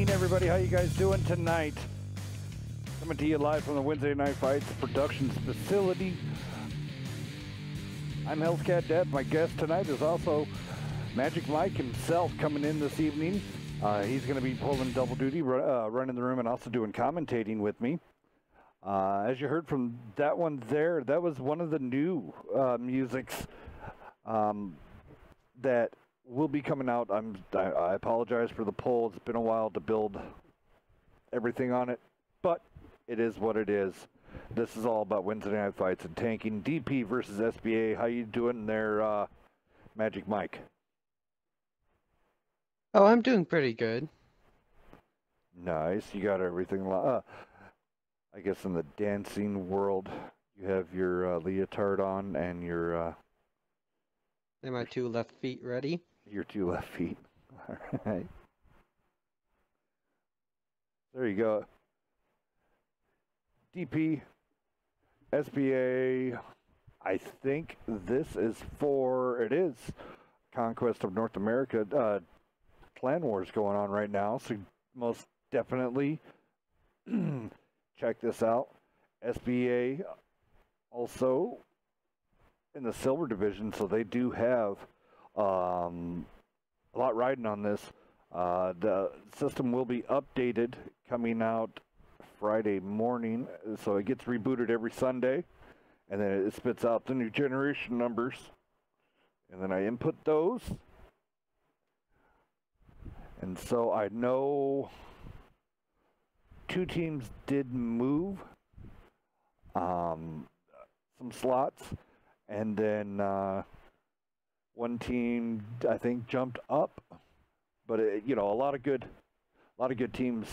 evening, everybody. How you guys doing tonight? Coming to you live from the Wednesday Night Fights Productions facility. I'm Hellscat Death. My guest tonight is also Magic Mike himself coming in this evening. He's going to be pulling double duty, running the room, and also doing commentating with me. As you heard from that one there, that was one of the new musics that will be coming out. I apologize for the poll. It's been a while to build everything on it, but it is what it is. This is all about Wednesday Night Fights and tanking. DP versus SBA. How you doing there, Magic Mike? Oh, I'm doing pretty good. Nice. You got everything. I guess in the dancing world, you have your leotard on and your... And my two left feet ready. Your two left feet. All right. There you go. DP, SBA, I think this is it is Conquest of North America. Clan Wars going on right now, so most definitely check this out. SBA also in the silver division, so they do have a lot riding on this. The system will be updated coming out Friday morning, so it gets rebooted every Sunday, and then it spits out the new generation numbers, and then I input those. And so I know two teams did move some slots, and then one team I think jumped up, but you know, a lot of good teams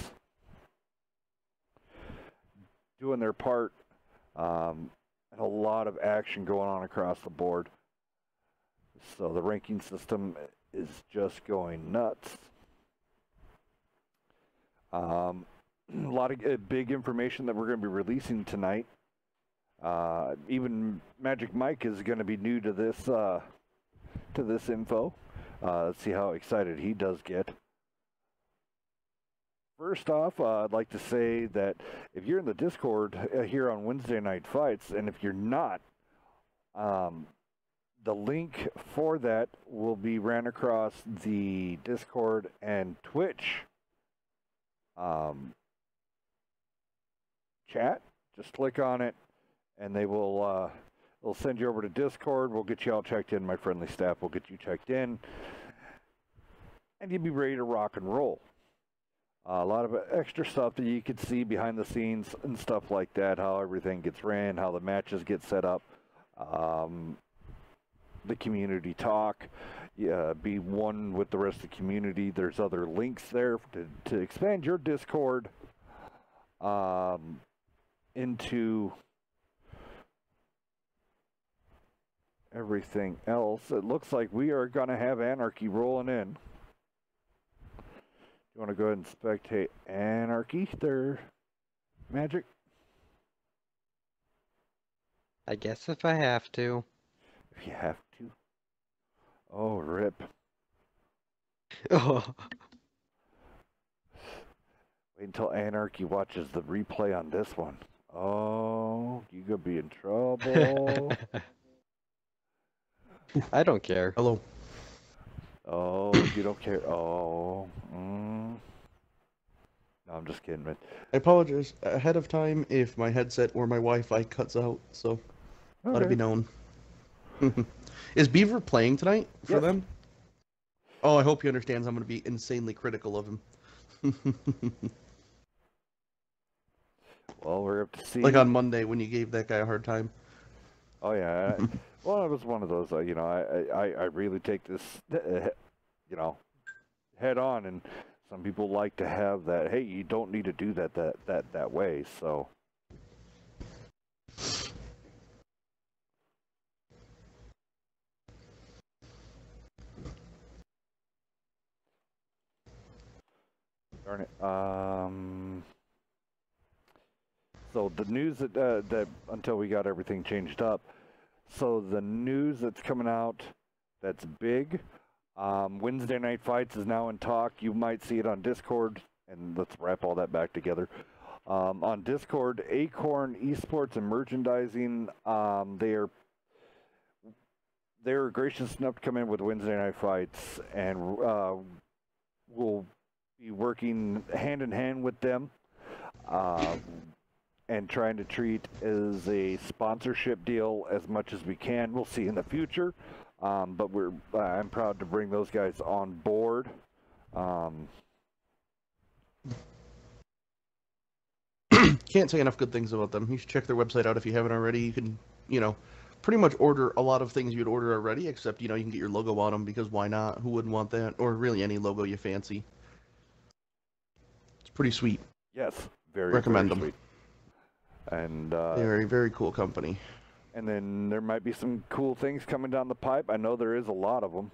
doing their part, and a lot of action going on across the board. So the ranking system is just going nuts. A lot of big information that we're going to be releasing tonight. Even Magic Mike is going to be new to this info. Let's see how excited he does get. First off, I'd like to say that if you're in the Discord here on Wednesday Night Fights, and if you're not, the link for that will be ran across the Discord and Twitch chat. Just click on it, and they will they'll send you over to Discord. We'll get you all checked in. My friendly staff will get you checked in, and you'll be ready to rock and roll. A lot of extra stuff that you could see behind the scenes and stuff like that, how everything gets ran, how the matches get set up, the community talk, be one with the rest of the community. There's other links there to expand your Discord into everything else. It looks like we are going to have Anarchy rolling in. You want to go ahead and spectate Anarchy there, Magic? I guess if I have to. If you have to. Oh, rip. Oh. Wait until Anarchy watches the replay on this one. Oh, you gonna be in trouble. I don't care. Hello. Oh, you don't care. Oh. No, I'm just kidding, man. I apologize ahead of time if my headset or my Wi-Fi cuts out, so let it be known. Is Beaver playing tonight for them? Oh, I hope he understands I'm going to be insanely critical of him. Well, we're up to see. Like on Monday when you gave that guy a hard time. Oh, yeah. Well, it was one of those, you know, I really take this, you know, head on, and some people like to have that, hey, you don't need to do that way, so. Darn it. So the news that until we got everything changed up, so the news that's coming out that's big, Wednesday Night Fights is now in talk. You might see it on Discord and let's wrap all that back together. On Discord, Acorn Esports and Merchandising, they're gracious enough to come in with Wednesday night fights, and we'll be working hand in hand with them and trying to treat as a sponsorship deal as much as we can. We'll see in the future, but I'm proud to bring those guys on board. Can't say enough good things about them. You should check their website out if you haven't already. You can, pretty much order a lot of things you'd order already, except, you can get your logo on them, because why not? Who wouldn't want that? Or really any logo you fancy. It's pretty sweet. Yes, very recommend very them. Sweet. And very, very cool company. And then there might be some cool things coming down the pipe. I know there is a lot of them.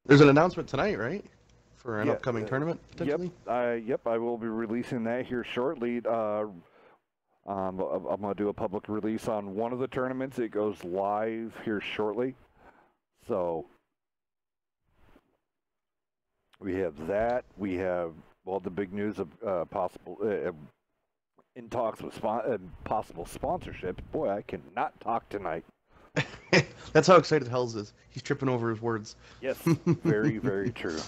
There's an announcement tonight, right? For an upcoming tournament, potentially? Yep, I will be releasing that here shortly. I'm going to do a public release on one of the tournaments. It goes live here shortly. So we have that. We have, the big news of possible in talks with possible sponsorships. Boy, I cannot talk tonight. That's how excited Hells is. He's tripping over his words. Yes, very, very true.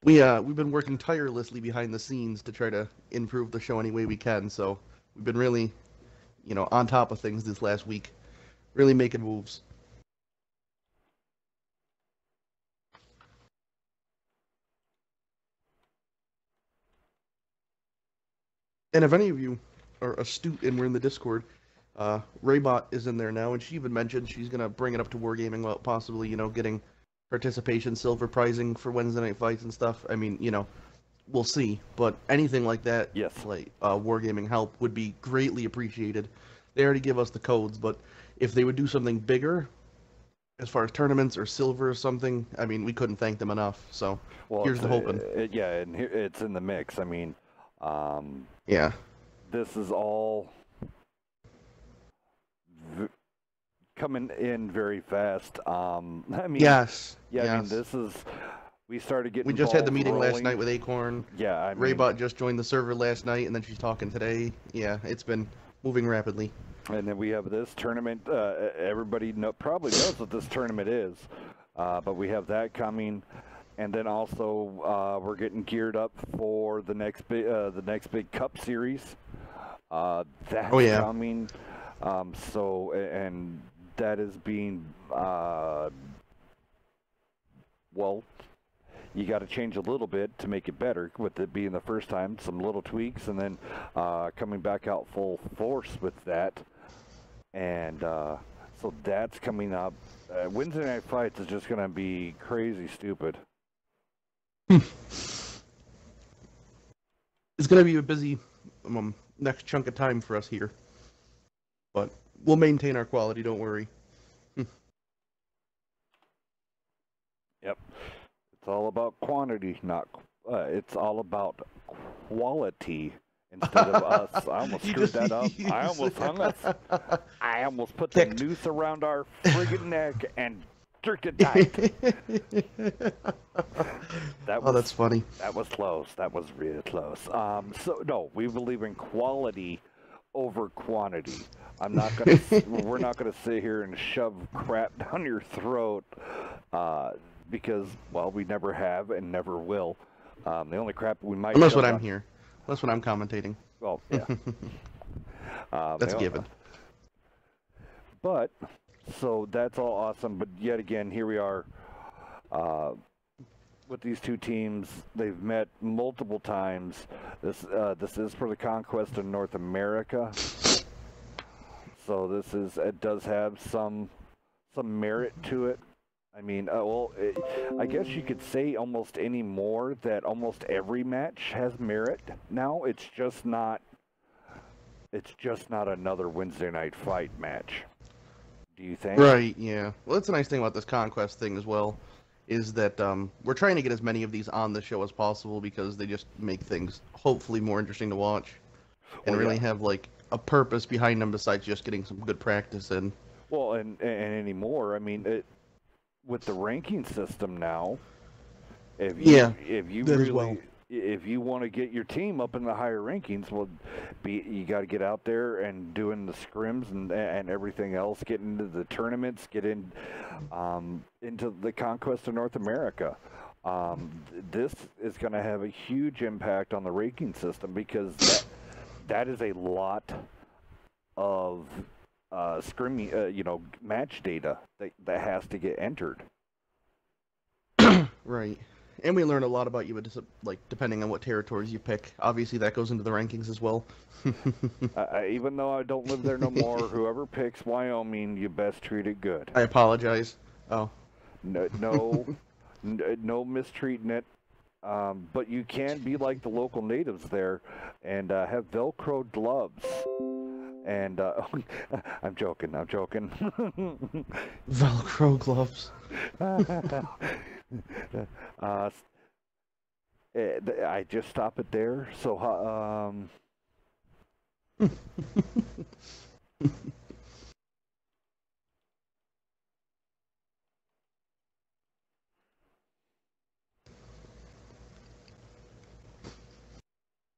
We've been working tirelessly behind the scenes to try to improve the show any way we can, so we've been really, on top of things this last week. Really making moves. And if any of you are astute and we're in the Discord, Raybot is in there now, and she even mentioned she's going to bring it up to Wargaming about possibly, getting participation silver pricing for Wednesday night fights and stuff. I mean, we'll see. But anything like that, yes, like Wargaming help would be greatly appreciated. They already give us the codes, but if they would do something bigger, as far as tournaments or silver or something, I mean, we couldn't thank them enough. So here's the hoping. And it's in the mix. I mean, yeah, this is all coming in very fast. I mean, yes. I mean, this is. We started getting. We just had the meeting rolling last night with Acorn. Yeah, I mean, Raybot just joined the server last night, and then she's talking today. Yeah, it's been moving rapidly. And then we have this tournament. Everybody probably knows what this tournament is, but we have that coming, and then also we're getting geared up for the next big Cup series. That's coming. So and that is being you got to change a little bit to make it better, with it being the first time, some little tweaks, and then coming back out full force with that. And so that's coming up. Wednesday Night Fights is just going to be crazy stupid. It's going to be a busy next chunk of time for us here. But we'll maintain our quality, don't worry. Yep. It's all about quantity, not. It's all about quality instead of us. I almost screwed that up. I almost hung us. I almost put the noose around our friggin' neck and jerked it tight. That's funny. That was close. That was really close. So no, we believe in quality over quantity. We're not gonna sit here and shove crap down your throat. Because, we never have and never will. The only crap we might... Unless when I'm here. Unless when I'm commentating. Well, yeah. That's given. But, so that's all awesome. But yet again, here we are with these two teams. They've met multiple times. This is for the conquest of North America. So it does have some merit to it. I mean, I guess you could say almost any more that almost every match has merit now. It's just not another Wednesday night fight match. Do you think? Right, yeah. Well, that's a nice thing about this Conquest thing as well, is that we're trying to get as many of these on the show as possible, because they just make things hopefully more interesting to watch and really have like a purpose behind them besides just getting some good practice in. Well, and anymore, I mean, with the ranking system now, If Yeah, you that really as well. if you want to get your team up in the higher rankings, well, you got to get out there and doing the scrims and everything else, get into the tournaments, get in into the conquest of North America. This is going to have a huge impact on the ranking system because that is a lot of match data that has to get entered. Right. And we learn a lot about you, like depending on what territories you pick. Obviously, that goes into the rankings as well. Even though I don't live there no more, whoever picks Wyoming, you best treat it good. I apologize. Oh. No mistreating it. But you can be like the local natives there and have Velcro gloves. And I'm joking. Velcro gloves. I just stop it there. So,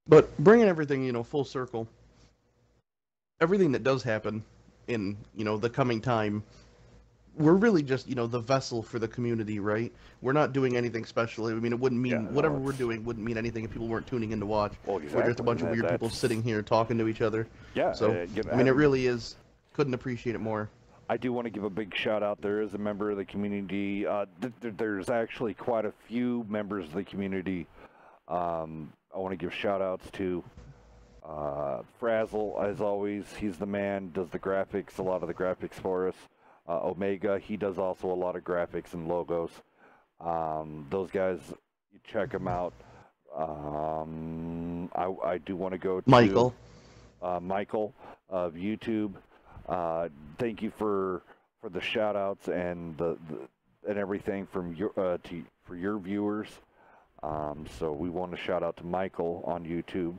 But bringing everything, full circle, everything that does happen in, the coming time, we're really just, the vessel for the community, right? We're not doing anything special. I mean, it wouldn't mean, whatever we're doing wouldn't mean anything if people weren't tuning in to watch. Well, exactly. We're just a bunch of weird people sitting here talking to each other. Yeah. So, I mean, it really is, couldn't appreciate it more. I do want to give a big shout out. There is a member of the community. There's actually quite a few members of the community. I want to give shout outs to Frazzle, as always. He's the man, does the graphics, a lot of the graphics for us. Omega, he does also a lot of graphics and logos. Those guys, you check them out. I do want to go to Michael of YouTube. Thank you for the shout outs and and everything from for your viewers. So we want to shout out to Michael on YouTube.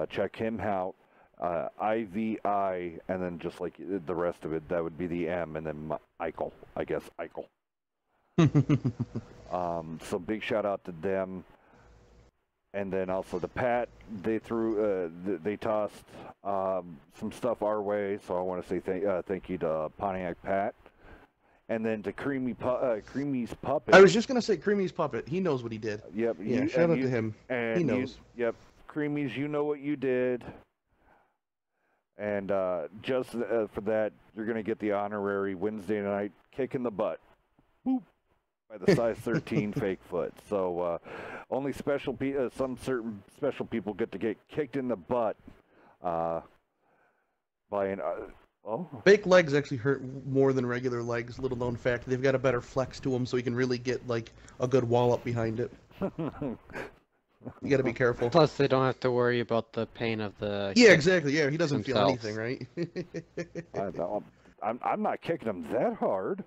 Check him out. IVI, and then just like the rest of it, that would be the M, and then Eichel, I guess, Eichel. So big shout out to them. And then also the Pat, they tossed some stuff our way, so I want to say thank you to Pontiac Pat. And then to Creamy's Puppet. I was just going to say Creamy's Puppet. He knows what he did. Yep. Yeah, shout out to him. He knows. Yep. Creamy's, you know what you did. And just for that, you're going to get the honorary Wednesday night kick in the butt. Boop. By the size 13 fake foot. So only some certain special people get to get kicked in the butt by an... Fake legs actually hurt more than regular legs. Little known fact. They've got a better flex to them, so you can really get like a good wallop behind it. You got to be careful. Plus, they don't have to worry about the pain of the... Yeah, exactly. Yeah, he doesn't themselves. feel anything, right? I'm not kicking him that hard.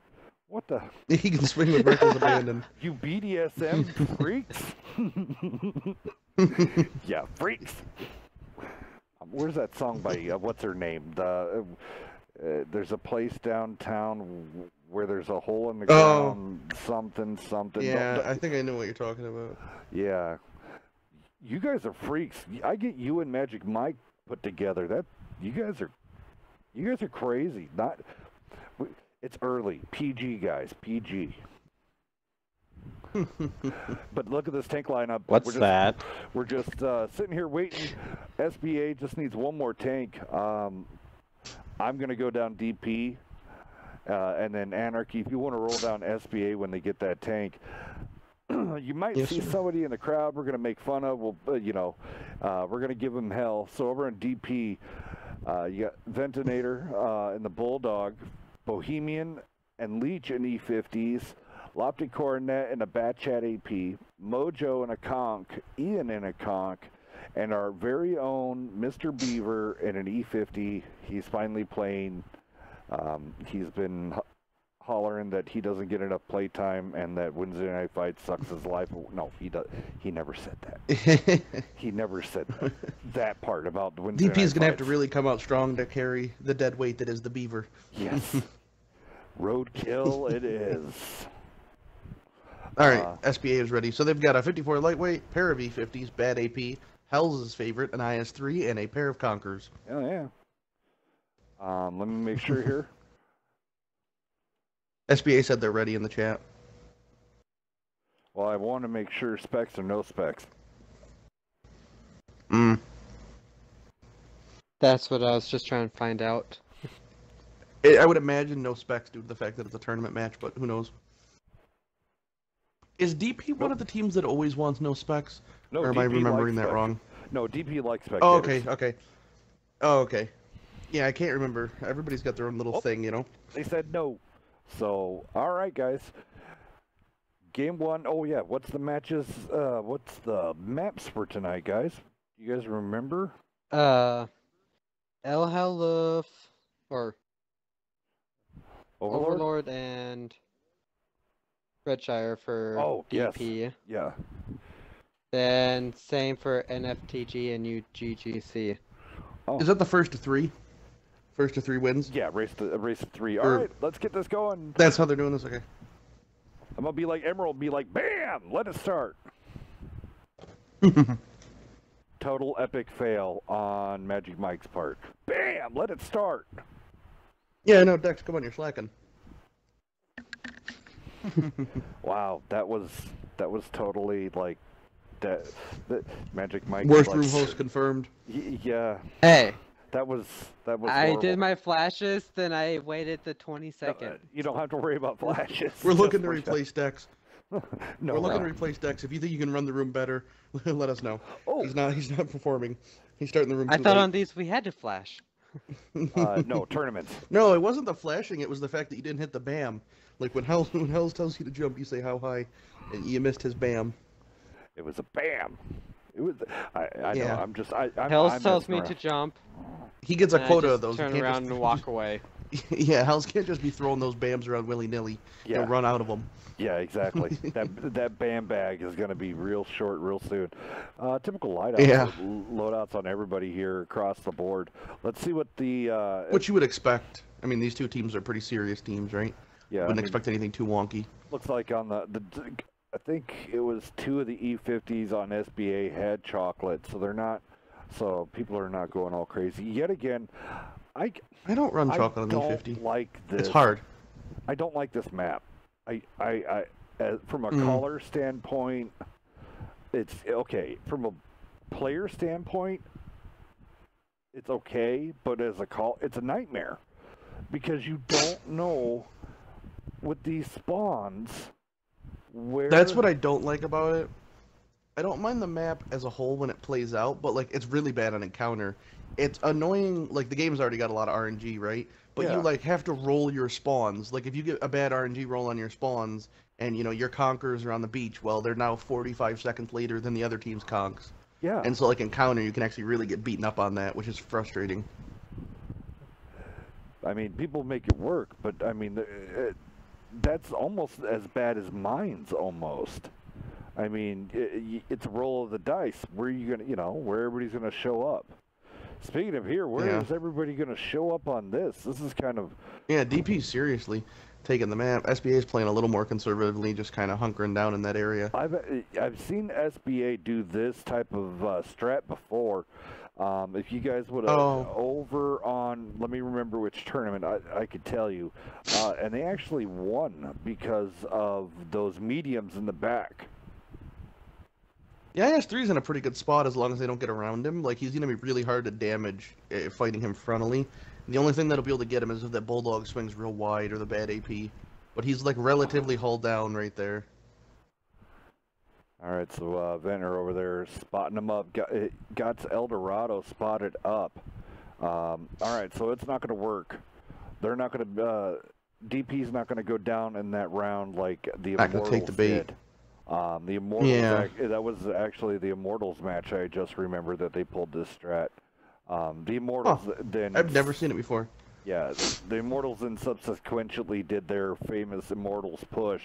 What the? He can swing with reckless abandon. You BDSM freaks? Yeah, freaks. Where's that song by what's her name? There's a place downtown where there's a hole in the ground. Something. Yeah, I think I know what you're talking about. Yeah, you guys are freaks. I get you and Magic Mike put together. You guys are crazy. It's early. PG, guys. PG. But look at this tank lineup. What's that? We're just sitting here waiting. SBA just needs one more tank. I'm going to go down DP. And then Anarchy, if you want to roll down SBA when they get that tank, you might see somebody in the crowd we're going to make fun of. We're going to give them hell. So over on DP, you got Ventilator and the Bulldog, Bohemian and Leech in E50s, Loptic Coronet and a Bat Chat AP, Mojo and a Conch, Ian in a Conch, and our very own Mr. Beaver in an E50. He's finally playing. He's been hollering that he doesn't get enough playtime and that Wednesday Night Fight sucks his life. No, he does. He never said that. He never said that part about the Wednesday DP's Night gonna have to Fights. really come out strong to carry the dead weight that is the Beaver. Yes. Roadkill it is. All right, SBA is ready. So they've got a 54 lightweight, pair of E50s, bad AP, Hell's favorite, an IS3, and a pair of Conquerors. Oh, yeah. Let me make sure here. SBA said they're ready in the chat. Well, I want to make sure specs or no specs. That's what I was just trying to find out. I would imagine no specs due to the fact that it's a tournament match, but who knows? Is DP one of the teams that always wants no specs? No, or am I remembering that wrong? No, DP likes spectators. Oh, okay. Oh, okay. Yeah, I can't remember. Everybody's got their own little thing, you know? They said no. So, all right, guys. Game 1. Oh, yeah. What's the matches? What's the maps for tonight, guys? You guys remember? El Haluf, or Overlord and Redshire for DP. Yes. Yeah. Then same for NFTG and UGGC. Oh. Is that the first of 3? First of 3 wins? Yeah, race to 3. All right, let's get this going. That's how they're doing this? Okay. I'm going to be like Emerald, be like, bam, let it start. Total epic fail on Magic Mike's part. Bam, let it start. Yeah, no, Dex, come on, you're slacking. Wow, that was totally like that. Magic Mike. Worst room host confirmed. Yeah. Hey. That was I horrible. did my flashes, then I waited the 20 seconds. You don't have to worry about flashes. We're looking to replace Dex. No, we're looking to replace Dex. If you think you can run the room better, let us know. Oh. He's not performing. He's starting the room. I thought on these we had to flash. No, tournaments. No, it wasn't the flashing. It was the fact that you didn't hit the bam. Like when Hells tells you to jump, you say how high, and you missed his bam. It was a bam. It was. I Yeah. know. I'm just. Hells tells me to jump. He gets a quota of those. Turn around and walk away. Yeah, Hells can't just be throwing those bams around willy-nilly. Yeah. He'll run out of them. Yeah, exactly. that bam bag is going to be real short real soon. Typical loadouts on everybody here across the board. Let's see what the... What you would expect. I mean, these two teams are pretty serious teams, right? Yeah. Wouldn't expect anything too wonky. Looks like on the I think it was 2 of the E50s on SBA had chocolate, so they're not... So people are not going all crazy. Yet again, I don't run chocolate on E50. I don't like this. It's hard. I don't like this map. From a color standpoint, it's okay. From a player standpoint, it's okay. But as it's a nightmare because you don't know with these spawns where. That's what I don't like about it. I don't mind the map as a whole when it plays out, but like it's really bad on encounter. It's annoying. Like the game's already got a lot of RNG, right? But you like have to roll your spawns. Like if you get a bad RNG roll on your spawns, and you know your conquerors are on the beach, well they're now 45 seconds later than the other team's conks. Yeah. And so like encounter, you can actually really get beaten up on that, which is frustrating. I mean, people make it work, but I mean, that's almost as bad as mines almost. I mean, it's a roll of the dice. Where are you gonna, where everybody's gonna show up? Speaking of here, where is everybody gonna show up on this? This is kind of... Yeah, DP's seriously taking the map. SBA's playing a little more conservatively, just kind of hunkering down in that area. I've seen SBA do this type of strat before. If you guys would have over on, let me remember which tournament, I could tell you. And they actually won because of those mediums in the back. Yeah, IS3's in a pretty good spot as long as they don't get around him. Like, he's going to be really hard to damage fighting him frontally. And the only thing that'll be able to get him is if that Bulldog swings real wide or the bad AP. But he's, like, relatively hull down right there. All right, so Venner over there spotting him up. Got El Dorado spotted up. All right, so it's not going to work. They're not going to... DP's not going to go down in that round like the Immortals take the bait. did. The Immortals, that was actually the Immortals match. I just remembered that they pulled this strat. The Immortals then... I've never seen it before. Yeah, the Immortals then subsequently did their famous Immortals push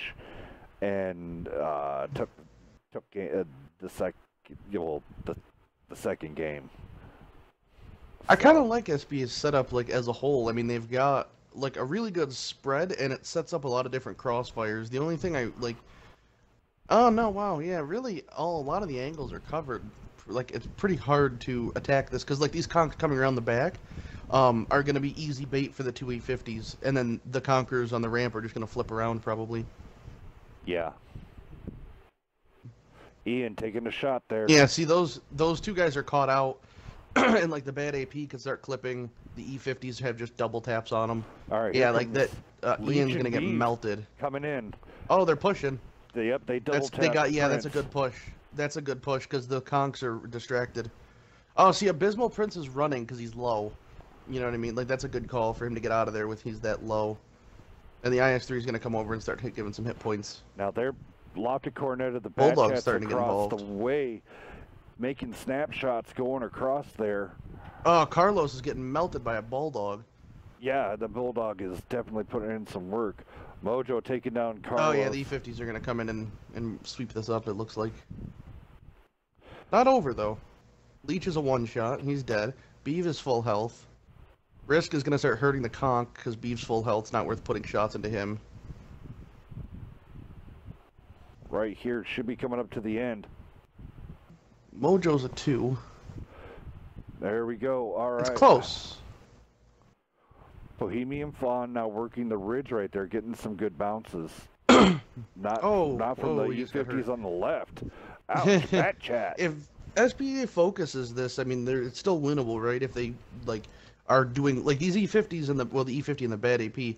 and took the second game. I kind of like SB's setup like as a whole. I mean, they've got like a really good spread, and it sets up a lot of different crossfires. The only thing I like... Oh no! Wow, yeah, really. A lot of the angles are covered. Like it's pretty hard to attack this because like these conks coming around the back, are gonna be easy bait for the two E50s, and then the Conquerors on the ramp are just gonna flip around probably. Yeah. Ian taking a shot there. Yeah, see those two guys are caught out, and like the bad AP can start clipping. The E50s have just double taps on them. All right. Yeah, like that. Ian's gonna get Beef melted. coming in. Oh, they're pushing. Yep, they double tap. They got Prince. that's a good push. That's a good push because the conks are distracted. Oh, see, Abysmal Prince is running because he's low. You know what I mean? Like that's a good call for him to get out of there with he's that low. And the IS-3 is gonna come over and start giving some hit points. Now they're lofted cornet of the Bulldog's Batchats starting to get across involved. the way, making snapshots going across there. Oh, Carlos is getting melted by a Bulldog. Yeah, the Bulldog is definitely putting in some work. Mojo taking down Carlos. Oh yeah, the E50s are gonna come in and sweep this up. It looks like. Not over though. Leech is a one-shot. He's dead. Beeve is full health. Risk is gonna start hurting the conch because Beeve's full health. It's not worth putting shots into him. Right here, it should be coming up to the end. Mojo's a 2. There we go. All right. It's close. Bohemian Fawn now working the ridge right there, getting some good bounces. Not from the U50s on the left. Ouch, that chat. If SPA focuses this, I mean, it's still winnable, right? If they like are doing like these E50s and the E50 and the bad AP,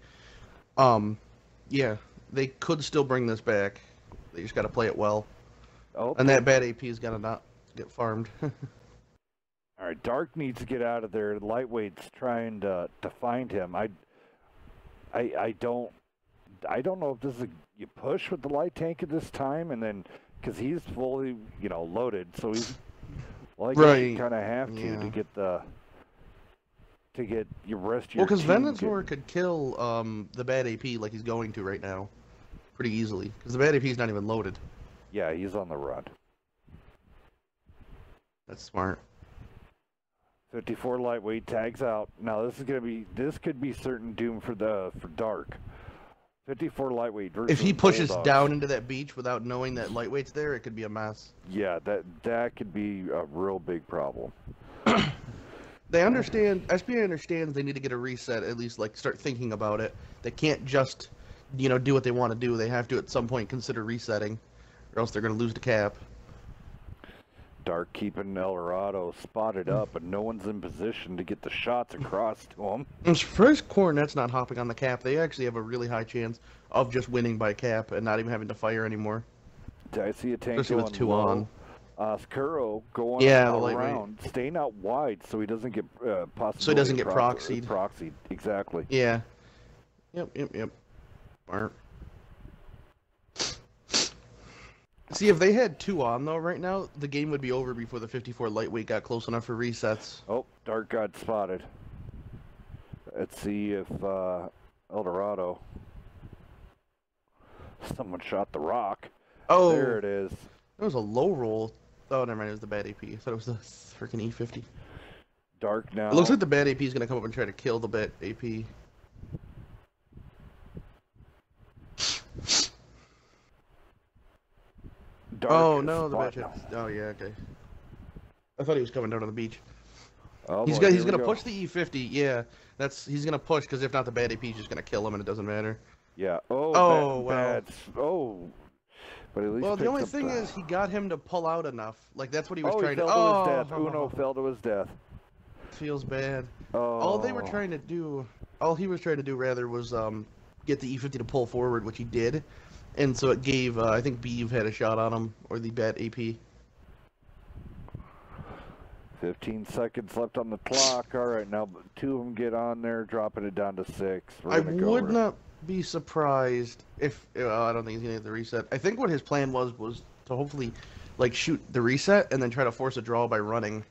yeah, they could still bring this back. They just got to play it well. Oh, and that bad AP is gonna not get farmed. All right, Dark needs to get out of there. Lightweight's trying to find him. I don't know if this is you push with the light tank at this time, and then because he's fully loaded, so he's right. You kind of have to get your rest of your because team Venator could kill the bad AP like he's going to right now, pretty easily because the bad AP is not even loaded. Yeah, he's on the run. That's smart. 54 lightweight tags out. Now this could be certain doom for Dark. 54 lightweight versus if he pushes Bulldogs. down into that beach without knowing that lightweight's there, it could be a mess. Yeah, that could be a real big problem. They understand. SPA understands they need to get a reset. At least like start thinking about it. They can't just do what they want to do. They have to at some point consider resetting, or else they're going to lose the cap. Dark keeping El Dorado spotted up, but no one's in position to get the shots across to him. I'm surprised Cornet's not hopping on the cap. They actually have a really high chance of just winning by cap and not even having to fire anymore. I see a tank especially going with 2 low. on. Oscuro going around, staying out wide so he doesn't get proxied. Proxied, exactly. Yeah. Yep. Smart. See, if they had 2 on, though, right now, the game would be over before the 54 lightweight got close enough for resets. Oh, Dark got spotted. Let's see if El Dorado... Someone shot the rock. Oh! There it is. It was a low roll. Oh, never mind, it was the bad AP. I thought it was the freaking E50. Dark now. It looks like the bad AP is going to come up and try to kill the bad AP. Dark oh, no, the bad spot. Oh, yeah, okay. I thought he was coming down to the beach. Oh, he's boy, going to go. push the E50, yeah. He's going to push, because if not, the bad AP is just going to kill him, and it doesn't matter. Yeah. Bad. Oh. But at least well, the only thing is he got him to pull out enough. Like, that's what he was trying to... to... Oh, he fell to his death. Uno fell to his death. Feels bad. Oh. All he was trying to do, rather, was get the E50 to pull forward, which he did. And so it gave, I think Beeve had a shot on him, or the bad AP. 15 seconds left on the clock. All right, now 2 of them get on there, dropping it down to 6. I would not be surprised if... I don't think he's going to get the reset. I think what his plan was to hopefully, like, shoot the reset and then try to force a draw by running.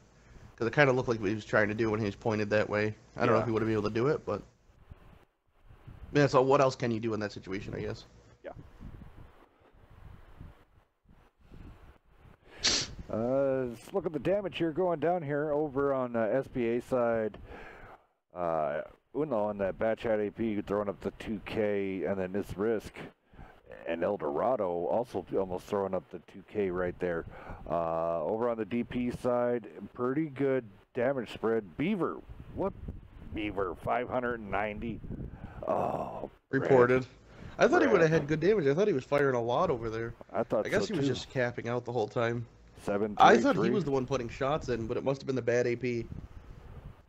Because it kind of looked like what he was trying to do when he was pointed that way. I don't know if he would have been able to do it, but... Yeah, so what else can you do in that situation, I guess? Yeah. Let's look at the damage here going down here over on SPA side. Uno on that Batchat AP throwing up the 2K, and then this Risk And El Dorado also almost throwing up the 2K right there. Over on the DP side, pretty good damage spread. Beaver, what Beaver? 590. Oh, Reported. I thought he would have Brad. had good damage. I thought he was firing a lot over there. I thought I guess so he was too. just capping out the whole time. 733. I thought he was the one putting shots in, but it must have been the bad AP.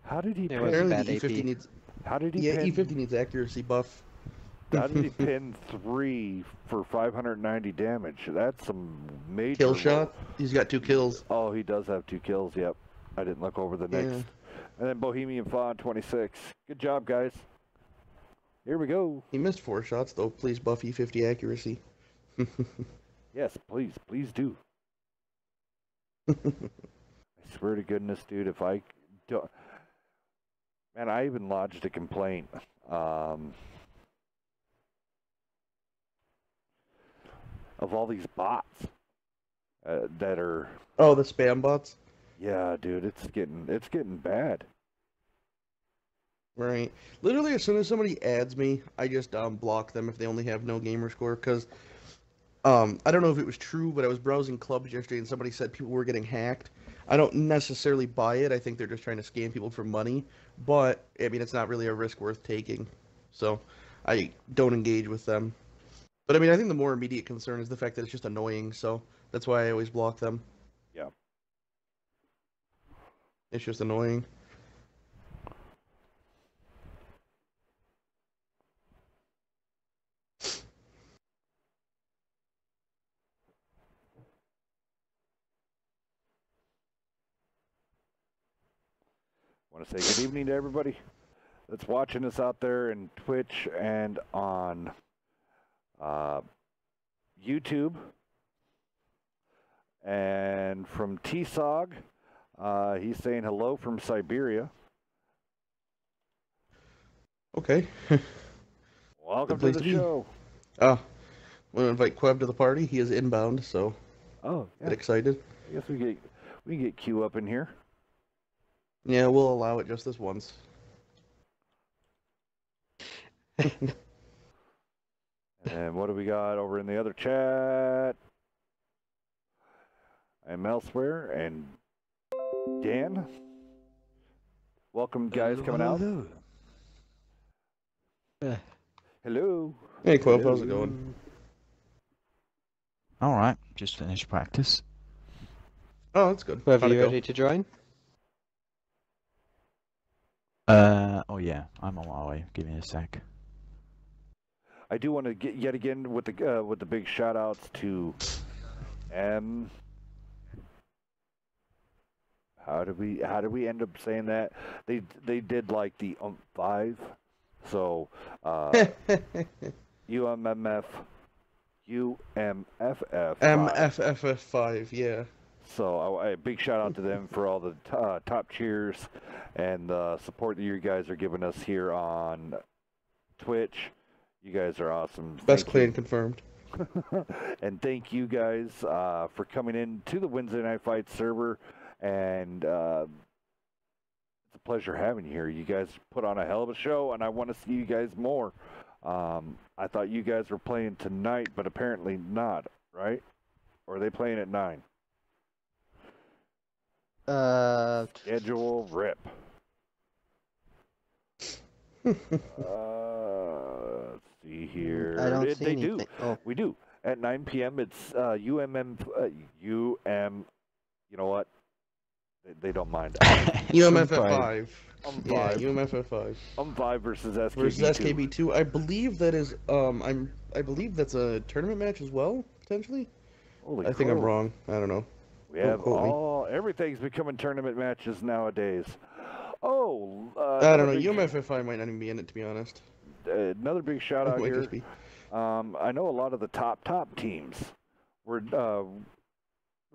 How did he It pin? was Apparently bad the E50 AP. needs. How did he Yeah, pin? E50 needs accuracy buff. How did he pin 3 for 590 damage? That's some major Kill shot. He's got 2 kills. Oh, he does have 2 kills. Yep. I didn't look over the next. Yeah. And then Bohemian Fawn 26. Good job, guys. Here we go. He missed 4 shots though. Please buff E50 accuracy. Yes, please do. I swear to goodness, dude, if I don't... Man, I even lodged a complaint. Of all these bots that are... Oh, the spam bots? Yeah, dude, it's getting bad. Right. Literally, as soon as somebody adds me, I just block them if they only have no gamer score. Because I don't know if it was true, but I was browsing clubs yesterday and somebody said people were getting hacked. I don't necessarily buy it. I think they're just trying to scam people for money. But I mean, it's not really a risk worth taking. So I don't engage with them. But I mean, I think the more immediate concern is the fact that it's just annoying. So that's why I always block them. Yeah. It's just annoying. Want to say good evening to everybody that's watching us out there in Twitch and on YouTube. And from T-Sog, he's saying hello from Siberia. Okay. Welcome to place the to be. show. Want to invite Queb to the party. He is inbound, so Oh, yeah. get excited. I guess we can get Q up in here. Yeah, we'll allow it just this once. And what do we got over in the other chat? I'm elsewhere, and Dan. Welcome, guys, coming out. Hello. Hey, Queb, how's it going? All right, just finished practice. Oh, that's good. Are How'd you it go? ready to join? Oh yeah, I'm on my way. Give me a sec. I do want to get yet again with the big shout outs to M. How did we end up saying that? They did like the 5, so UMMF MFFF5, yeah. So a big shout out to them for all the top cheers and the support that you guys are giving us here on Twitch. You guys are awesome. Best clan confirmed. And thank you guys for coming in to the Wednesday Night Fight server. And it's a pleasure having you here. You guys put on a hell of a show, and I want to see you guys more. I thought you guys were playing tonight, but apparently not, right? Or are they playing at 9? Schedule rip. Let's see here. I don't see they anything. do. Oh, We do. At 9 p.m. It's UM. You know what? They don't mind. UMFF5. Yeah, UMFF5. UMFF5. 5 versus SKB2. Versus SKB2. I believe that is I believe that's a tournament match as well, potentially. Holy I think I'm crow. wrong. I don't know. We Don't have quote me. everything's becoming tournament matches nowadays. Oh, I don't know. another big- UMFF5 might not even be in it, to be honest. Another big shout out Might here. just be. I know a lot of the top teams were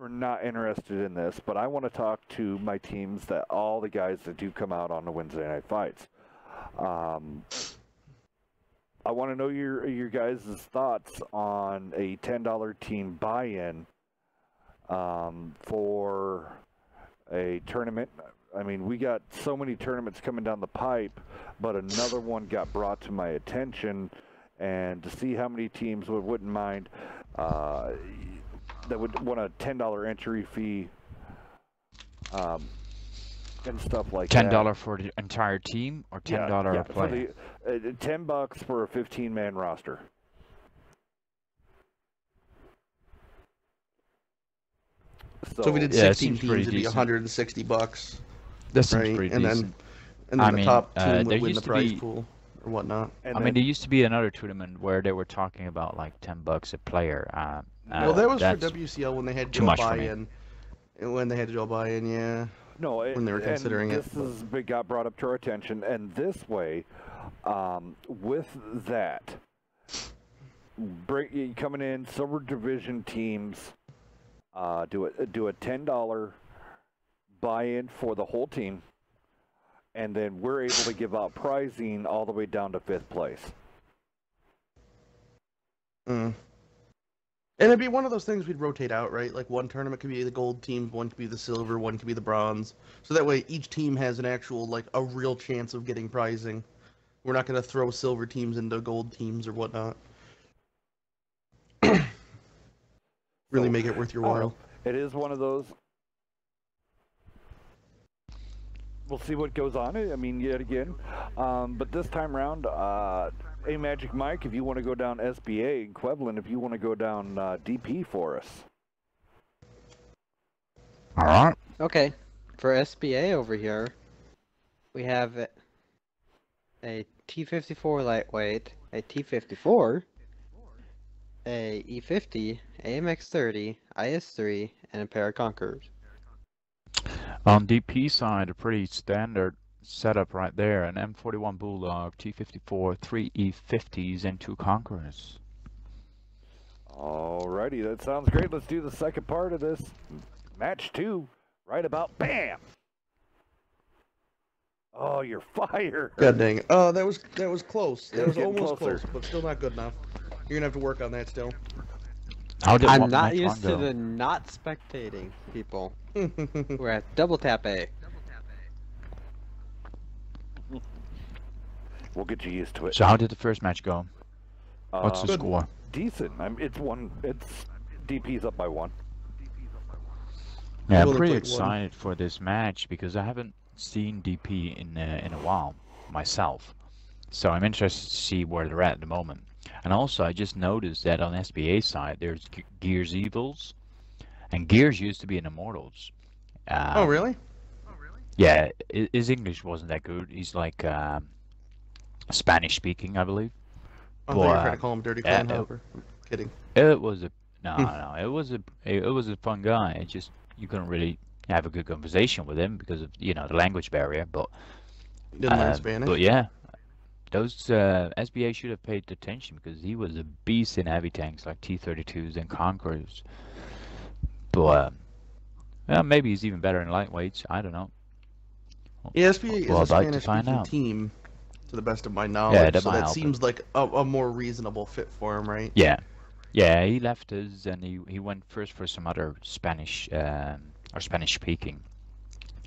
not interested in this, but I want to talk to my teams, that all the guys that do come out on the Wednesday Night Fights. I want to know your guys' thoughts on a $10 team buy-in for a tournament. I mean, we got so many tournaments coming down the pipe, but another one got brought to my attention, and to see how many teams wouldn't mind that would want a $10 entry fee and stuff like that. $10 for the entire team or $10 a player? For the, $10 for a 15-man roster. So if we did 16 teams, it'd be $160. That seems pretty decent. And then the top team would win the prize pool or whatnot. I mean, there used to be another tournament where they were talking about like $10 a player. Well, that was for WCL when they had to do a buy-in. When they had to do a buy-in, yeah. No, when they were considering it. This got brought up to our attention, and this way, with that, coming in, silver division teams do a $10 buy-in for the whole team, and then we're able to give out prizing all the way down to 5th place. And it'd be one of those things we'd rotate out, right? Like one tournament could be the gold team, one could be the silver, one could be the bronze. So that way each team has an actual, like, a real chance of getting prizing. We're not going to throw silver teams into gold teams or whatnot. Really make it worth your while. It is one of those. We'll see what goes on. I mean, yet again. But this time around, hey, Magic Mike, if you want to go down SBA, and Quevlin, if you want to go down DP for us. All right. Okay. For SBA over here, we have a T54 lightweight, a T54, a E50, AMX30, IS3, and a pair of Conquerors. On DP side, a pretty standard setup right there. An M41 Bulldog, T54, 3 E50s, and 2 Conquerors. Alrighty, that sounds great. Let's do the second part of this. Match 2, right about BAM! Oh, you're fired! God dang it. Oh, that was close. That was closer. almost close, but still not good enough. You're gonna have to work on that still. I'm not used to the not spectating people. We're at double tap A. We'll get you used to it. So how did the first match go? What's the score? Decent. It's DP's up by 1. Yeah, I'm pretty excited for this match because I haven't seen DP in a while myself. So I'm interested to see where they're at the moment. And also, I just noticed that on SBA side, there's Gears Evils, and Gears used to be in Immortals. Oh, really? Yeah, his English wasn't that good. He's like Spanish speaking, I believe. Oh, you're trying to call him Dirty Clan Hopper. I'm kidding. It was a no. It was a fun guy. It just you couldn't really have a good conversation with him because of the language barrier. But didn't learn Spanish. But yeah. Those SBA should have paid attention because he was a beast in heavy tanks like T-32s and Conquerors. But well, maybe he's even better in lightweights. I don't know. Yeah, SBA is a Spanish-speaking team, to the best of my knowledge. Yeah, so that seems like a more reasonable fit for him, right? Yeah, yeah. He left us and he went first for some other Spanish or Spanish-speaking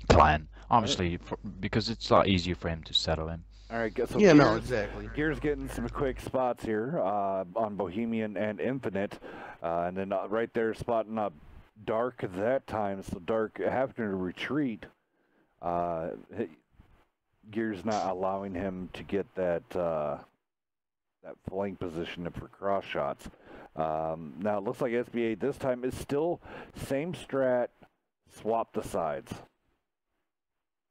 clan. Obviously, because it's a lot easier for him to settle in. All right, so yeah, no, exactly. Gears getting some quick spots here on Bohemian and Infinite, and then right there spotting up Dark that time. So Dark having to retreat. Gears not allowing him to get that that flank position for cross shots. Now it looks like SBA this time is still same strat, swap the sides.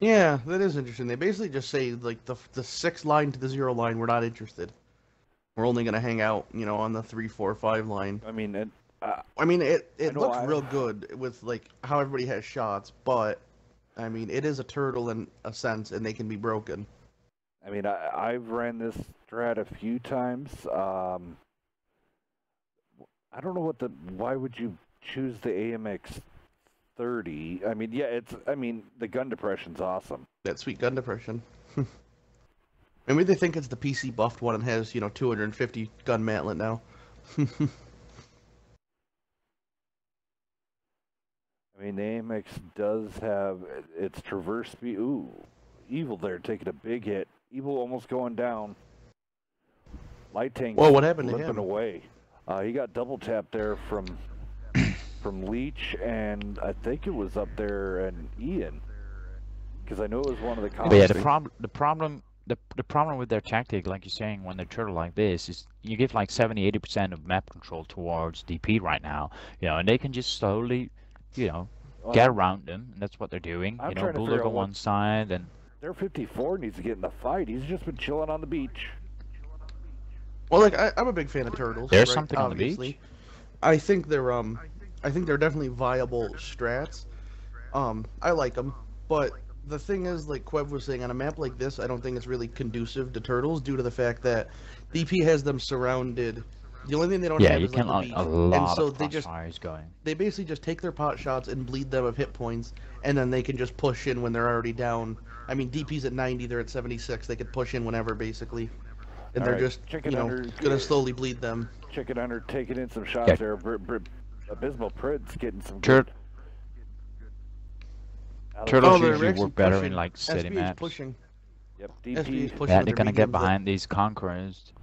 Yeah, that is interesting. They basically just say, like, the 6 line to the 0 line, we're not interested. We're only going to hang out, on the 3, 4, 5 line. I mean, it looks real good with, like, how everybody has shots, but, I mean, it is a turtle in a sense, and they can be broken. I mean, I've ran this strat a few times. I don't know why would you choose the AMX 30. I mean, yeah, the gun depression's awesome. That sweet gun depression. Maybe they think it's the PC buffed one and has, 250 gun mantlet now. I mean, the AMX does have its traverse speed. Ooh, Evil there taking a big hit. Evil almost going down. Light Tank Well, what happened to limping him? away. He got double tapped there from Leech, and I think it was up there and Ian, because I know it was one of the comments. But yeah, the problem with their tactic, like you're saying, when they turtle like this, is you give like 70-80% of map control towards DP right now, you know, and they can just slowly, you know, get around them, and that's what they're doing. You know, Bulldog on one side, and their 54 needs to get in the fight. He's just been chilling on the beach. Well, like I'm a big fan of turtles. There's right? something Obviously. on the beach. I think they're definitely viable strats. I like them, but the thing is, like Quev was saying, on a map like this, I don't think it's really conducive to turtles due to the fact that DP has them surrounded. The only thing they don't have is like the beach, a lot and so of crossfires going. They basically just take their pot shots and bleed them of hit points, and then they can just push in when they're already down. I mean, DP's at 90, they're at 76. They could push in whenever, basically, and they're just gonna slowly bleed them. Chicken Under taking in some shots there. Abysmal Prid's getting some good. Turtles usually work better in like city maps. Pushing. Yep, DP. They're gonna get behind these conquerors.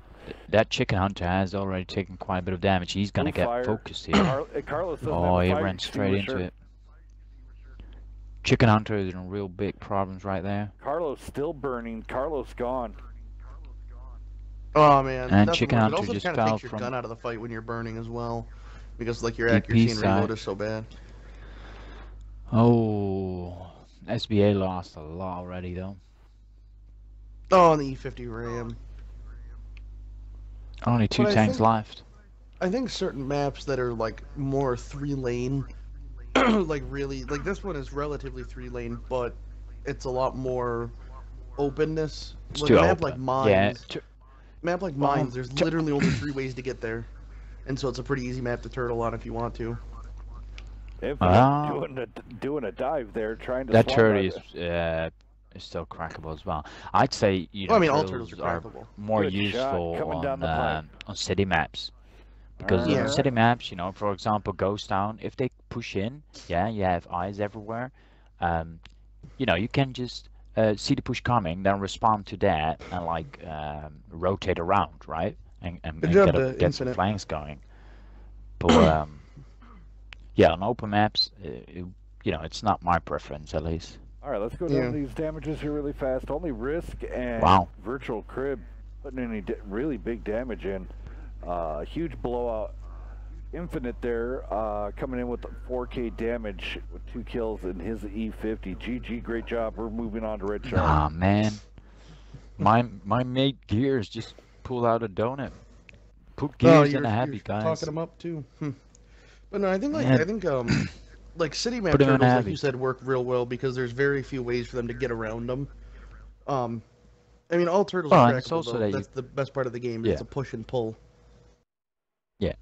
That Chicken Hunter has already taken quite a bit of damage. He's gonna get focused here. Oh, he ran straight into it. Chicken Hunter is in real big problems right there. Carlos still burning. Carlos gone. Oh man, and Chicken Hunter just kind fell of takes your gun out of the fight when you're burning as well, because like your accuracy and reload is so bad. Oh, SBA lost a lot already though. Oh, and the E50 Ram. Only two tanks left. I think certain maps that are like more 3-lane, like really, like this one is relatively 3-lane, but it's a lot more openness. It's like too a map open. like Mines. Yeah, map like Mines, there's literally only 3 ways to get there, and so it's a pretty easy map to turtle on if you want to. Doing a dive there, trying to. That turret is still crackable as well. I'd say well, I mean, all turtles are more useful on city maps, because on city maps, you know, for example, Ghost Town, if they push in, yeah, you have eyes everywhere. You know, you can just see the push coming, then respond to that, and like rotate around, right, and get some flanks going. But yeah, on open maps, you know, it's not my preference at least. All right, let's go down these damages here really fast. Only Risk and Virtual Crib putting any really big damage in. Huge blowout. Infinite there, coming in with 4K damage with 2 kills in his E50. GG, great job. We're moving on to Red Shark. Ah, man. My mate Gears just pulled out a donut. Put Gears in a happy, guys. Talking them up too. But no, I think like city map turtles, like you said, work real well because there's very few ways for them to get around them. I mean, all turtles are trackable, though. That's the best part of the game. It's a push and pull. Yeah.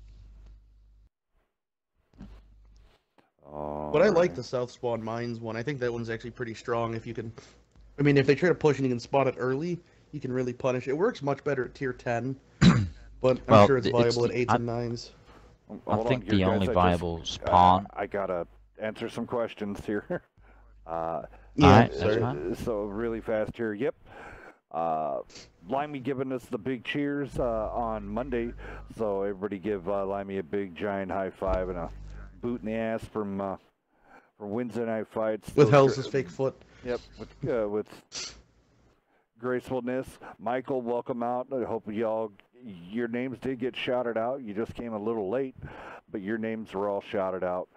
But I like the South Spawn Mines one. I think that one's actually pretty strong. If you can, I mean, if they try to push and you can spot it early, you can really punish. It works much better at tier 10, but I'm sure it's viable at 8s and 9s. I think the only viable spawn. I gotta answer some questions here. So really fast here. Yep. Limey giving us the big cheers on Monday, so everybody give Limey a big giant high five and a boot in the ass from Wednesday night fights. With Hell's fake foot. Yep. With gracefulness. Michael, welcome out. I hope your names did get shouted out. You just came a little late, but your names were all shouted out.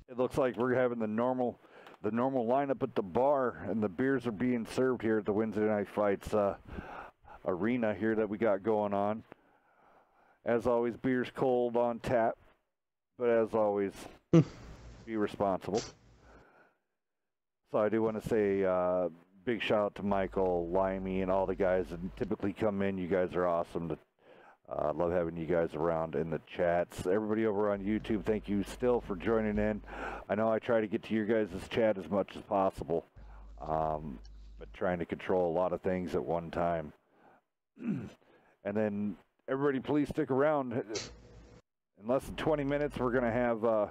It looks like we're having the normal lineup at the bar, and the beers are being served here at the Wednesday Night Fights arena here that we got going on. As always, beer's cold on tap, but as always, be responsible. So I do want to say big shout out to Michael, Limey, and all the guys that typically come in. You guys are awesome. Love having you guys around in the chats. Everybody over on YouTube, thank you still for joining in. I know I try to get to your guys' chat as much as possible, but trying to control a lot of things at one time. And then everybody please stick around. In less than 20 minutes, we're going to have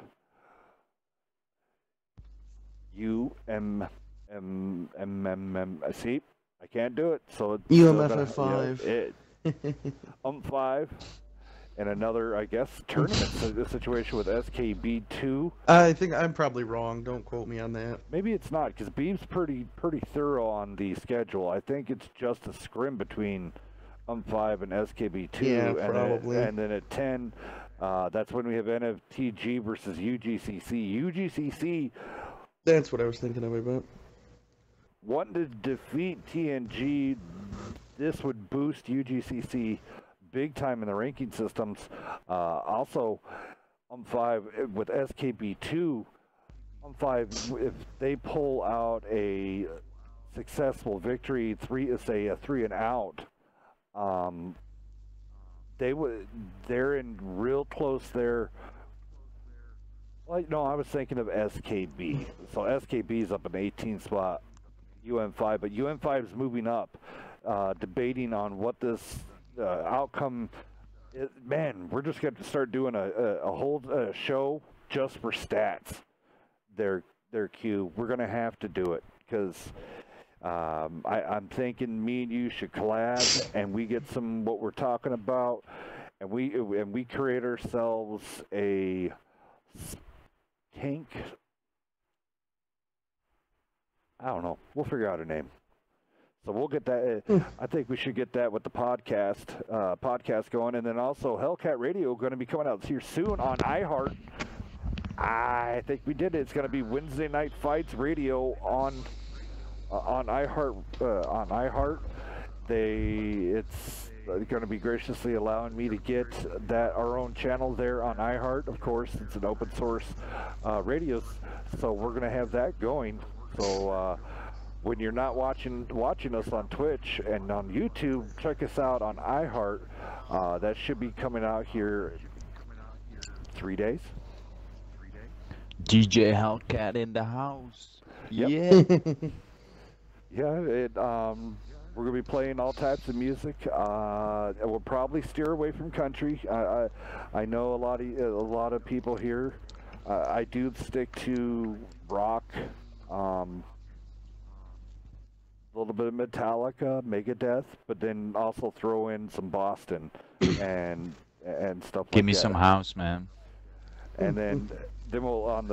see, I can't do it, so it's UMF 5. Yeah, 5. And another, I guess, tournament situation with SKB2. I think I'm probably wrong. Don't quote me on that. Maybe it's not, because Beeb's pretty thorough on the schedule. I think it's just a scrim between 5 and SKB2. Yeah, probably. And then at 10, that's when we have NFTG versus UGCC. UGCC. That's what I was thinking of about. Wanting to defeat TNG, this would boost UGCC big time in the ranking systems. Also, 5 with SKB2, 5 if they pull out a successful victory, say a 3 and out, they're in real close there. Well, no, I was thinking of SKB. So SKB is up in 18th spot, UM5, but UM5 is moving up, debating on what this outcome is. Man, we're just going to start doing a whole show just for stats. Their Q. We're going to have to do it because I'm thinking me and you should collab and we get some what we're talking about, and we create ourselves a tank. I don't know. We'll figure out a name. So we'll get that. I think we should get that with the podcast going, and then also Hellcat Radio going to be coming out here soon on iHeart. I think we did it. It's going to be Wednesday Night Fights Radio on iHeart. On iHeart, it's going to be graciously allowing me to get our own channel there on iHeart. Of course, it's an open source radio, so we're going to have that going. So. When you're not watching us on Twitch and on YouTube, check us out on iHeart. That should be coming out here 3 days. DJ Hellcat in the house. Yep. Yeah. Yeah. We're gonna be playing all types of music. We'll probably steer away from country. I know a lot of people here. I do stick to rock. A little bit of Metallica, Megadeth, but then also throw in some Boston and stuff like that. Give me some house, man. And then we'll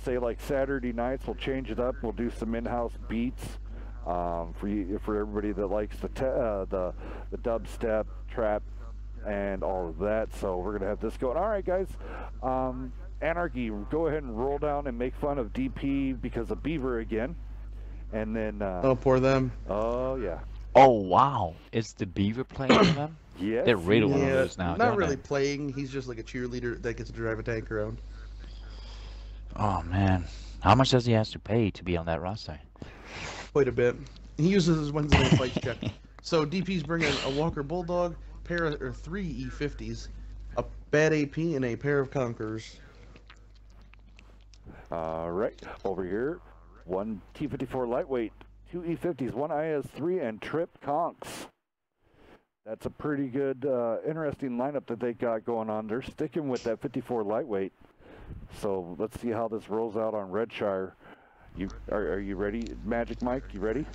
say like Saturday nights we'll change it up. We'll do some in-house beats for everybody that likes the dubstep, trap, and all of that. So we're gonna have this going. All right, guys. Anarchy, go ahead and roll down and make fun of DP because of Beaver again. And then oh, poor them. Oh yeah. Oh wow, is the Beaver playing for them? Yes. They're really one of those now. Not really playing. He's just like a cheerleader that gets to drive a tank around. Oh man, how much does he have to pay to be on that roster? Quite a bit. He uses his Wednesday Night Fights check. So DP's bringing a Walker Bulldog, pair of 3 E50s, a Bad AP, and a pair of Conquerors. All right, over here. 1 T-54 lightweight, 2 E50s, 1 IS-3, and Trip Conks. That's a pretty good, interesting lineup that they got going on. They're sticking with that 54 lightweight. So let's see how this rolls out on Redshire. Are you ready, Magic Mike? You ready?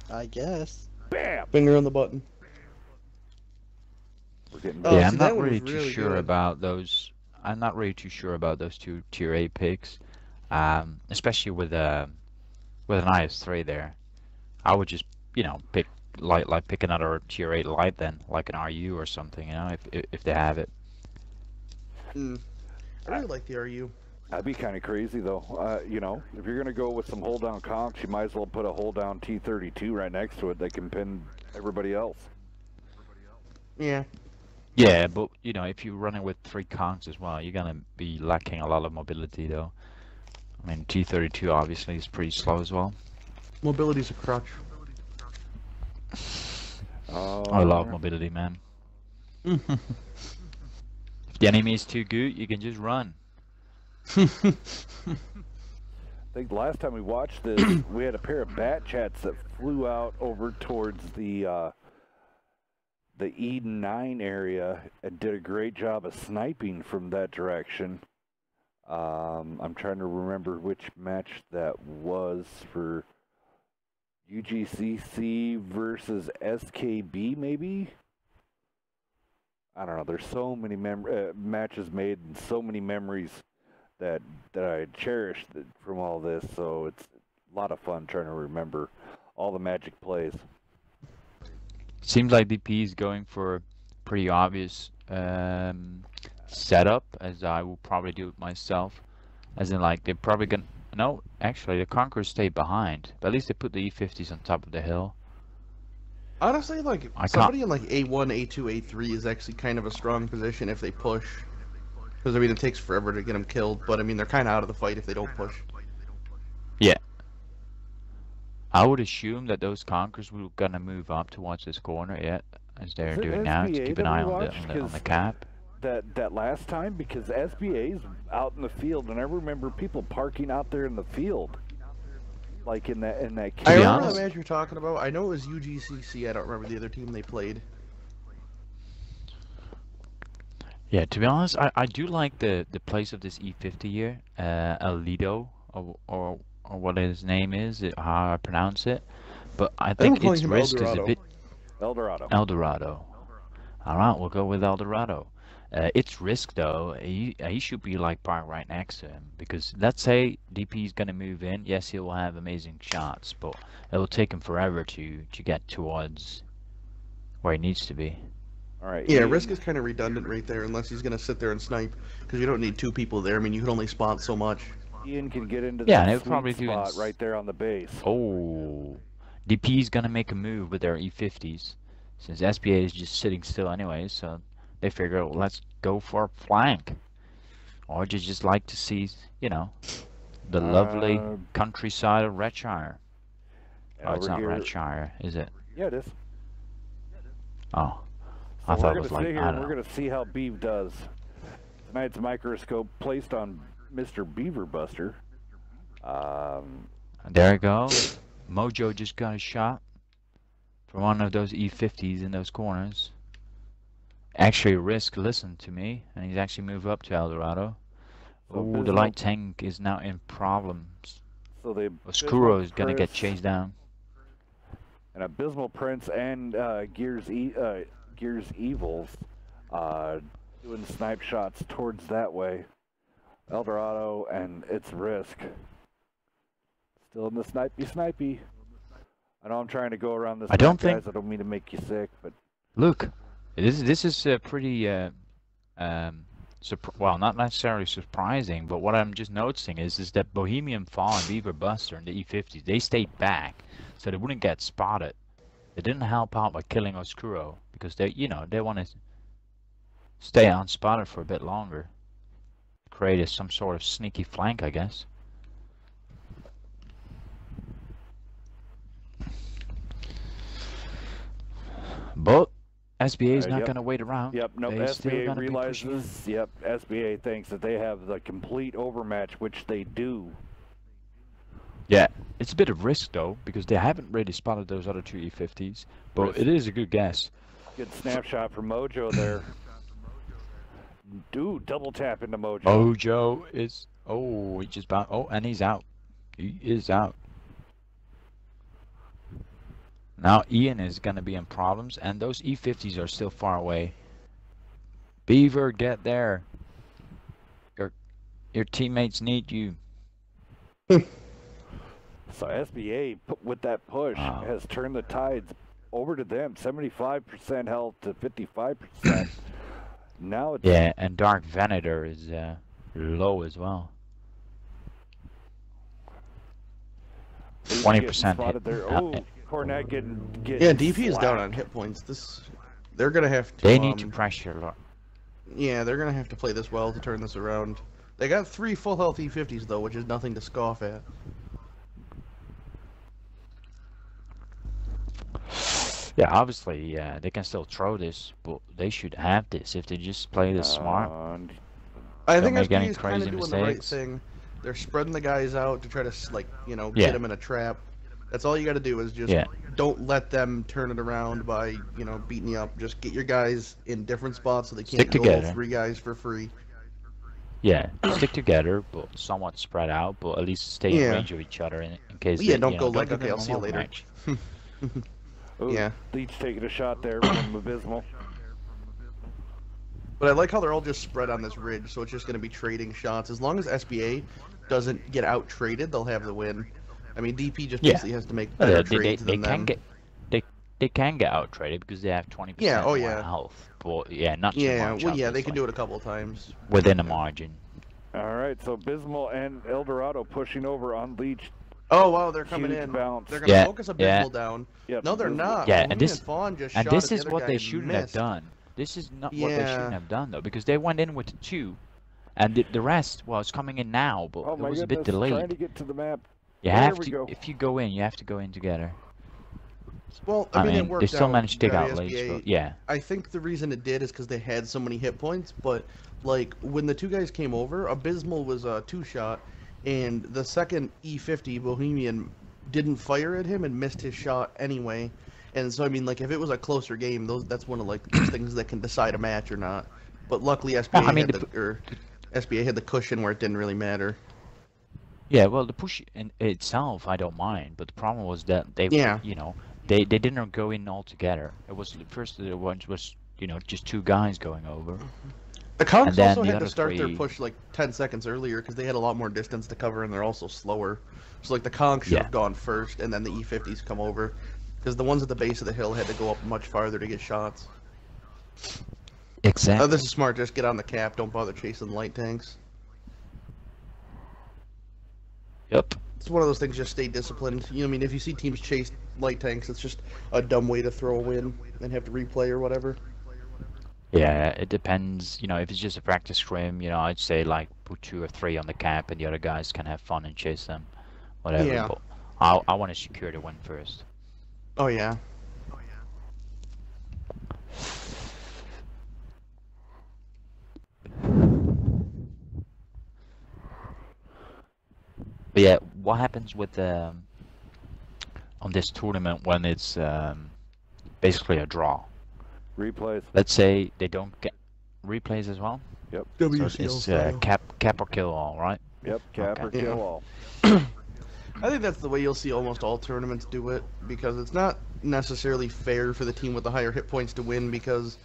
I guess. Bam! Finger on the button. We're getting yeah, I'm not really too sure about those. I'm not really too sure about those 2 Tier 8 picks. Especially with an IS-3 there, I would just pick pick another Tier 8 light then, like an RU or something, if they have it. I really like the RU. That'd be kind of crazy though. If you're gonna go with some hold down conks, you might as well put a hold down T-32 right next to it that can pin everybody else. Yeah. Yeah, but if you're running with 3 conks as well, you're gonna be lacking a lot of mobility though. I mean, T-32 obviously is pretty slow as well. Mobility's a crutch. I love mobility, man. If the enemy is too good, you can just run. I think last time we watched this, we had a pair of bat chats that flew out over towards the Eden 9 area and did a great job of sniping from that direction. I'm trying to remember which match that was for UGCC versus SKB, maybe? I don't know. There's so many matches made and so many memories that I cherish from all this. So it's a lot of fun trying to remember all the Magic plays. Seems like DP is going for a pretty obvious setup, as I will probably do it myself. As in, like, they're probably gonna... No, actually, the Conquerors stay behind. But at least they put the E50s on top of the hill. Honestly, like, somebody in, like, A1, A2, A3 is actually kind of a strong position if they push. Because, I mean, it takes forever to get them killed, but, I mean, they're kind of out of the fight if they don't push. Yeah. I would assume that those Conquerors were gonna move up towards this corner, yeah, as they're doing now, to keep an eye on the cap. That last time, because SBA's out in the field, and I remember people parking out there in the field. Like in that I remember the match you're talking about. I know it was UGCC. I don't remember the other team they played. Yeah, to be honest, I do like the place of this E50 here, Alido, or what his name is, how I pronounce it. But I think its risk is a bit... Eldorado. Eldorado. Alright, we'll go with Eldorado. Its risk, though, he should be like parked right next to him, because let's say DP is going to move in. Yes, he will have amazing shots, but it will take him forever to get towards where he needs to be. All right. Yeah, risk is kind of redundant right there, unless he's going to sit there and snipe, because you don't need two people there. I mean, you can only spot so much. Ian can get into the sweet spot right there on the base. Oh, DP is going to make a move with their E50s, since SBA is just sitting still anyway, so... They figure, well, let's go for a flank. Or just like to see, you know, the lovely countryside of Redshire. Oh, it's not Redshire, is it? Yeah, it is. Oh, so I thought it was like, I don't know. We're going to see how Beav does. Tonight's microscope placed on Mr. Beaver Buster. There we go. Mojo just got a shot from one of those E50s in those corners. Actually, Risk listened to me, and he's actually moved up to Eldorado. Oh, the light tank is now in problems. So the Oscuro is going to get chased down. And Abysmal Prince and Gears Evils doing snipe shots towards that way. Eldorado and its Risk. Still in the snipey. I know I'm trying to go around this. I don't mean to make you sick, but... Look. This is pretty, well, not necessarily surprising, but what I'm just noticing is that Bohemian Fall and Beaver Buster and the E50s, they stayed back so they wouldn't get spotted. They didn't help out by killing Oscuro because they, you know, they want to stay unspotted for a bit longer. Create some sort of sneaky flank, I guess. But SBA is not going to wait around. Yep, no, SBA realizes, SBA thinks that they have the complete overmatch, which they do. Yeah, it's a bit of risk, though, because they haven't really spotted those other two E50s, but it is a good guess. Good snapshot from Mojo there. Dude, double tap into Mojo. Mojo is... Oh, he just bounced. Oh, and he's out. He is out. Now Ian is going to be in problems, and those E50s are still far away. Beaver, get there. Your teammates need you. So SBA, with that push, has turned the tides over to them. 75% health to 55%. Now it's... Yeah, and Dark Venator is low as well. 20% hit. There. Oh, Cornet getting yeah, DP is down on hit points. They're gonna have to. They need to pressure a lot. Yeah, they're gonna have to play this well to turn this around. They got 3 full health E50s though, which is nothing to scoff at. Yeah, obviously, they can still throw this, but they should have this if they just play this smart. I think SBA is kind of doing the right thing. They're spreading the guys out to try to, like, you know, get them in a trap. That's all you got to do is just don't let them turn it around by, you know, beating you up. Just get your guys in different spots so they can't go all 3 guys for free. Yeah, stick together, but somewhat spread out, but at least stay in range of each other in case yeah, they, don't go don't like, give okay, them I'll a see you long later. match. Ooh, Yeah. Leech taking a shot there from Abysmal. But I like how they're all just spread on this ridge, so it's just going to be trading shots. As long as SBA doesn't get out-traded, they'll have the win. I mean, DP just basically has to make better trades than them. They can get out traded because they have 20% more health. But yeah, not too much. Well, yeah, they can do it a couple of times. Within a margin. Alright, so Abysmal and Eldorado pushing over on Leech. Oh, wow, they're coming in. Bounce. They're going to focus Abysmal down. Yep, no, they're not. Yeah, and Fawn just and shot this at the is other what guy they and shouldn't missed. have done. This is not what they shouldn't have done, though, because they went in with 2. And the rest, well, it's coming in now, but it was a bit delayed. Trying to get to the map. You have to, if you go in, you have to go in together. Well, I mean, it worked they still out, managed to dig out SBA. Leech, but yeah. I think the reason it did is because they had so many hit points, but, like, when the 2 guys came over, Abysmal was a 2-shot, and the second E50, Bohemian, didn't fire at him and missed his shot anyway. And so, I mean, like, if it was a closer game, that's one of, like, those things that can decide a match or not. But luckily, SBA had the cushion where it didn't really matter. Yeah, well, the push in itself, I don't mind, but the problem was that they, they didn't go in all together. It was the first one was, just 2 guys going over. The Conks also had to start their push like 10 seconds earlier because they had a lot more distance to cover and they're also slower. So like the Conks should have gone first and then the E50s come over because the ones at the base of the hill had to go up much farther to get shots. Exactly. This is smart. Just get on the cap. Don't bother chasing light tanks. Yep. It's one of those things. Just stay disciplined. I mean, if you see teams chase light tanks, it's just a dumb way to throw a win and have to replay or whatever. Yeah, it depends. If it's just a practice scrim, I'd say like put 2 or 3 on the cap, and the other guys can have fun and chase them, whatever. Yeah. But I want to secure the win first. Oh yeah. But yeah, what happens with on this tournament when it's basically a draw? Replays. Let's say they don't get replays as well. Yep. WCL So it's cap or kill all, right? Yep. Cap or kill all. I think that's the way you'll see almost all tournaments do it because it's not necessarily fair for the team with the higher hit points to win because,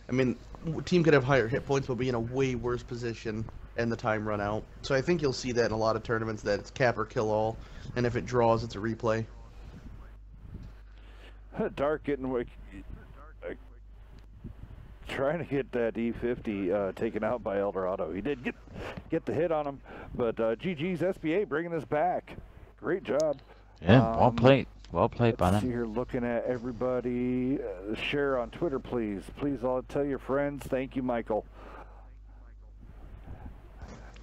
I mean, a team could have higher hit points but be in a way worse position and the time run out. So I think you'll see that in a lot of tournaments that it's cap or kill all, and if it draws, it's a replay. Dark getting trying to get that E50 taken out by Eldorado. He did get the hit on him, but GG's SBA bringing us back. Great job. Yeah, well played. Well played by them. See here, looking at everybody. Share on Twitter, please. Please, all tell your friends. Thank you, Michael.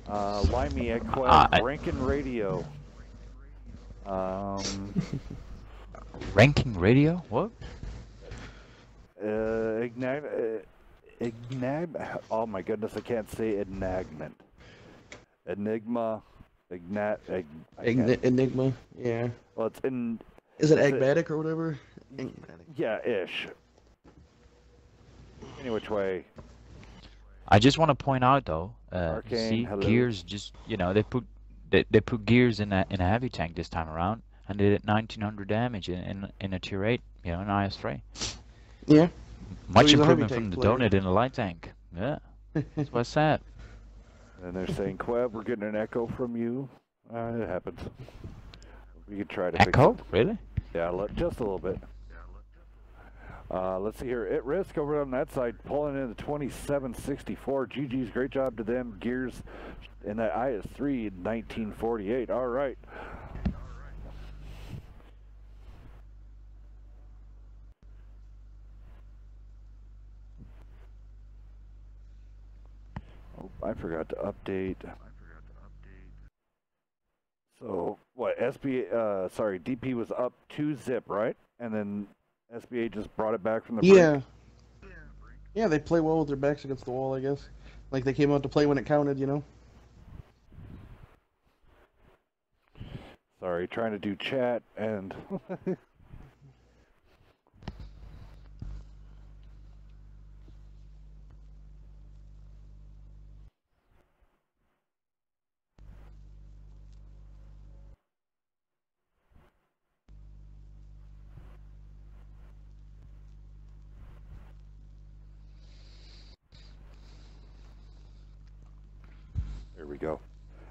Limey at Quest, Rankin Radio. Ranking Radio? What? Oh my goodness, I can't say enagment. Enigma. Enigma, yeah. Well, it's in. Is it Agmatic or whatever? Yeah, ish. Any which way. I just want to point out though, Arcane, see hello. Gears just they put Gears in a heavy tank this time around and they did 1900 damage in a tier 8, in IS3. Yeah. Much improvement from the donut in a light tank. Yeah. That's what's that. And they're saying, Queb, we're getting an echo from you. It happens. We could try to echo? Fix it. Really? Yeah, just a little bit. Let's see here. At Risk over on that side, pulling in the 2764. GG's, great job to them. Gears in that IS3 in 1948. All right. Oh, I forgot to update. So, what, DP was up 2-zip, right? And then SBA just brought it back from the break? Yeah, they play well with their backs against the wall, I guess. Like, they came out to play when it counted, Sorry, trying to do chat and... There we go.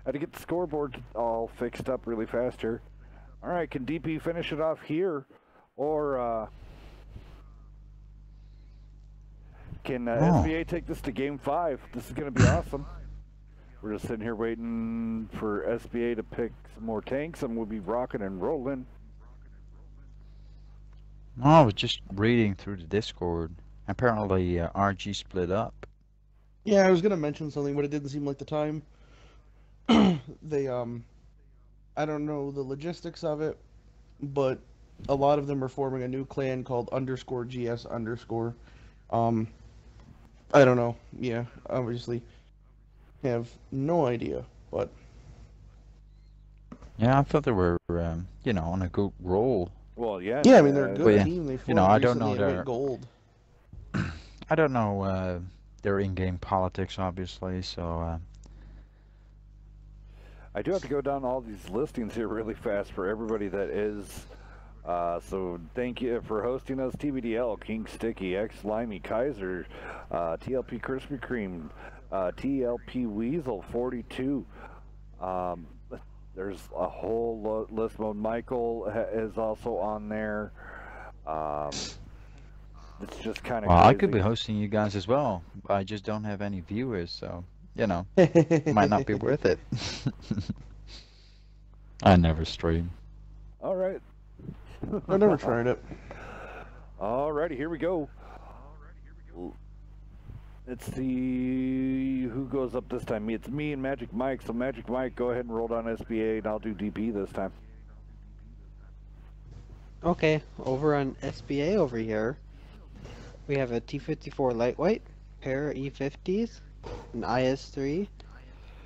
Had to get the scoreboard all fixed up really fast here. All right, can DP finish it off here, or can SBA take this to Game 5? This is going to be awesome. We're just sitting here waiting for SBA to pick some more tanks, and we'll be rocking and rolling. Oh, I was just reading through the Discord. Apparently, RG split up. Yeah, I was gonna mention something, but it didn't seem like the time. They, I don't know the logistics of it, but a lot of them are forming a new clan called _GS_. I don't know. Yeah, obviously, have no idea, but Yeah, I thought they were, you know, on a good roll. Well, yeah. Yeah, I mean, they're a good yeah, team. They you know, I don't recently know and their went gold. I don't know their in-game politics, obviously. So I do have to go down all these listings here really fast for everybody that is. So thank you for hosting us, TBDL, King Sticky, X Limey, Kaiser, TLP Krispy Kreme, TLP Weasel 42. There's a whole list mode. Michael is also on there. It's just kind of well, crazy. I could be hosting you guys as well. I just don't have any viewers, so you know, it might not be worth it. I never stream. All right. I never tried it. Alrighty, here we go. Let's see who goes up this time. It's me and Magic Mike. So Magic Mike, go ahead and roll down SBA, and I'll do DP this time. Okay, over on SBA over here, we have a T-54 Lightweight, pair of E-50s, an IS-3,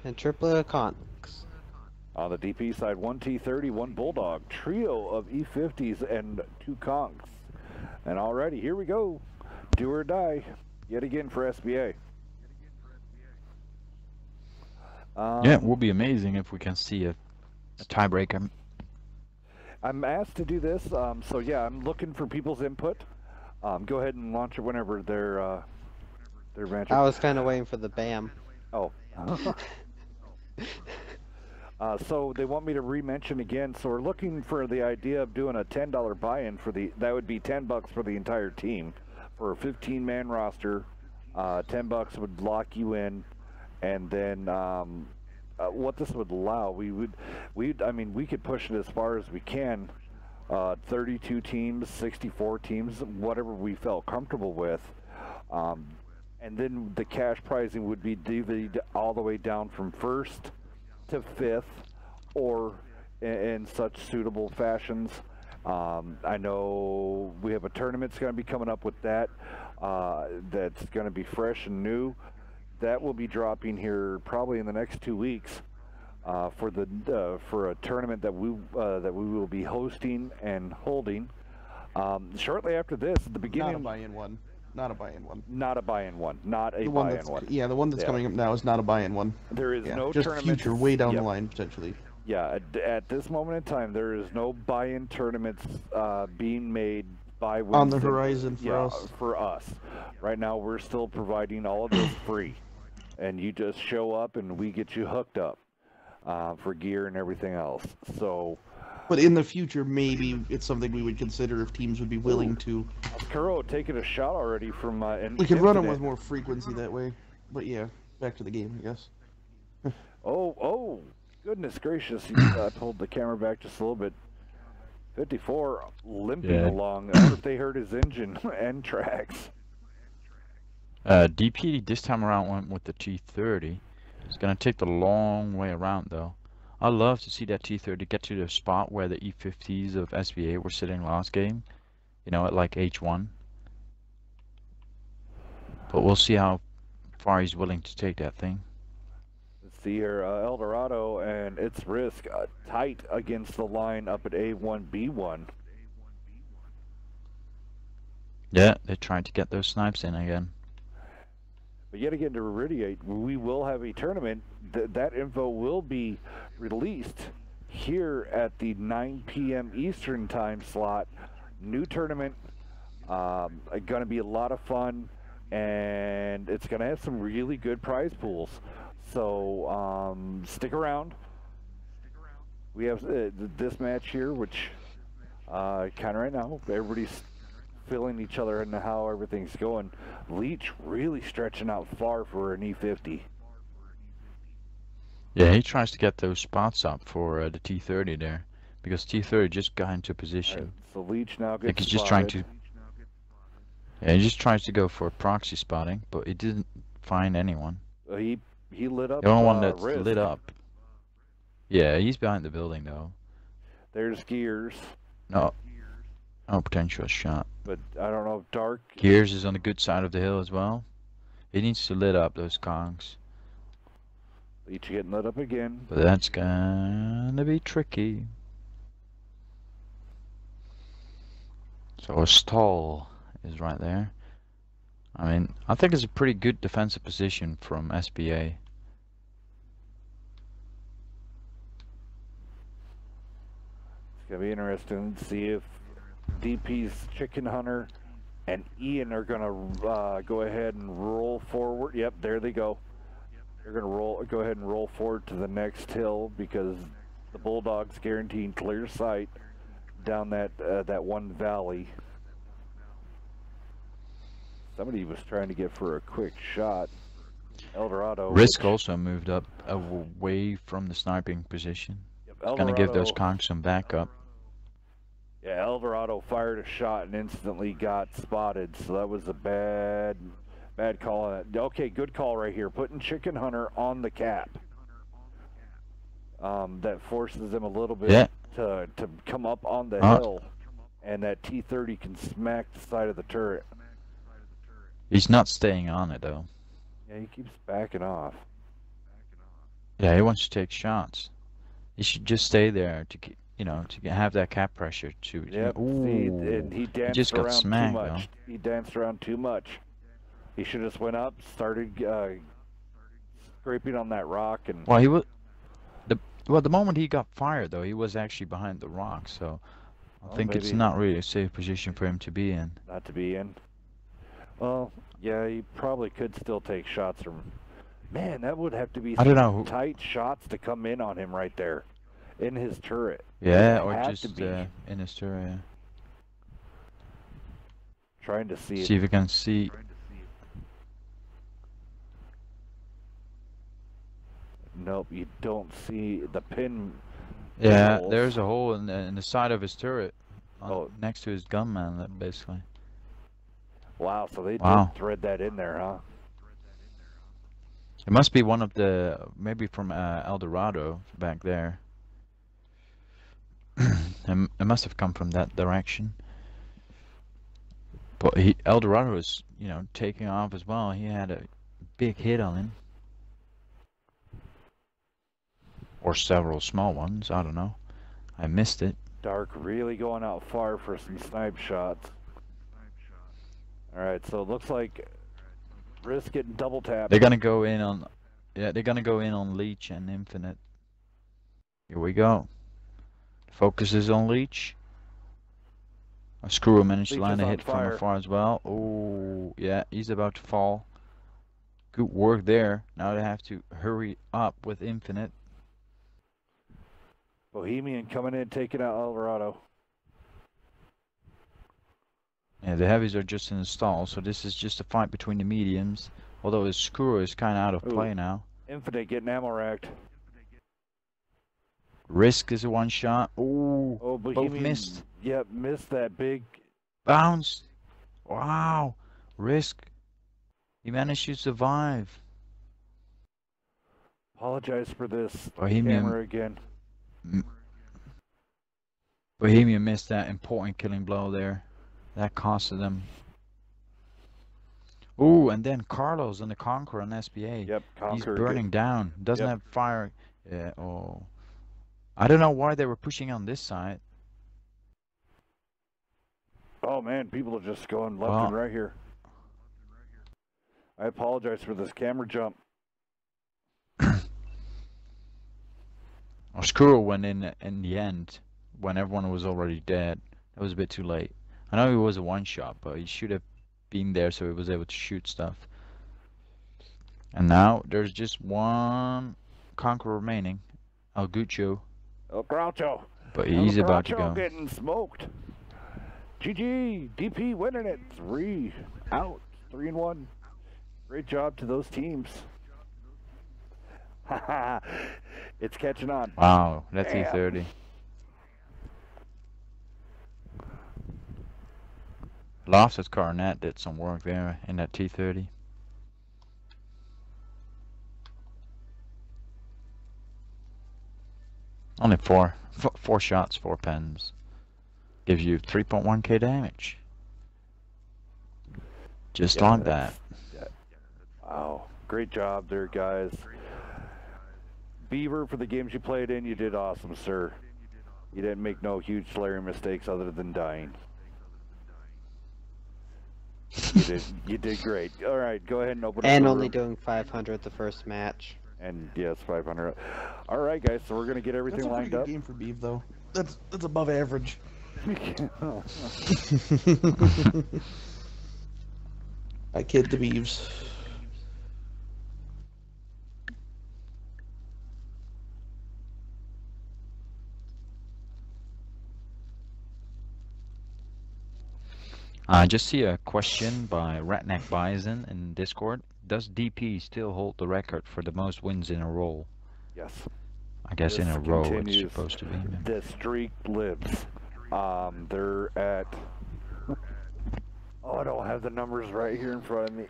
and triplet of Conks. On the DP side, 1 T-30, 1 Bulldog, trio of E-50s, and 2 Conks. And alrighty, here we go. Do or die, yet again for SBA. Yeah, it will be amazing if we can see a tiebreaker. I'm asked to do this, so yeah, I'm looking for people's input. Go ahead and launch it whenever they're matching. I was kind of waiting for the BAM. Oh. So they want me to re-mention again. So we're looking for the idea of doing a $10 buy-in for that would be $10 for the entire team for a 15-man roster. $10 would lock you in, and then what this would allow, I mean, we could push it as far as we can. 32 teams, 64 teams, whatever we felt comfortable with. And then the cash pricing would be divided all the way down from first to fifth, or in such suitable fashions. I know we have a tournament that's going to be coming up with that. That's going to be fresh and new. That will be dropping here probably in the next 2 weeks for a tournament that we will be hosting and holding. Shortly after this, at the beginning. Not a buy-in one. Not a buy-in one. Not a buy-in one. Not a buy-in one. Yeah, the one that's coming up now is not a buy-in one. There is no just tournament. Future, way down the line potentially. Yeah, at this moment in time, there is no buy-in tournaments being made by Wednesday. On the horizon for us. For us. Right now, we're still providing all of this free, and you just show up and we get you hooked up for gear and everything else. So. But in the future, maybe it's something we would consider if teams would be willing to. Kuro taking a shot already from. We could run them with more frequency that way. But yeah, back to the game, I guess. Oh, goodness gracious! You pulled the camera back just a little bit. 54 limping along. I wonder if they heard his engine and tracks. DP this time around went with the T30. It's gonna take the long way around though. I love to see that T30 get to the spot where the E50s of SBA were sitting last game, you know, at like H1. But we'll see how far he's willing to take that thing. Let's see here, El Dorado and its risk tight against the line up at A1B1. Yeah, they're trying to get those snipes in again. But yet again, to reiterate, we will have a tournament. That info will be released here at the 9 p.m. Eastern time slot. New tournament, going to be a lot of fun, and it's going to have some really good prize pools. So stick around. We have this match here, which kind of right now, everybody's filling each other into how everything's going. Leech really stretching out far for an E50. Yeah, he tries to get those spots up for the T30 there, because T30 just got into position. Right, so Leech now I think gets he's just trying to. Yeah, he just tries to go for proxy spotting, but he didn't find anyone. He lit up. The only one that's Risk. lit up. Yeah, he's behind the building though. There's Gears. No potential shot. But I don't know if Dark. Gears is on the good side of the hill as well. He needs to lit up those Kongs. Leech getting lit up again. But that's gonna be tricky. So a stall is right there. I mean, I think it's a pretty good defensive position from SBA. It's gonna be interesting to see if DP's Chicken Hunter and Ian are gonna go ahead and roll forward. Yep, there they go. They're gonna go ahead and roll forward to the next hill because the Bulldogs guaranteeing clear sight down that one valley. Somebody was trying to get for a quick shot. Eldorado. Risk also moved up away from the sniping position. Yep, Gonna give those Kongs some backup. Yeah, Eldorado fired a shot and instantly got spotted, so that was a bad call. Okay, good call right here. Putting Chicken Hunter on the cap. That forces him a little bit to come up on the hill, and that T30 can smack the side of the turret. He's not staying on it though. Yeah, he keeps backing off. Yeah, he wants to take shots. He should just stay there to keep, to have that cap pressure to. Yep. And he danced just got around smacked, too much. though. He danced around too much. He should have just went up, started scraping on that rock, and. Well, he was. The moment he got fired though, he was actually behind the rock, so I think it's not really a safe position for him to be in. Not to be in. Well, yeah, he probably could still take shots from. Man, that would have to be some tight shots to come in on him right there, in his turret. Yeah, or just in his turret. Yeah. Trying to see. See if we can see. Nope, you don't see the pin. Yeah, holes. there's a hole in the side of his turret, next to his gunman, basically. Wow, so they did thread that in there, huh? It must be one of the, maybe from Eldorado back there. It must have come from that direction. But Eldorado is, taking off as well. He had a big hit on him. Or several small ones, I don't know. I missed it. Dark really going out far for some snipe shots. Alright, so it looks like Risk getting double tapped. They're gonna go in on, they're gonna go in on Leech and Infinite. Here we go. Focus is on Leech. A Screw managed to land a hit from afar as well. Oh, yeah, he's about to fall. Good work there. Now they have to hurry up with Infinite. Bohemian coming in, taking out Eldorado. Yeah, the heavies are just in the stall, so this is just a fight between the mediums. Although his Screw is kind of out of play now. Infinite getting ammo racked. Risk is a one shot. Ooh, oh, Bohemian, both missed. Yep, missed that big bounce. Wow, Risk. He managed to survive. Apologize for this Bohemian camera again. Bohemian missed that important killing blow there. That costed them. Ooh, and then Carlos on the Conqueror on SBA. Yep, Conqueror. He's burning down. Doesn't have fire. Yeah, oh. I don't know why they were pushing on this side. Oh man, people are just going left and right here. I apologize for this camera jump. Oscuro went in the end when everyone was already dead. That was a bit too late. I know he was a one shot, but he should have been there so he was able to shoot stuff. And now there's just one conqueror remaining, El Gucho. El Groucho. But he's about to go. Getting smoked. GG. DP winning it. 3 out. 3-1. Great job to those teams. Haha. It's catching on. Wow, that's E30. Loftus Coronet did some work there in that T30. Only four shots, 4 pens. Gives you 3.1k damage. Just like that. Wow. Great job there, guys. Beaver, for the games you played in, you did awesome, sir. You didn't make no huge Slayer mistakes other than dying. You did great. All right, go ahead and open up. And only doing 500 the first match. And yes, 500. All right, guys. So we're gonna get everything lined up. That's a pretty good game for Beav, though. That's above average. I kid the Beavs. I just see a question by Ratneck Bison in Discord. Does DP still hold the record for the most wins in a row? Yes. I guess This in a row it's continues. supposed to be. The streak lives. They're at. Oh, I don't have the numbers right here in front of me.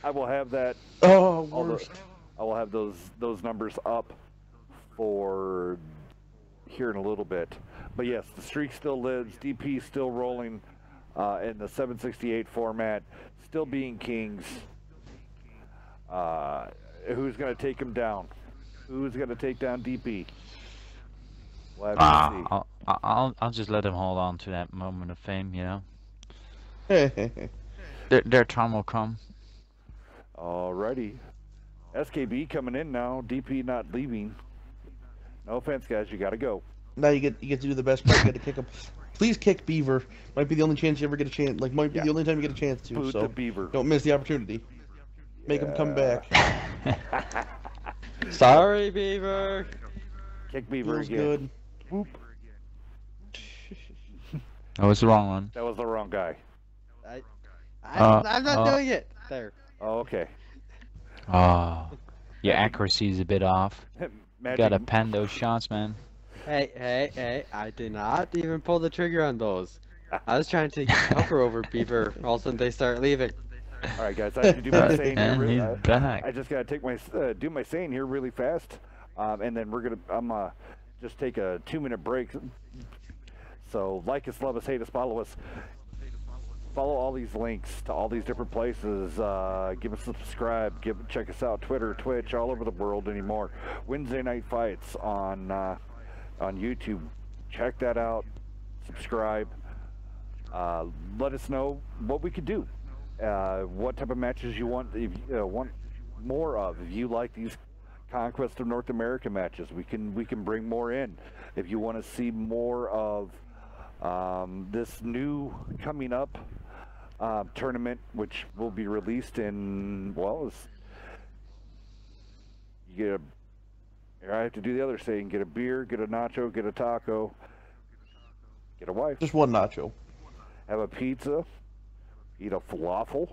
I will have that. Oh, worst. I will have those numbers up for here in a little bit. But yes, the streak still lives. DP still rolling in the 768 format, still being kings. Who's going to take him down? Who's going to take down DP? We'll have to see. I'll just let him hold on to that moment of fame, you know. Their time will come. Alrighty. SKB coming in now. DP not leaving. No offense, guys. You got to go. Now you get to do the best part. You got to kick him. Please kick Beaver. Might be the only chance you ever get a chance. Like, might be the only time you get a chance to. Boot so the Beaver. Don't miss the opportunity. Make him come back. Sorry, Beaver. Kick Beaver Feels again. good. Whoop. Oh, it's the wrong one. That was the wrong guy. I'm not doing it. There. Oh, okay. Oh, your accuracy is a bit off. Magic. Gotta pen those shots, man. Hey, I did not even pull the trigger on those. I was trying to hover over Beaver, all of a sudden they start leaving. All right, guys. I have to do my saying here. And he's back. I just gotta take my do my saying here really fast, and then I'm just take a 2-minute break. So like us, love us, hate us, follow us. Follow all these links to all these different places. Give us a subscribe. Check us out, Twitter, Twitch, all over the world anymore. Wednesday Night Fights on YouTube. Check that out. Subscribe. Let us know what we could do. What type of matches you want? If you want more of. If you like these Conquest of North America matches, we can bring more in. If you want to see more of this new coming up tournament, which will be released in, well, I have to do the other saying: get a beer, get a nacho, get a taco, get a wife, Just one nacho. have a pizza, eat a falafel,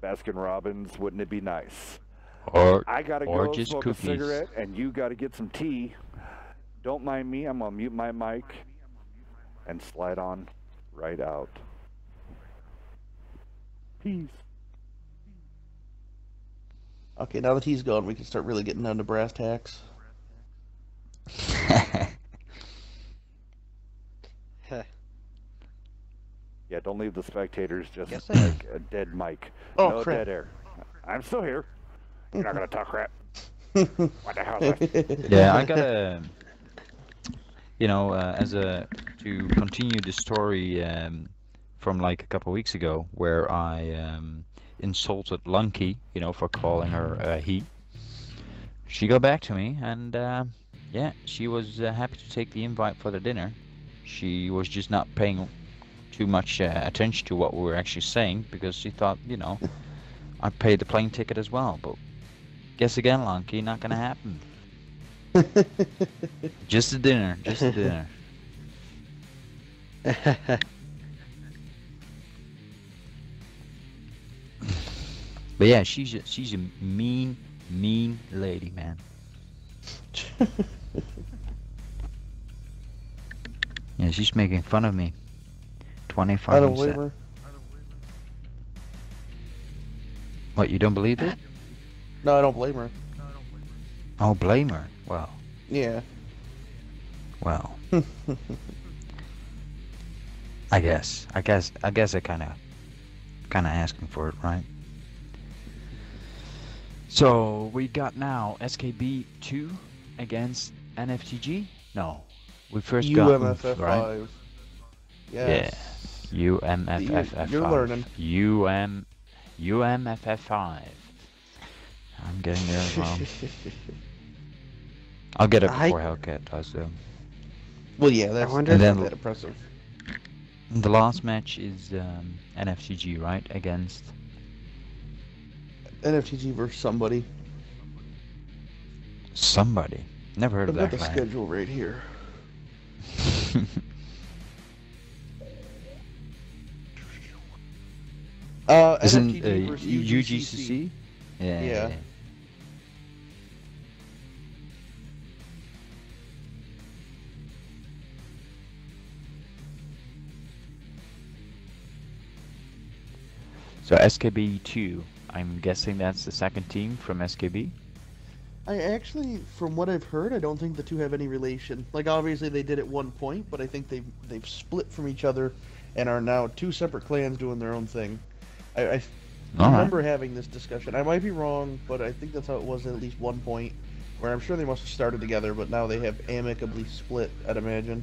Baskin Robbins. Wouldn't it be nice? I gotta go just smoke cookies. a cigarette, and you gotta get some tea. Don't mind me. I'm gonna mute my mic and slide on right out. Peace. Okay, now that he's gone, we can start really getting down to brass tacks. Yeah, don't leave the spectators just Guess like a dead mic. Oh, no crap. dead air. I'm still here. You're not gonna talk crap. What the hell is that? Yeah, I gotta, you know, to continue the story from like a couple weeks ago, where I insulted Lunky, you know, for calling her he. She got back to me, and yeah, she was happy to take the invite for the dinner. She was just not paying too much attention to what we were actually saying, because she thought, you know, I paid the plane ticket as well. But Guess again, Lonky. Not gonna happen. Just a dinner. Just a dinner. But yeah, she's a mean lady, man. Yeah, she's making fun of me. 25. I don't blame her. What, you don't believe it? No, I don't blame her. Oh, blame her. Well. Yeah. Well. I guess I kind of asking for it, right? So we got now SKB 2 against NFTG. No, we first got UMFF5. right? Yes. Yeah. UMFF5. You're learning. UMFF5. I'm getting there as well. I'll get it before Hellcat does though. Well, yeah, that's not that impressive. The last match is NFTG, right? Against NFTG versus somebody. Somebody. Never heard of that. I've got the schedule right here. Isn't NFTG versus UGCC? Yeah. So SKB2, I'm guessing that's the second team from SKB? I actually, from what I've heard, I don't think the two have any relation. Like, obviously they did at one point, but I think they've split from each other and are now two separate clans doing their own thing. I remember having this discussion. I might be wrong, but I think that's how it was at least one point, where I'm sure they must have started together, but now they have amicably split, I'd imagine.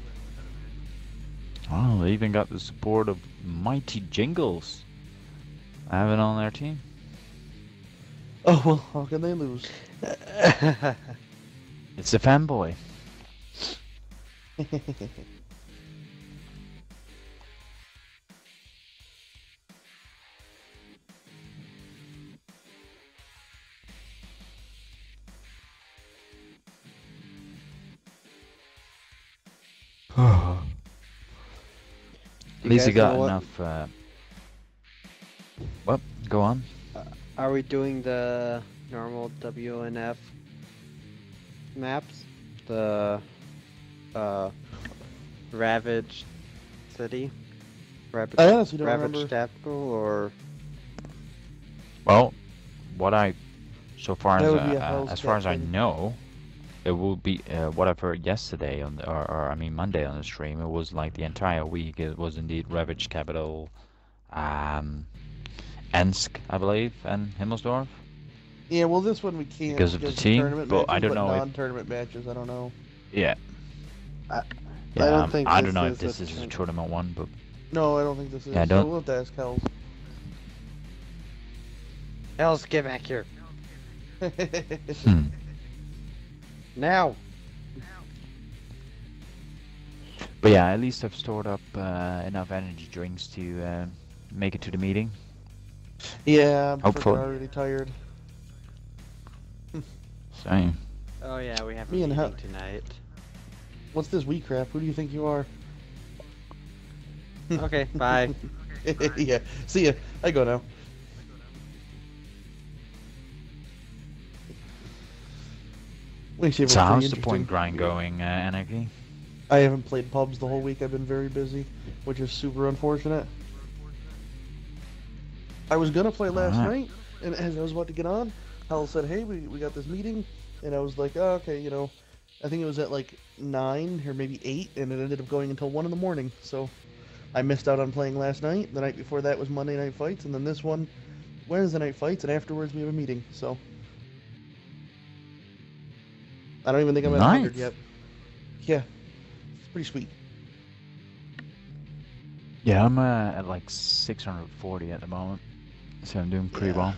Oh, they even got the support of Mighty Jingles. I have it on their team. Oh, well, how can they lose? It's a fanboy. At least he got enough. What? Go on. Are we doing the normal WNF maps? The Ravaged City? I honestly don't remember. Ravaged Capital, or... Well, what I... So far as far as I thing. know, it will be what I've heard yesterday on the, or I mean Monday on the stream. It was like the entire week. It was indeed Ravaged Capital, Ensk, I believe, and Himmelsdorf. Yeah, well, this one we can't because of the team, tournament but matches, I don't know non-tournament matches. I don't know. Yeah. I Yeah, don't think I this don't know if is this a is a tournament one, but No, I don't think this is. Yeah, So don't- we'll have to ask Hells. Hells, get back here. hmm. Now! But yeah, at least I've stored up enough energy drinks to make it to the meeting. Yeah, I'm Hopefully. freaking already tired. Same. Oh yeah, we have a Me and meeting tonight. What's this wee crap? Who do you think you are? Okay, bye. Yeah, see ya. I go now. So how's the point grind going, Anarchy? I haven't played pubs the whole week. I've been very busy, which is super unfortunate. I was gonna play last night, and as I was about to get on, Hal said, "Hey, we got this meeting," and I was like, "Oh, okay, you know." I think it was at like 9 or maybe 8, and it ended up going until 1 in the morning. So I missed out on playing last night. The night before that was Monday Night Fights, and then this one, Wednesday Night Fights, and afterwards we have a meeting. So I don't even think I'm at 100 yet. Yeah, it's pretty sweet. Yeah, I'm at like 640 at the moment, so I'm doing pretty well.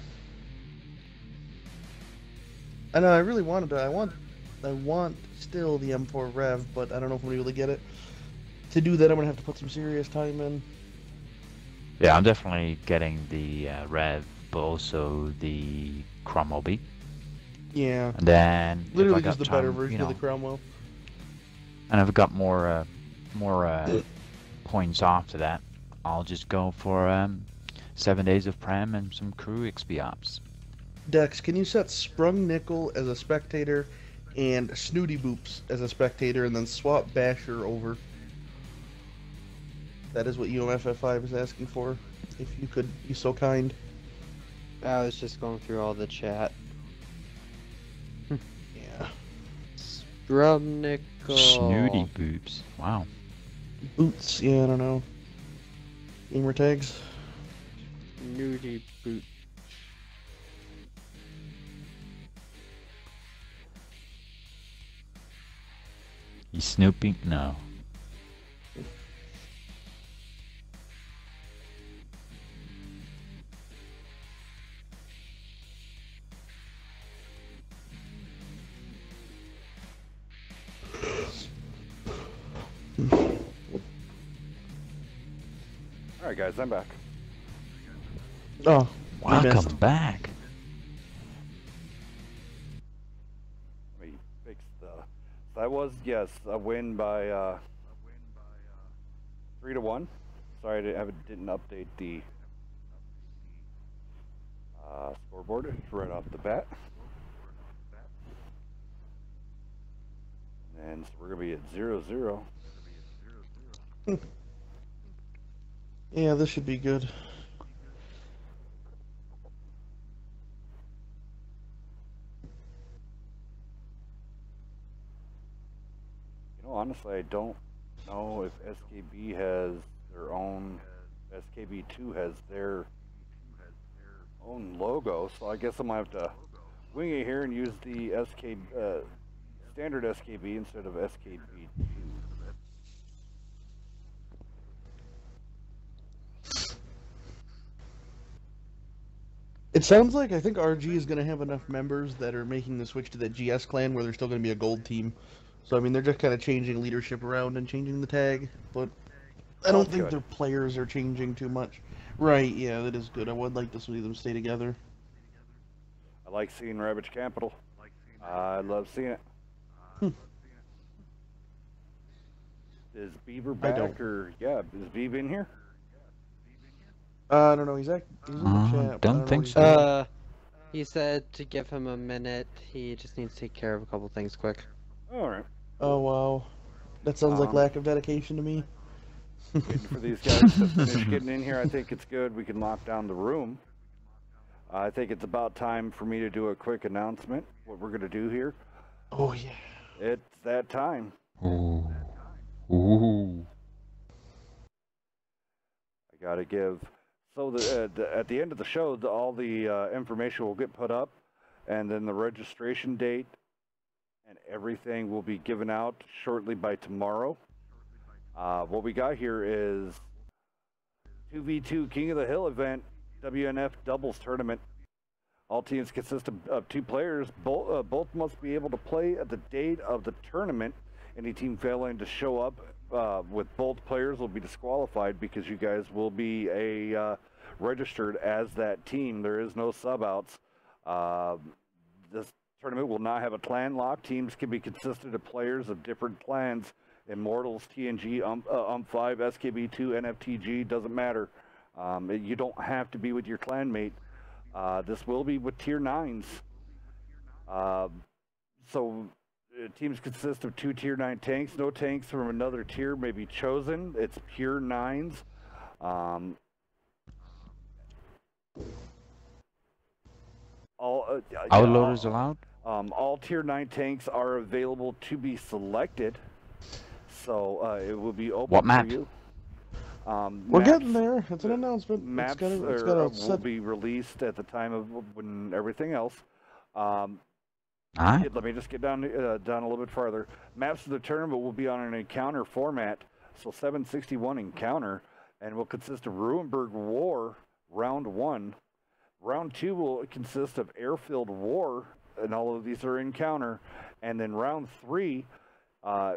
I know. I really wanted to. I want still the M4 Rev, but I don't know if I'm able to get it. To do that, I'm gonna have to put some serious time in. Yeah, I'm definitely getting the Rev, but also the Chromobi. Yeah. And then if I Literally got just the time, better version you know, of the Cromwell. and if I got more points after that, I'll just go for 7 days of Prem and some crew XP ops. Dex, can you set Sprung Nickel as a spectator and Snooty Boops as a spectator, and then swap Basher over? That is what UMFF5 is asking for, if you could be so kind. I was just going through all the chat. Yeah. Nickel. Snooty boobs. Wow. Boots, yeah, I don't know. Gamer tags. Snooty boot. He's snooping? No. Alright guys, I'm back. Oh, Welcome back. Let me fix the... That was, yes, a win by 3-1. Sorry I didn't update the scoreboard right off the bat. And so we're going to be at 0-0. yeah, this should be good. You know, honestly, I don't know if SKB has their own... SKB2 has their own logo, so I guess I'm going to have to wing it here and use the standard SKB instead of SKB2. It sounds like I think RG is going to have enough members that are making the switch to the GS clan where they're still going to be a gold team. So, I mean, they're just kind of changing leadership around and changing the tag, but I don't think their players are changing too much. Right, yeah, that is good. I would like to see them stay together. I like seeing Ravage Capital. I love seeing it. Is Beaver back or yeah? Is Beaver in here? I don't know. He's in the chat. Don't think so. He said to give him a minute. He just needs to take care of a couple things quick. All right. Oh wow, that sounds like lack of dedication to me. Waiting for these guys to finish getting in here. I think it's good. We can lock down the room. I think it's about time for me to do a quick announcement. What we're gonna do here. Oh yeah. It's that time. Ooh. Ooh. I gotta give. So at the end of the show, all the information will get put up, and then the registration date and everything will be given out shortly by tomorrow. What we got here is 2v2 King of the Hill event, WNF doubles tournament. All teams consist of 2 players. Both must be able to play at the date of the tournament. Any team failing to show up with both players will be disqualified because you guys will be registered as that team. There is no sub-outs. This tournament will not have a clan lock. Teams can be consistent of players of different clans. Immortals, TNG, UM5, SKB2, NFTG, doesn't matter. You don't have to be with your clanmate. This will be with tier 9s. So teams consist of 2 tier 9 tanks. No tanks from another tier may be chosen. It's pure 9s. Outloaders allowed? All tier 9 tanks are available to be selected. So it will be open What map? for you. We're getting there. It's an announcement. Maps will be released at the time of when everything else. Let me just get down a little bit farther. Maps of the tournament will be on an encounter format, so 761 encounter, and will consist of Ruinberg War, round 1. Round 2 will consist of Airfield War, and all of these are encounter, and then round 3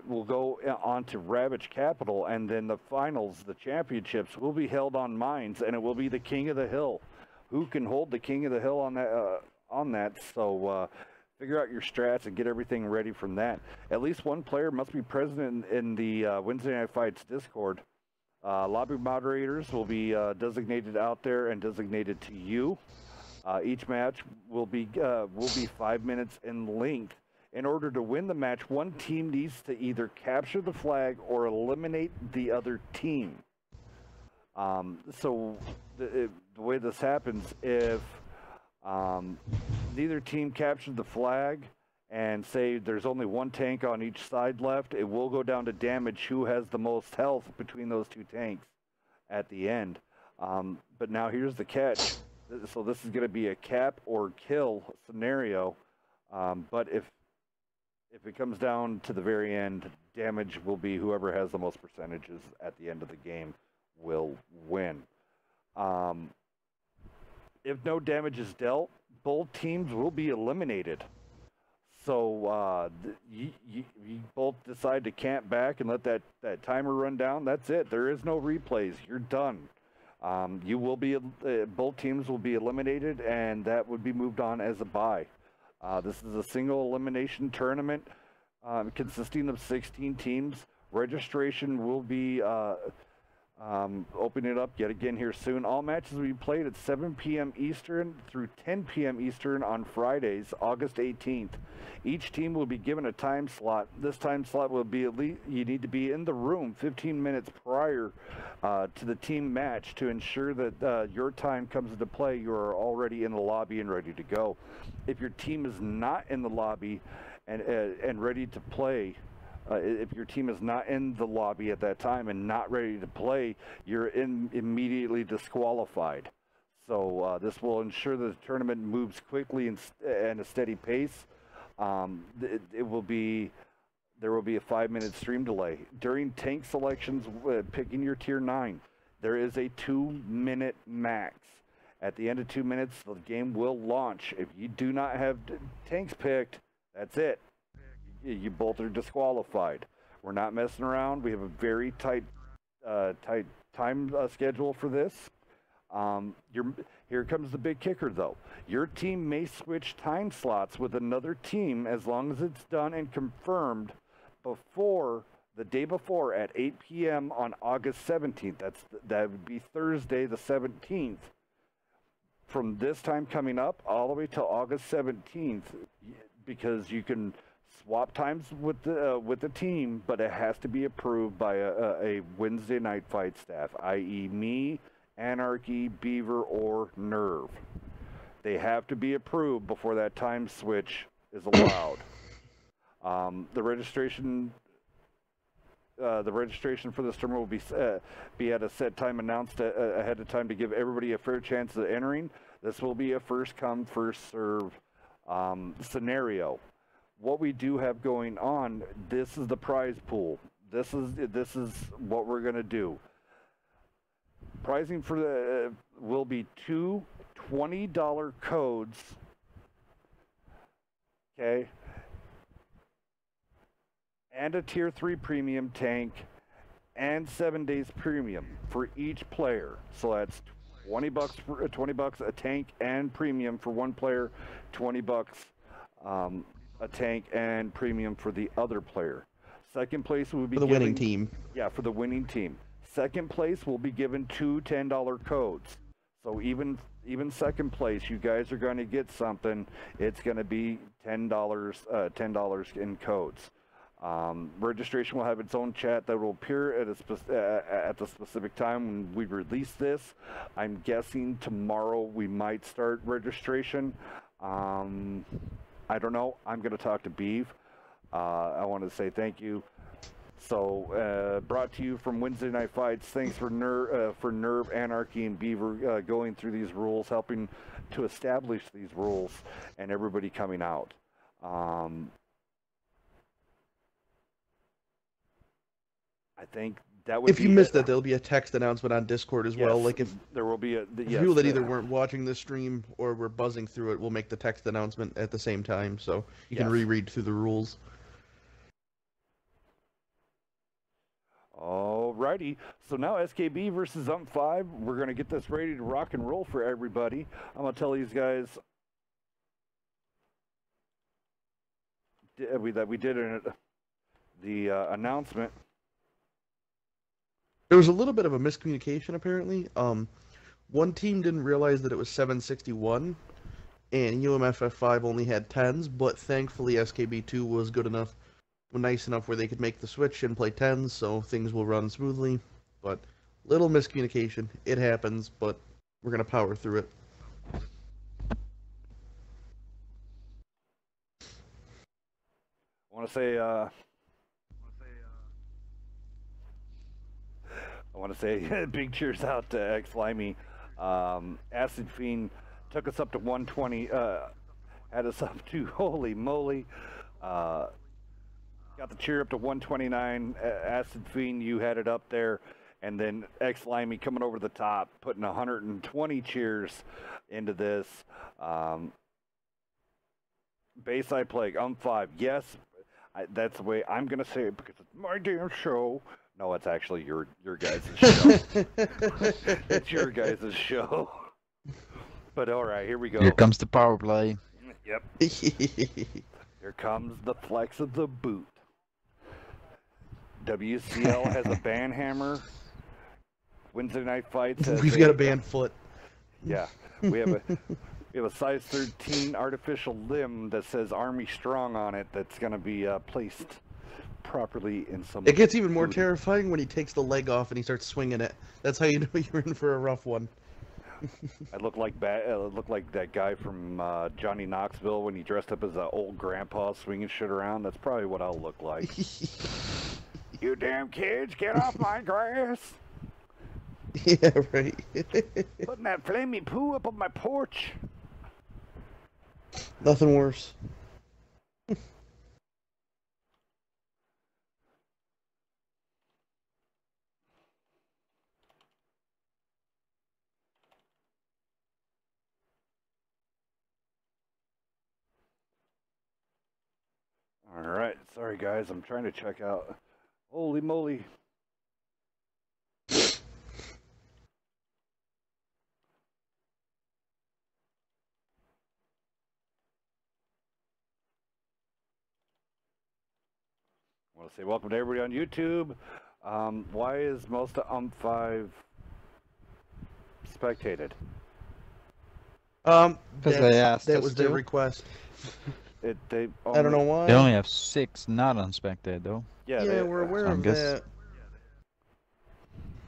will go on to Ravage Capital, and then the finals, the championships, will be held on mines, and it will be the King of the Hill. Who can hold the King of the Hill on that? So figure out your strats and get everything ready from that. At least one player must be present in the Wednesday Night Fights Discord. Lobby moderators will be designated out there and designated to you. Each match will be 5 minutes in length. In order to win the match, one team needs to either capture the flag or eliminate the other team. So the way this happens, if neither team captured the flag and say there's only one tank on each side left, it will go down to damage who has the most health between those two tanks at the end. But now here's the catch. So this is going to be a cap or kill scenario. But if it comes down to the very end, damage will be whoever has the most percentages at the end of the game will win. If no damage is dealt, both teams will be eliminated. So you both decide to camp back and let that timer run down. That's it. There is no replays. You're done. You will be both teams will be eliminated, and that would be moved on as a bye. This is a single elimination tournament consisting of 16 teams. Registration will be opening it up yet again here soon. All matches will be played at 7 p.m. Eastern through 10 p.m. Eastern on Fridays, August 18th. Each team will be given a time slot. This time slot will be at least, you need to be in the room 15 minutes prior to the team match to ensure that your time comes into play. You are already in the lobby and ready to go. If your team is not in the lobby and ready to play, if your team is not in the lobby at that time and not ready to play, you're immediately disqualified. So this will ensure that the tournament moves quickly and a steady pace. There will be a 5-minute stream delay. During tank selections, picking your tier 9, there is a 2-minute max. At the end of 2 minutes, the game will launch. If you do not have tanks picked, that's it. You both are disqualified. We're not messing around. We have a very tight time schedule for this. Here comes the big kicker, though. Your team may switch time slots with another team as long as it's done and confirmed before the day before at 8 p.m. on August 17th. That would be Thursday the 17th. From this time coming up all the way till August 17th, because you can swap times with the team, but it has to be approved by a Wednesday Night Fight staff, i.e. me, Anarchy, Beaver, or Nerve. They have to be approved before that time switch is allowed. The registration for this tournament will be at a set time announced ahead of time to give everybody a fair chance of entering. This will be a first come, first serve scenario. What we do have going on, this is the prize pool. This is what we're going to do. Pricing for the will be two $20 codes. Okay. And a tier 3 premium tank and 7 days premium for each player. So that's $20 a tank and premium for one player, $20 a tank and premium for the other player. Second place will be for the winning team. Yeah, for the winning team. Second place will be given two $10 codes. So even second place, you guys are going to get something. It's going to be $10 in codes. Registration will have its own chat that will appear at the specific time when we release this. I'm guessing tomorrow we might start registration. I don't know. I'm going to talk to Beav. I want to say thank you. So, brought to you from Wednesday Night Fights. Thanks for Nerve, Anarchy, and Beaver going through these rules, helping to establish these rules, and everybody coming out. I think that would. If you missed that, there'll be a text announcement on Discord as well. Like if there will be people that either weren't watching the stream or were buzzing through it, will make the text announcement at the same time, so you can reread through the rules. Alrighty, so now SKB versus UMP5. We're going to get this ready to rock and roll for everybody. I'm going to tell these guys we did in the announcement. There was a little bit of a miscommunication apparently. One team didn't realize that it was 761, and UMFF5 only had 10s, but thankfully SKB2 was good enough, nice enough where they could make the switch and play 10s, so things will run smoothly. But little miscommunication, it happens, but we're gonna power through it. I want to say big cheers out to X Limey. Acid Fiend took us up to 120. Had us up to holy moly. Got the cheer up to 129. Acid Fiend, you had it up there, and then X Limey coming over the top, putting 120 cheers into this. Bayside Plague, 5. Yes, that's the way I'm gonna say it because it's my damn show. No, it's actually your guys' show. It's your guys' show. But all right, here we go. Here comes the power play. Yep. Here comes the flex of the boot. WCL has a band hammer. Wednesday Night Fights has We've got a band foot. Yeah, we have a size 13 artificial limb that says Army Strong on it. That's going to be placed properly in some. It gets even more terrifying when he takes the leg off and he starts swinging it. That's how you know you're in for a rough one. I look like that guy from Johnny Knoxville when he dressed up as an old grandpa swinging shit around. That's probably what I'll look like. You damn kids, get off my grass! Yeah, right. Putting that flaming poo up on my porch. Nothing worse. Alright, sorry guys, I'm trying to check out. Holy moly. I want to say welcome to everybody on YouTube. Why is most of 5 spectated? Because they asked that us was their to. request. I don't know why. They only have 6 not unspected though. Yeah, we're aware of that.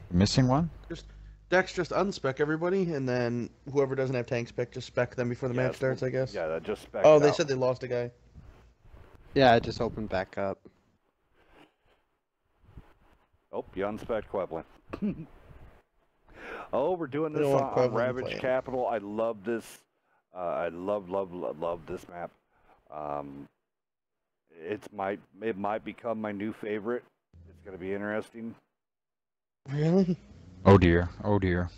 Missing one? Dex just unspec everybody, and then whoever doesn't have tank spec, just spec them before the match starts, I guess. Yeah, that just spec. Oh, they said they lost a guy. Yeah, I just opened back up. Oh, you unspec Queblin. Oh, we're doing this on Ravage Capital. I love this. I love this map. It might become my new favorite. It's gonna be interesting. Really? Oh dear, oh dear.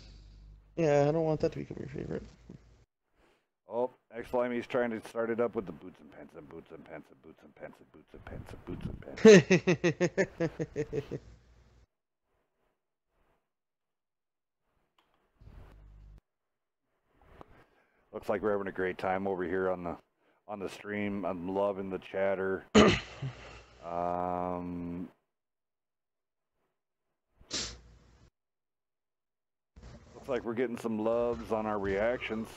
Yeah, I don't want that to become your favorite. Oh, X-Limey's trying to start it up with the boots and pants and boots and pants and boots and pants and boots and pants and boots and pants. Looks like we're having a great time over here on the stream. I'm loving the chatter. Looks like we're getting some loves on our reactions.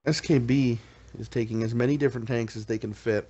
SKB is taking as many different tanks as they can fit.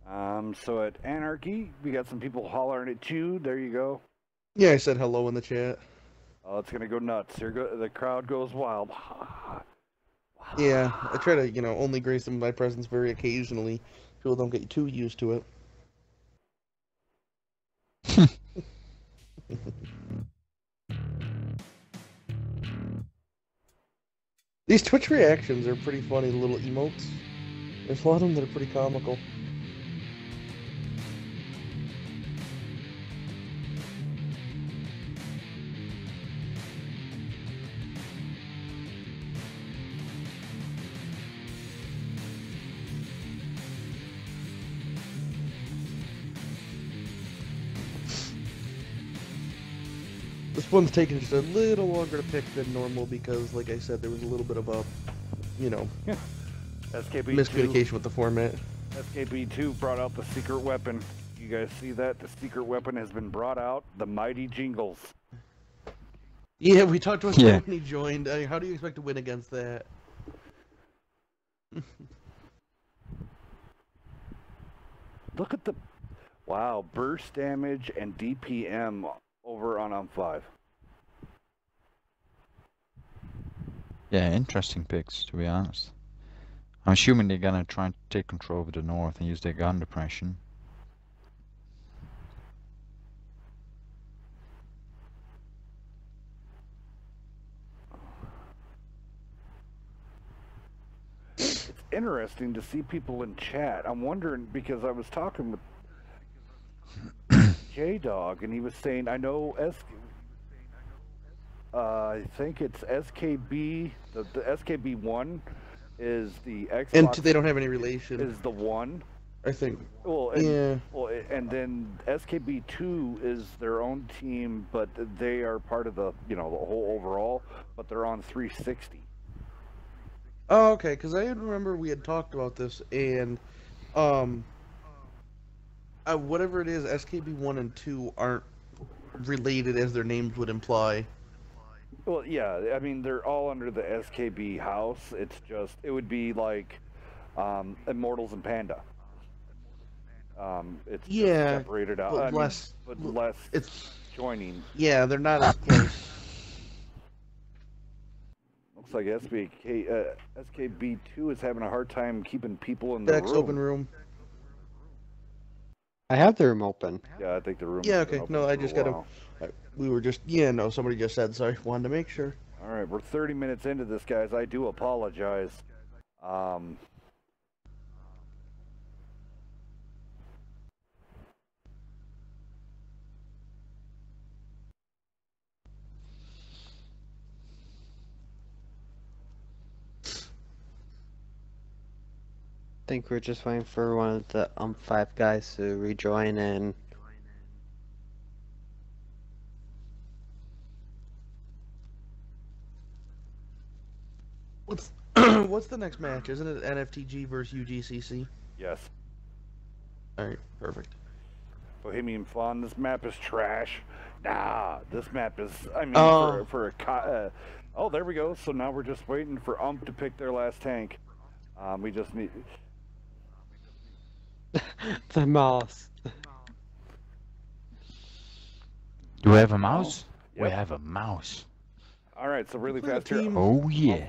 So at Anarchy, we got some people hollering at you. There you go. Yeah, I said hello in the chat. Oh, it's gonna go nuts. The crowd goes wild. Yeah, I try to, only grace them with my presence very occasionally. People don't get too used to it. These Twitch reactions are pretty funny, the little emotes. There's a lot of them that are pretty comical. This one's taking just a little longer to pick than normal because, like I said, there was a little bit of a, SKB2, miscommunication with the format. SKB2 brought out the secret weapon. You guys see that? The secret weapon has been brought out. The mighty jingles. Yeah, we talked about Yeah. that when he joined. How do you expect to win against that? Look at the... Wow, burst damage and DPM over on 5. Yeah, interesting picks, to be honest. I'm assuming they're gonna try and take control of the north and use their gun depression. It's interesting to see people in chat. I'm wondering, because I was talking with J-Dog, and he was saying, I know I think it's SKB, the SKB1 is the Xbox. And they don't have any relation. Is the one. I think. Well, and, Yeah. Well, and then SKB2 is their own team, but they are part of the, the whole overall, but they're on 360. Oh, okay, because I remember we had talked about this, and whatever it is, SKB 1 and 2 aren't related as their names would imply. Well, yeah, I mean, they're all under the SKB house. It's just, it would be like Immortals and Panda. It's just separated out. But less it's joining. Yeah, they're not as close. Looks like SKB2 is having a hard time keeping people in the Dex room. open room. I have the room open. Yeah, I think the room. Yeah, okay. No, I just gotta. We were just. Yeah, no, somebody just said. Sorry, wanted to make sure. All right, we're 30 minutes into this, guys. I do apologize. I think we're just waiting for one of the 5 guys to rejoin and What's the next match? Isn't it NFTG versus UGCC? Yes. All right, perfect. Bohemian Fawn. This map is trash. Nah, this map is. I mean, for a. Oh, there we go. So now we're just waiting for to pick their last tank. We just need. the mouse. Do we have a mouse? Yep. We have a mouse. All right, so really fast team. here. Oh yeah.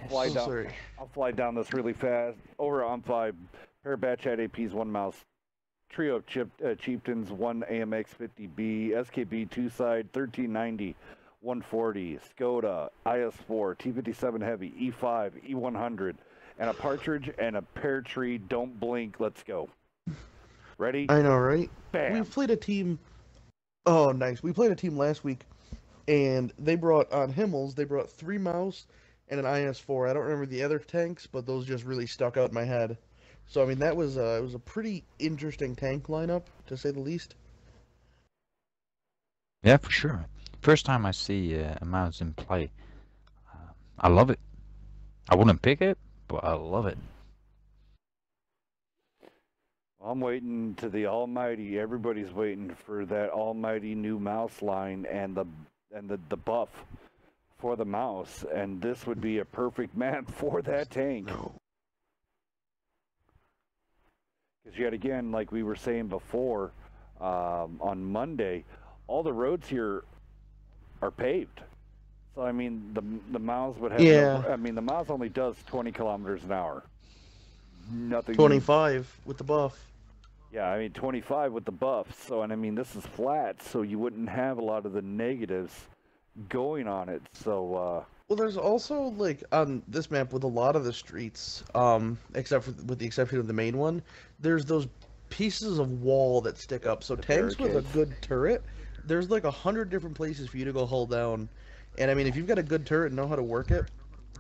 I'll fly down this really fast. Over on 5. Pair batch at APs, 1 mouse. Trio of Chieftains, 1 AMX 50B. SKB 2 side, 1390, 140. Skoda, IS4, T57 Heavy, E5, E100. And a partridge and a pear tree. Don't blink. Let's go. Ready? I know, right? Bam. We played a team. Oh, nice. We played a team last week, and they brought on Himmels. They brought 3 mouse and an IS4. I don't remember the other tanks, but those just really stuck out in my head. So I mean, that was it was a pretty interesting tank lineup, to say the least. Yeah, for sure. First time I see a mouse in play. I love it. I wouldn't pick it, but I love it. I'm waiting to the almighty. Everybody's waiting for that almighty new mouse line and the buff for the mouse, and this would be a perfect map for that tank. Because yet again, like we were saying before, on Monday, all the roads here are paved. So I mean, the miles would have. Yeah. No, I mean, the miles only does 20 kilometers an hour. Nothing. 25 with the buff. Yeah, I mean 25 with the buff. So, and I mean this is flat, so you wouldn't have a lot of the negatives going on it. So. Well, there's also like on this map with a lot of the streets, except for with the exception of the main one, there's those pieces of wall that stick up. So tanks with a good turret, there's like 100 different places for you to go hold down. And I mean, if you've got a good turret and know how to work it,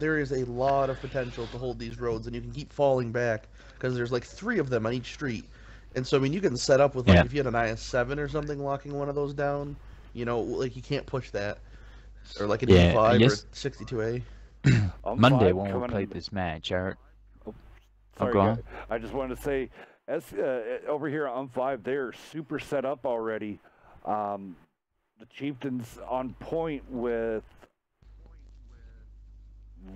there is a lot of potential to hold these roads, and you can keep falling back because there's like 3 of them on each street. And so I mean, you can set up with like if you had an IS-7 or something locking one of those down, you know, like you can't push that. Or like an E5 or 62A. Monday when we played this match, I heard... Sorry, go on. I just wanted to say, over here on 5, they're super set up already. The Chieftains on point with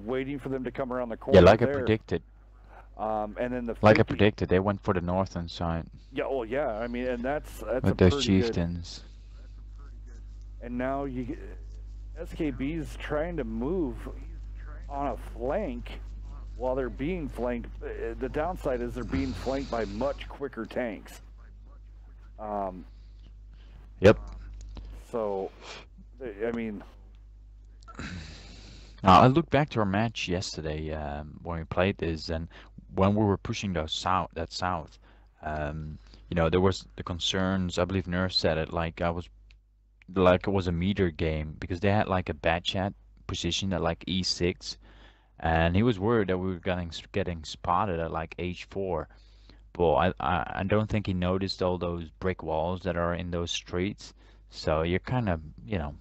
waiting for them to come around the corner. Yeah, like there. I predicted. And then the 50... Like I predicted, they went for the northern side. Yeah, well, yeah. I mean, and that's with those Chieftains. Good... And now you. SKB's trying to move on a flank while they're being flanked. The downside is they're being flanked by much quicker tanks. Yep. So, I mean... I looked back to our match yesterday when we played this, and when we were pushing that south, you know, there was the concerns. I believe Nerf said it like it was a meter game because they had like a bad chat position at like E6, and he was worried that we were getting spotted at like H4. But I don't think he noticed all those brick walls that are in those streets. So you're kind of, you know,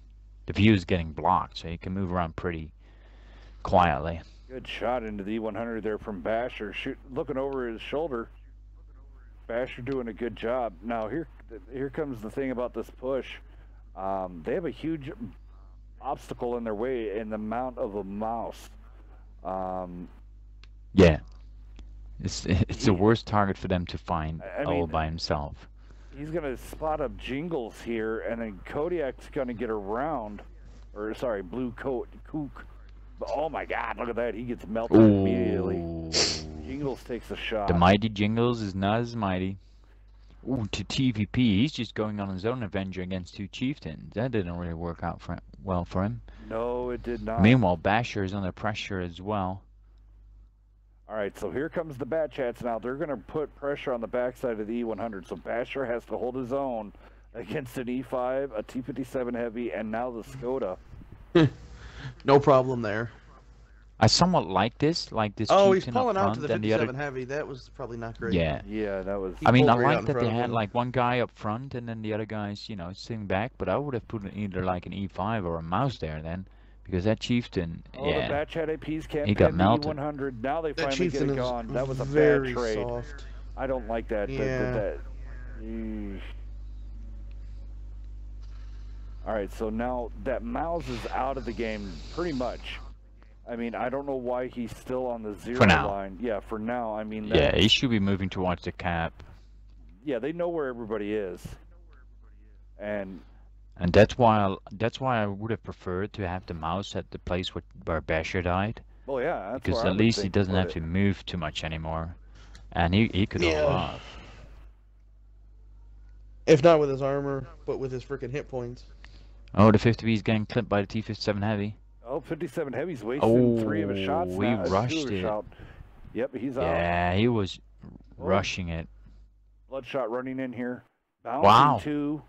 the view is getting blocked, so you can move around pretty quietly. Good shot into the E100 there from Basher, looking over his shoulder. Basher doing a good job. Now here comes the thing about this push. They have a huge obstacle in their way in the mount of a mouse. Yeah, it's the worst target for them to find all by himself. He's gonna spot up Jingles here, and then Kodiak's gonna get around, or sorry, Blue Kook. Oh my God! Look at that. He gets melted immediately. Jingles takes a shot. The mighty Jingles is not as mighty. Ooh, to TVP, he's just going on his own adventure against 2 Chieftains. That didn't really work out well for him. No, it did not. Meanwhile, Basher is under pressure as well. All right, so here comes the Bat Chats now. They're going to put pressure on the backside of the E100. So Basher has to hold his own against an E5, a T57 Heavy, and now the Skoda. No problem there. I somewhat like this. Oh, he's pulling out to the 57 Heavy. That was probably not great. Yeah. Yeah, that was... I mean, I like that they had like one guy up front and then the other guys, you know, sitting back. But I would have put either like an E5 or a mouse there then. Because that Chieftain, the Bat Chat APs can't he got melted. E100. Now they finally get it gone. That was a very bad trade. Soft. I don't like that. Yeah. All right, so now that Mouse is out of the game pretty much. I mean, I don't know why he's still on the 0 line. Yeah, for now. I mean, yeah, he should be moving towards the cap. Yeah, they know where everybody is, and that's why I would have preferred to have the mouse at the place where Basher died. Well, yeah, that's because at least he doesn't have to move too much anymore, and he could hold off. If not with his armor, but with his freaking hit points. Oh, the 50B is getting clipped by the T57 Heavy. Oh, 57 Heavy's wasting 3 of his shots now. He rushed it. Yep, he's out. Yeah, he was rushing it. Bloodshot running in here. Bouncing wow. 2.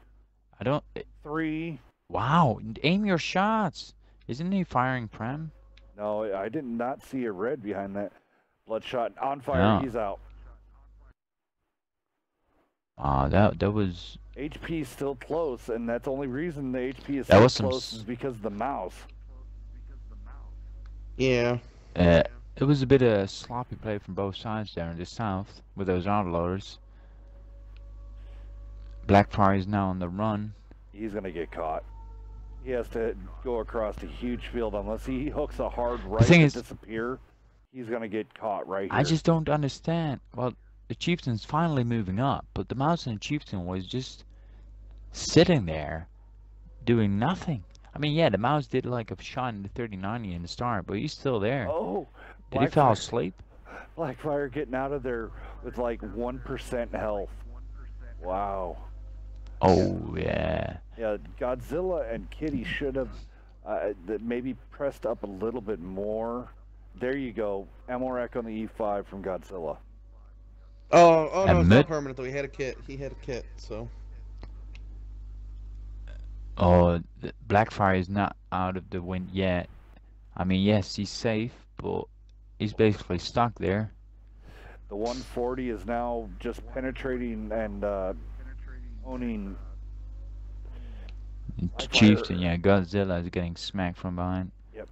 3. Wow, aim your shots. Isn't he firing Prem? No, I did not see a red behind that. Bloodshot on fire. No. He's out. That was... HP is still close, and that's the only reason the HP is so close is because of the mouse. Yeah. It was a bit of sloppy play from both sides there in the south with those autoloaders. Blackfire is now on the run. He's going to get caught. He has to go across a huge field unless he hooks a hard right to disappear. He's going to get caught right here. I just don't understand. Well, the chieftain's finally moving up, but the mouse and the chieftain was just sitting there doing nothing. I mean, yeah, the mouse did like a shot in the 3090 in the start, but he's still there. Oh, Did he fall asleep? Blackfire getting out of there with like 1% health. Wow. Oh, yeah. Yeah, Godzilla and Kitty should have maybe pressed up a little bit more. There you go. Amorek on the E5 from Godzilla. Oh no, And it's mid- not permanent though. He had a kit. He had a kit, so. Oh, Blackfire is not out of the wind yet. I mean, yes, he's safe, but he's basically stuck there. The 140 is now just penetrating and owning. The chieftain, yeah, Godzilla is getting smacked from behind. Yep.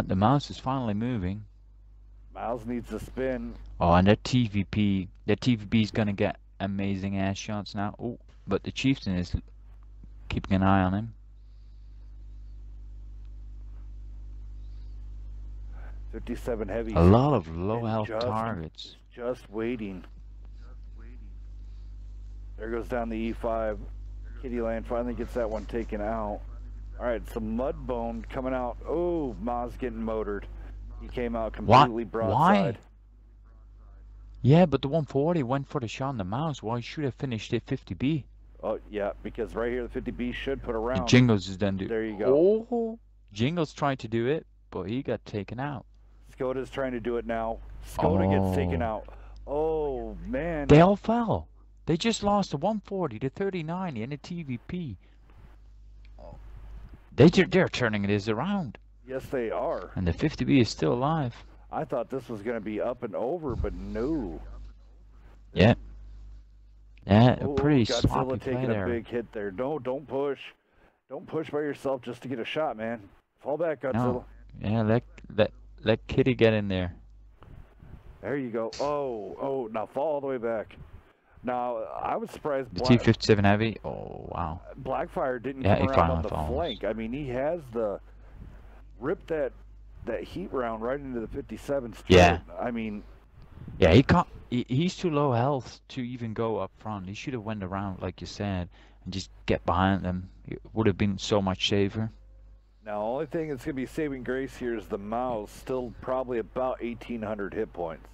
The mouse is finally moving. Miles needs to spin. Oh, and that TVP is gonna get amazing ass shots now. Oh, but the chieftain is keeping an eye on him. 57 heavy. A lot of low health targets. Just waiting. There goes down the E5. Kitty Land finally gets that one taken out. All right, some Mudbone coming out. Oh, Maz getting motored. He came out completely broadside. Why? Yeah, but the 140 went for the shot on the mouse. Why should have finished it 50B? Oh, yeah, because right here the 50B should put around. Jingles is done do. There you go. Oh, Jingles tried to do it, but he got taken out. Skoda's trying to do it now. Skoda gets taken out. Oh, man. They all fell. They just lost the 140, the 3090, and the TVP. They're turning this around. Yes, they are. And the 50B is still alive. I thought this was going to be up and over, but no. Yeah. Yeah, a Oh, pretty sloppy Godzilla play taking there. a big hit there. No, don't push. Don't push by yourself just to get a shot, man. Fall back, Godzilla. No. Yeah, let Kitty get in there. There you go. Oh, now fall all the way back. Now, I was surprised The T57 heavy. Oh, wow. Blackfire didn't Yeah, come he around on finally the falls. flank. I mean, he has ripped that heat round right into the 57 straight. Yeah. I mean, Yeah, he can't. He's too low health to even go up front. He should have went around, like you said, and just get behind them. It would have been so much safer. now, only thing that's going to be saving grace here is the mouse, still probably about 1,800 hit points.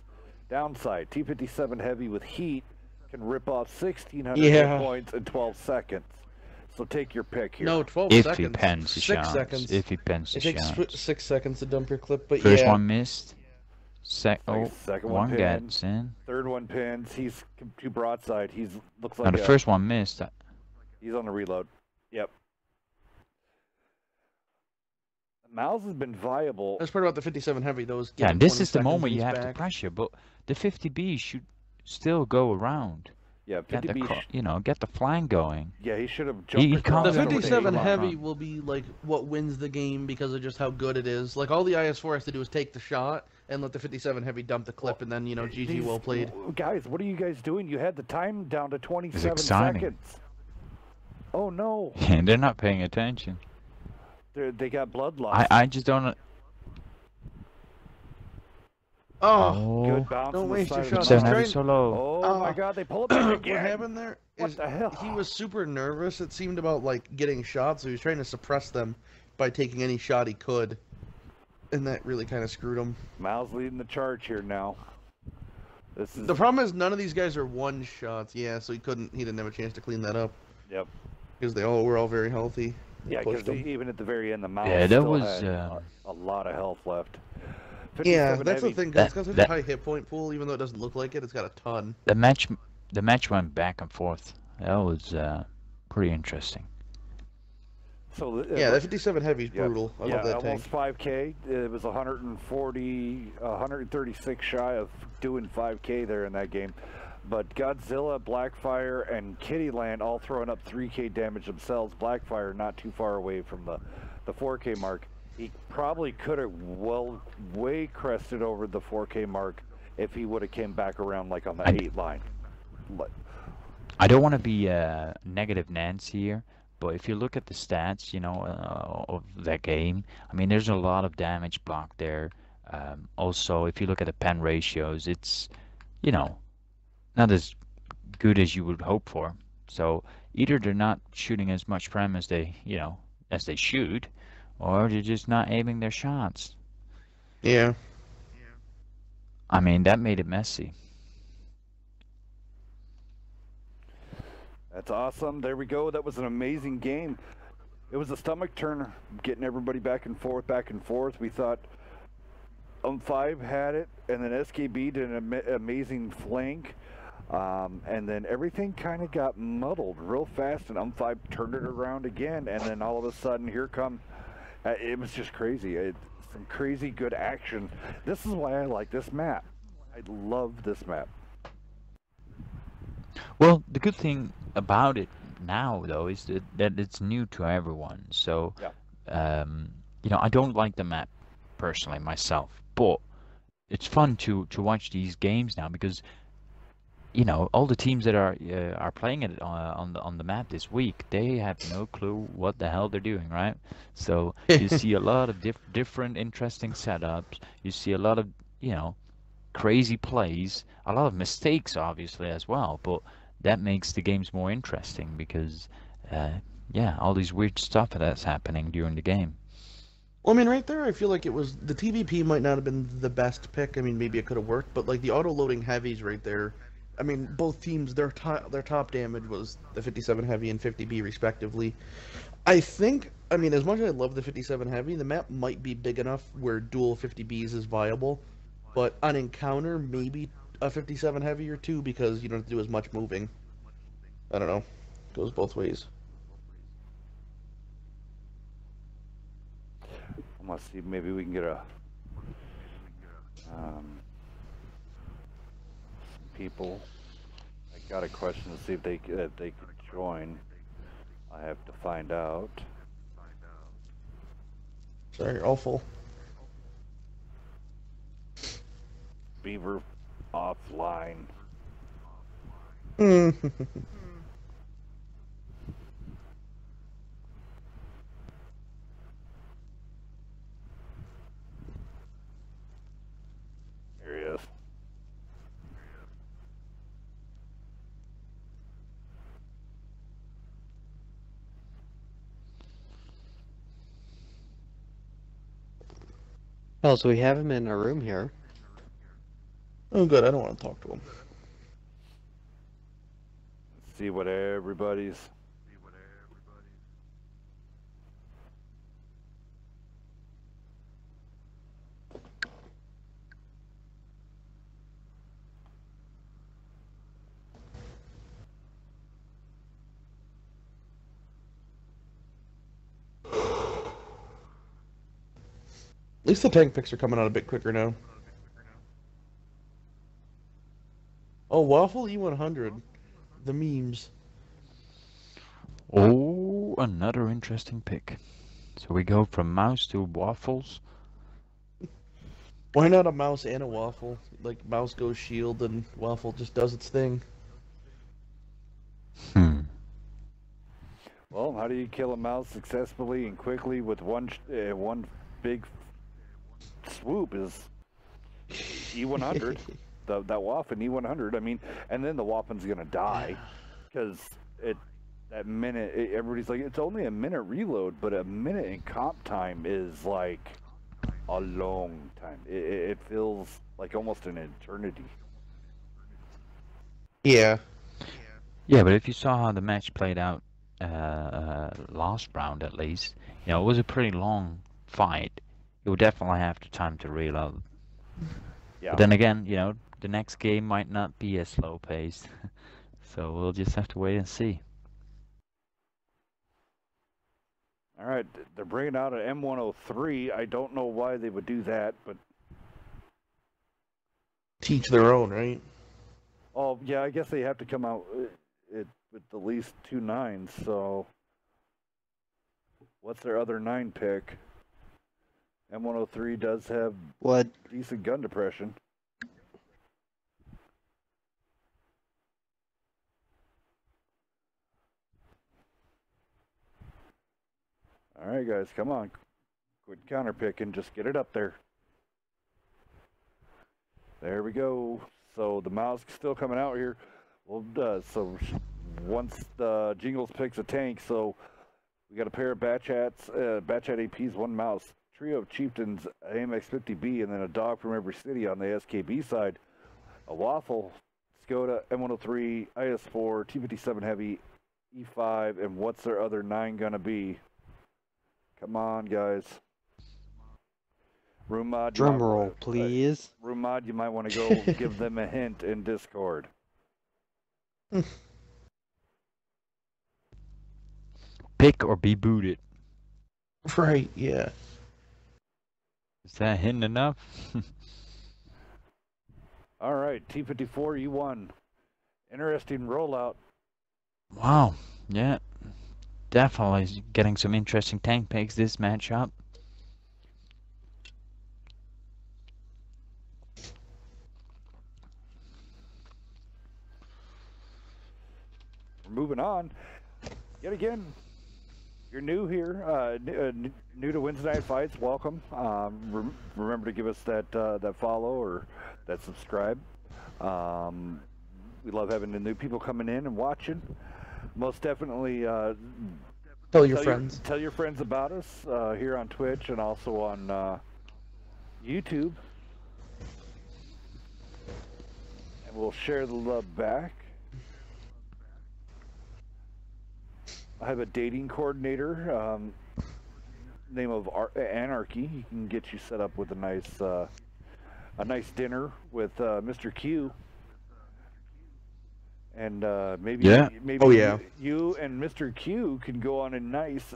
Downside, T57 heavy with heat can rip off 1,600 hit points in 12 seconds. So take your pick here. No, 12 If seconds. he pens the 6 shots. seconds. If he pens the It takes shots. 6 seconds to dump your clip, but First yeah. one missed. Second one one pinned. gets in. Third one pins. He's too broadside. Looks Now like the first one missed. he's on the reload. Yep. Miles has been viable. That's part about the 57 heavy, though. Yeah, and this is the moment you have to pressure, but the 50B should still go around. Yeah, Get 50B. get the flank going. Yeah, he should have He jumped. can't The across over 57 the heavy front. will be like what wins the game because of just how good it is. Like all the IS4 has to do is take the shot and let the 57 heavy dump the clip, and then GG, well played. Guys, what are you guys doing? You had the time down to 27 exciting. seconds. Oh no, And they're not paying attention. they got blood loss. I just don't. Oh, Good bounce. don't on the waste side your of the shots. Seven mouse. He's heavy so low. Oh my God, they pull it back what again. happened there What is the hell? he was super nervous. It seemed about like getting shots, so he was trying to suppress them by taking any shot he could, and that really kind of screwed him. Miles leading the charge here now. This is The problem is none of these guys are one shots. Yeah, so he didn't have a chance to clean that up Yep. because they were all very healthy. Yeah, Pushed because him. even at the very end, the mouse Yeah, that still was, had a lot of health left. Yeah, 57 that's the heavy. thing. 'Cause it's got such a that- high hit point pool, even though it doesn't look like it. It's got a ton. The match went back and forth. That was pretty interesting. So Yeah, that 57 heavy is yeah, brutal. I yeah, love that almost tank. 5K. It was 136 shy of doing 5K there in that game. But Godzilla, Blackfire, and Kittyland all throwing up 3K damage themselves. Blackfire not too far away from the 4K mark. He probably could have way crested over the 4K mark if he would have came back around like on the 8 line. I don't want to be negative Nancy here, but if you look at the stats, of that game, I mean, there's a lot of damage blocked there. Also, if you look at the pen ratios, it's, you know, not as good as you would hope for. So either they're not shooting as much prem as they, as they should, or they're just not aiming their shots. Yeah. I mean, that made it messy. That's awesome. There we go. That was an amazing game. It was a stomach turner, getting everybody back and forth, back and forth. We thought 5 had it, and then SKB did an amazing flank. And then everything kind of got muddled real fast, and 5 turned it around again, and then all of a sudden, here come, it was just crazy. Some crazy good action. This is why I like this map. I love this map. Well, the good thing about it now, though, is that it's new to everyone. So, Yeah. I don't like the map personally myself, but it's fun to watch these games now because all the teams that are playing it on the map this week, they have no clue what the hell they're doing, right? So you see a lot of different interesting setups. You see a lot of crazy plays, a lot of mistakes, obviously, as well. But that makes the games more interesting because, all these weird stuff that's happening during the game. Well, I mean, right there, I feel like it was the TVP might not have been the best pick. I mean, maybe it could have worked, but like the auto-loading heavies right there. I mean, both teams, their top damage was the 57 heavy and 50B respectively. I think, I mean, as much as I love the 57 heavy, the map might be big enough where dual 50Bs is viable, but on encounter, maybe a 57 heavy or two because you don't have to do as much moving. I don't know. Goes both ways. Let's see, maybe we can get some people. I got a question to see if they could join. I have to find out. Sorry, awful. Beaver offline. There he is. Oh, so we have him in a room here. Oh, good. I don't want to talk to him. Let's see what everybody's. At least the tank picks are coming out a bit quicker now. Oh, Waffle E100. The memes. Oh, another interesting pick. So we go from mouse to waffles. Why not a mouse and a waffle? Like, mouse goes shield and waffle just does its thing. Well, how do you kill a mouse successfully and quickly with one big swoop? Is E100 that Waffen E100? I mean, and then the Waffen's gonna die because that minute everybody's like it's only a minute reload, but a minute in comp time is like a long time. It feels like almost an eternity. Yeah. Yeah, but if you saw how the match played out last round, at least, it was a pretty long fight. You would definitely have the time to reload. Yeah. But then again, the next game might not be as slow paced, so we'll just have to wait and see. All right, they're bringing out an M103. I don't know why they would do that, but Teach their own, right? oh yeah, I guess they have to come out with at least 2 9s. So what's their other 9 pick? M103 does have What? decent gun depression. All right, guys, come on. Quit counterpicking. Just get it up there. There we go. So the mouse still coming out here. Well, so once the Jingles picks a tank, so we got a pair of Batch Hats, Batch Hat APs, one mouse, trio of Chieftains, AMX-50B, and then a dog from every city on the SKB side. A Waffle, Skoda, M103, IS-4, T-57 Heavy, E5, and what's their other 9 gonna be? Come on, guys. Room mod, Drum roll, please. Room mod, you might want to go give them a hint in Discord. Pick or be booted. Right, yeah. Is that hint enough? All right, T-54 E1. Interesting rollout. Wow, yeah. Definitely getting some interesting tank picks this matchup. We're moving on. Yet again, you're new here, new to Wednesday Night Fights. Welcome. Remember to give us that that follow or that subscribe. We love having the new people coming in and watching. Most definitely. Tell your friends. Tell your friends about us here on Twitch and also on YouTube. And we'll share the love back. I have a dating coordinator, name of Anarchy. He can get you set up with a nice dinner with Mr. Q. And maybe you and Mr. Q can go on a nice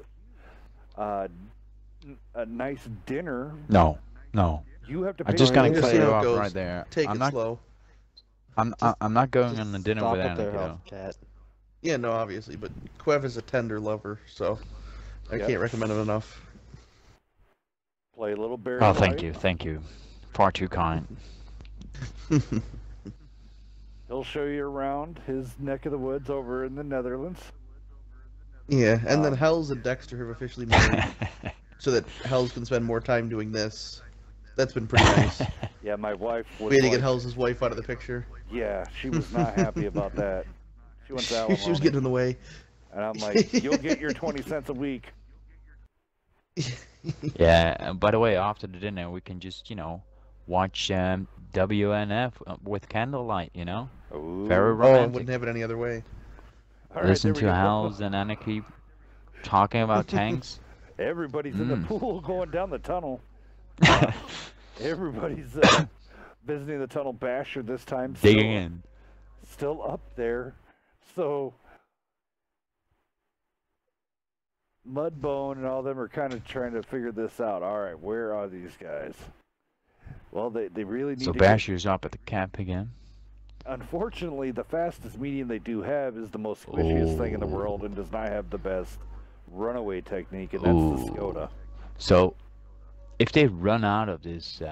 dinner. No. You have to pay. I'm just gonna Just cut see you how it off goes. right there. Take I'm it not. slow. I'm not going on the dinner Stop with at their Anarchy. house, cat. Yeah, no, obviously, but Quev is a tender lover, so I Yep. can't recommend him enough. Play a little Barry Oh, White. thank you. Far too kind. He'll show you around his neck of the woods over in the Netherlands. Yeah, and then Hells and Dexter have officially married, so that Hells can spend more time doing this. That's been pretty nice. Yeah, my wife was We had to like, get Hells' wife out of the picture. yeah, she was not happy about that. She went to alimony. She was getting in the way. And I'm like, you'll get your 20 cents a week. Yeah. And by the way, after the dinner, we can just watch WNF with candlelight. Ooh. Very Oh, I romantic. wouldn't have it any other way. All right, Listen there to we go. Hells and Anarchy talking about tanks. Everybody's in the pool going down the tunnel. Everybody's visiting the tunnel basher this time. Digging in. Still up there. So Mudbone and all them are kind of trying to figure this out. All right, where are these guys? Well, they really need So to Basher's up at the camp again. Unfortunately, the fastest medium they do have is the most squishiest thing in the Ooh. world and does not have the best runaway technique, and that's the Skoda. So, if they run out of this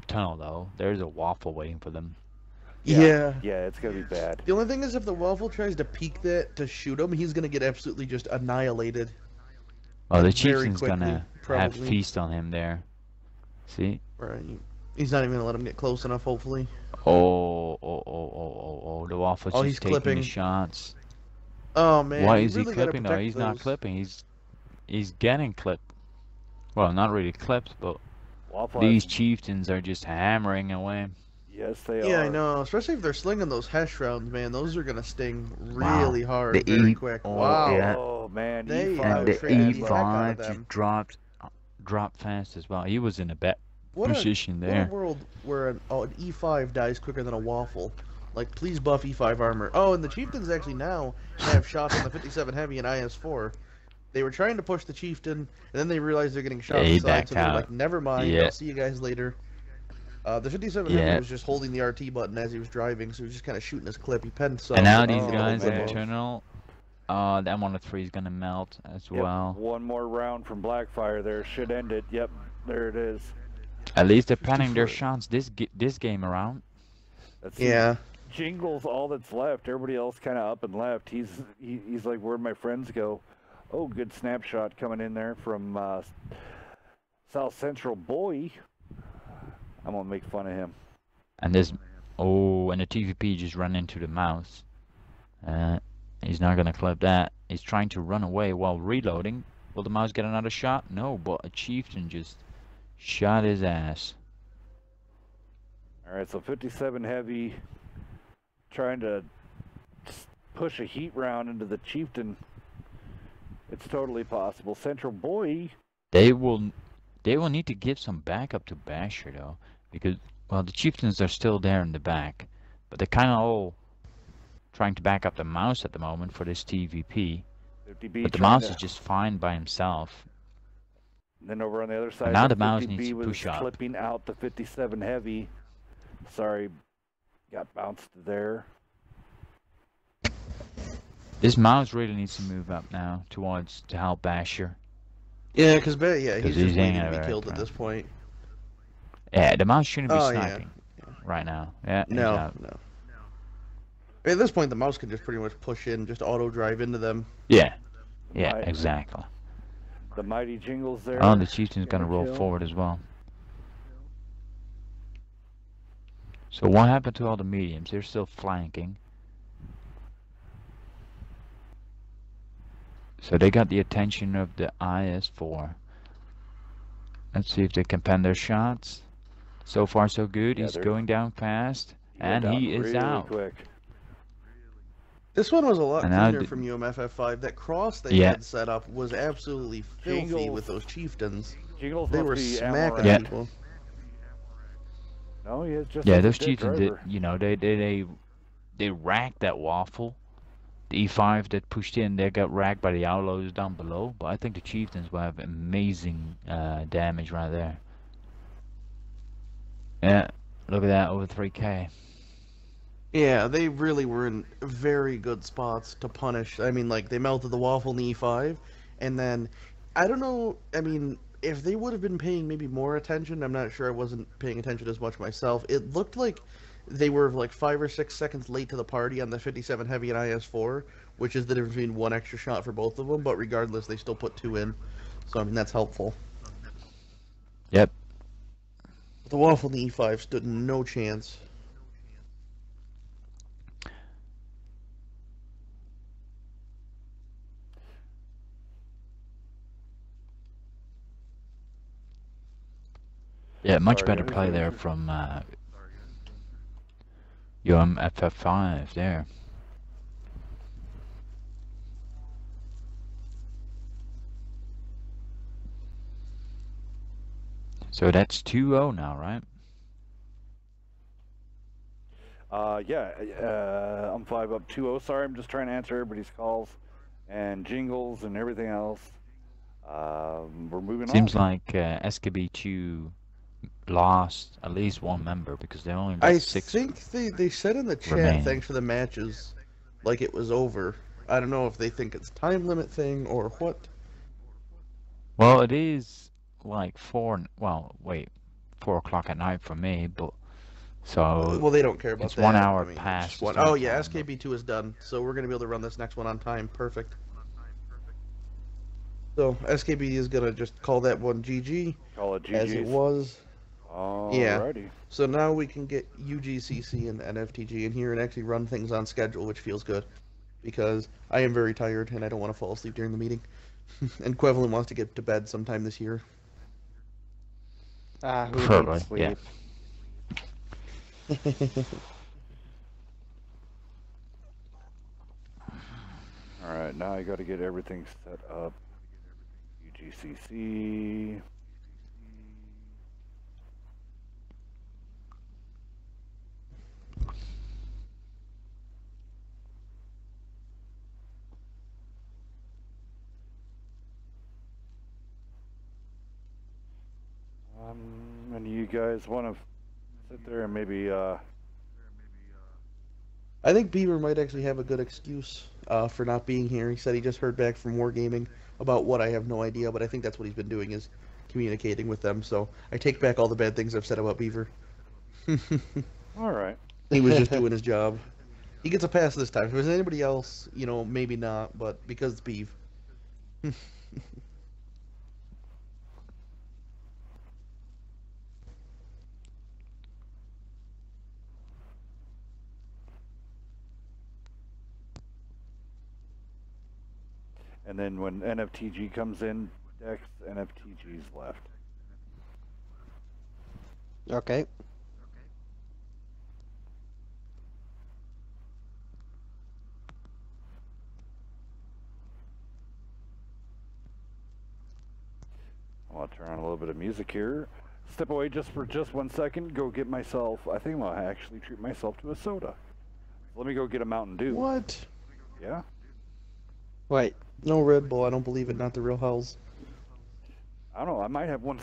tunnel, though, there's a waffle waiting for them. Yeah. Yeah, it's going to be bad. The only thing is if the Waffle tries to peek that to shoot him, he's going to get absolutely just annihilated. Well, the Very chieftain's quickly, gonna have probably. feast on him there. See? Right. He's not even going to let him get close enough, hopefully. Oh, the waffle's Oh, just he's taking clipping. the shots. Oh, man. Why you is he really gotta clipping though? protect He's not those. clipping. He's getting clipped. Well, not really clipped, but Waffle these has- chieftains are just hammering away. Yes, they are. Yeah, I know. Especially if they're slinging those Hesh rounds, man. Those are going to sting Wow. really hard The very E- quick. oh, Wow. yeah. Oh, man. They E5 And the trained the heck out of E5 them. just dropped fast as well. He was in a bad What position What there. a world where an E5 dies quicker than a Waffle. Like, please buff E5 armor. Oh, and the Chieftains actually now have shots on the 57 Heavy and IS-4. They were trying to push the Chieftain, and then they realized they're getting shot Yeah, on he the side, backed so they're out. like, never mind, Yeah. I'll see you guys later. The 57 Yeah. Heavy was just holding the RT button as he was driving, so he was just kind of shooting his clip. He penned some. And now these Oh, guys in man. the tunnel, the M103 is gonna melt as Yep, well. one more round from Blackfire there. Should end it. Yep, there it is. At least they're planning their 54. shots this game around. That's Yeah. Jingle's all that's left. Everybody else kind of up and left. He's like, where'd my friends go? Oh, good snapshot coming in there from South Central Boy. I'm gonna make fun of him. And this Oh, and the TVP just ran into the mouse. He's not gonna clip that. He's trying to run away while reloading. Will the mouse get another shot? No, but a chieftain just shot his ass. Alright, so 57 heavy trying to push a heat round into the chieftain. It's totally possible. Central Boy. They will need to give some backup to Basher though, because well the chieftains are still there in the back, but they're kind of all trying to back up the mouse at the moment for this TVP. But the mouse is just fine by himself. Then over on the other side, and now the mouse needs to push up. Clipping out the 57 heavy. Sorry, got bounced there. This mouse really needs to move up now to help Basher. Yeah, because he's just waiting to be right killed at this point. Yeah, the mouse shouldn't be sniping right now. Yeah, no. At this point, the mouse can just pretty much push in, just auto drive into them. Yeah, exactly. The mighty Jingles there. Oh, the chieftain's gonna roll forward as well. So what happened to all the mediums? They're still flanking. So they got the attention of the IS-4. Let's see if they can pen their shots. So far so good. He's going down fast. And he is out. Quick. This one was a lot cleaner from UMFF5. That cross they had set up was absolutely filthy with those chieftains. They were smacking people. No, he is just those chieftains, they racked that waffle. The E5 that pushed in, they got racked by the outlaws down below. But I think the chieftains will have amazing damage right there. Yeah, look at that, over 3K. Yeah, they really were in very good spots to punish. I mean, like, they melted the waffle in the E5, and then, I don't know, I mean, if they would have been paying maybe more attention, I'm not sure, I wasn't paying attention as much myself, it looked like they were like 5 or 6 seconds late to the party on the 57 Heavy and IS-4, which is the difference between 1 extra shot for both of them, but regardless, they still put 2 in, so I mean, that's helpful. Yep. The waffle in the E5 stood no chance. Yeah, much better play there from UMFF5 there. So that's 2-0 now, right? I'm 5 up 2-0. Sorry, I'm just trying to answer everybody's calls and jingles and everything else. We're moving on. Seems like SKB2 lost at least one member because they only got 6. I think they said in the chat, thanks for the matches, like it was over. I don't know if they think it's time limit thing or what. Well, it is like 4 o'clock at night for me, but so well, they don't care about it's that. 1 hour past. Oh yeah, SKB2 is done, so we're gonna be able to run this next one on time. Perfect. So SKB is gonna just call that one GG, call it GG as it was. Alrighty. Yeah. So now we can get UGCC and NFTG in here and actually run things on schedule, which feels good, because I am very tired and I don't want to fall asleep during the meeting. And Quevelin wants to get to bed sometime this year. Who needs sleep? All right, now I got to get everything set up. UGCC. And you guys want to sit there and maybe I think Beaver might actually have a good excuse for not being here. He said he just heard back from Wargaming about what I have no idea, but I think that's what he's been doing, is communicating with them. So I take back all the bad things I've said about Beaver. all right. He was just doing his job. He gets a pass this time. If it was anybody else, maybe not, but because it's Beav. And then when NFTG comes in, Dex, NFTG's left. Okay. I want to turn on a little bit of music here. Step away just for just 1 second. Go get myself. I think I'll actually treat myself to a soda. Let me go get a Mountain Dew. What? Yeah. Wait. No Red Bull. I don't believe it. Not the real hells. I don't know. I might have one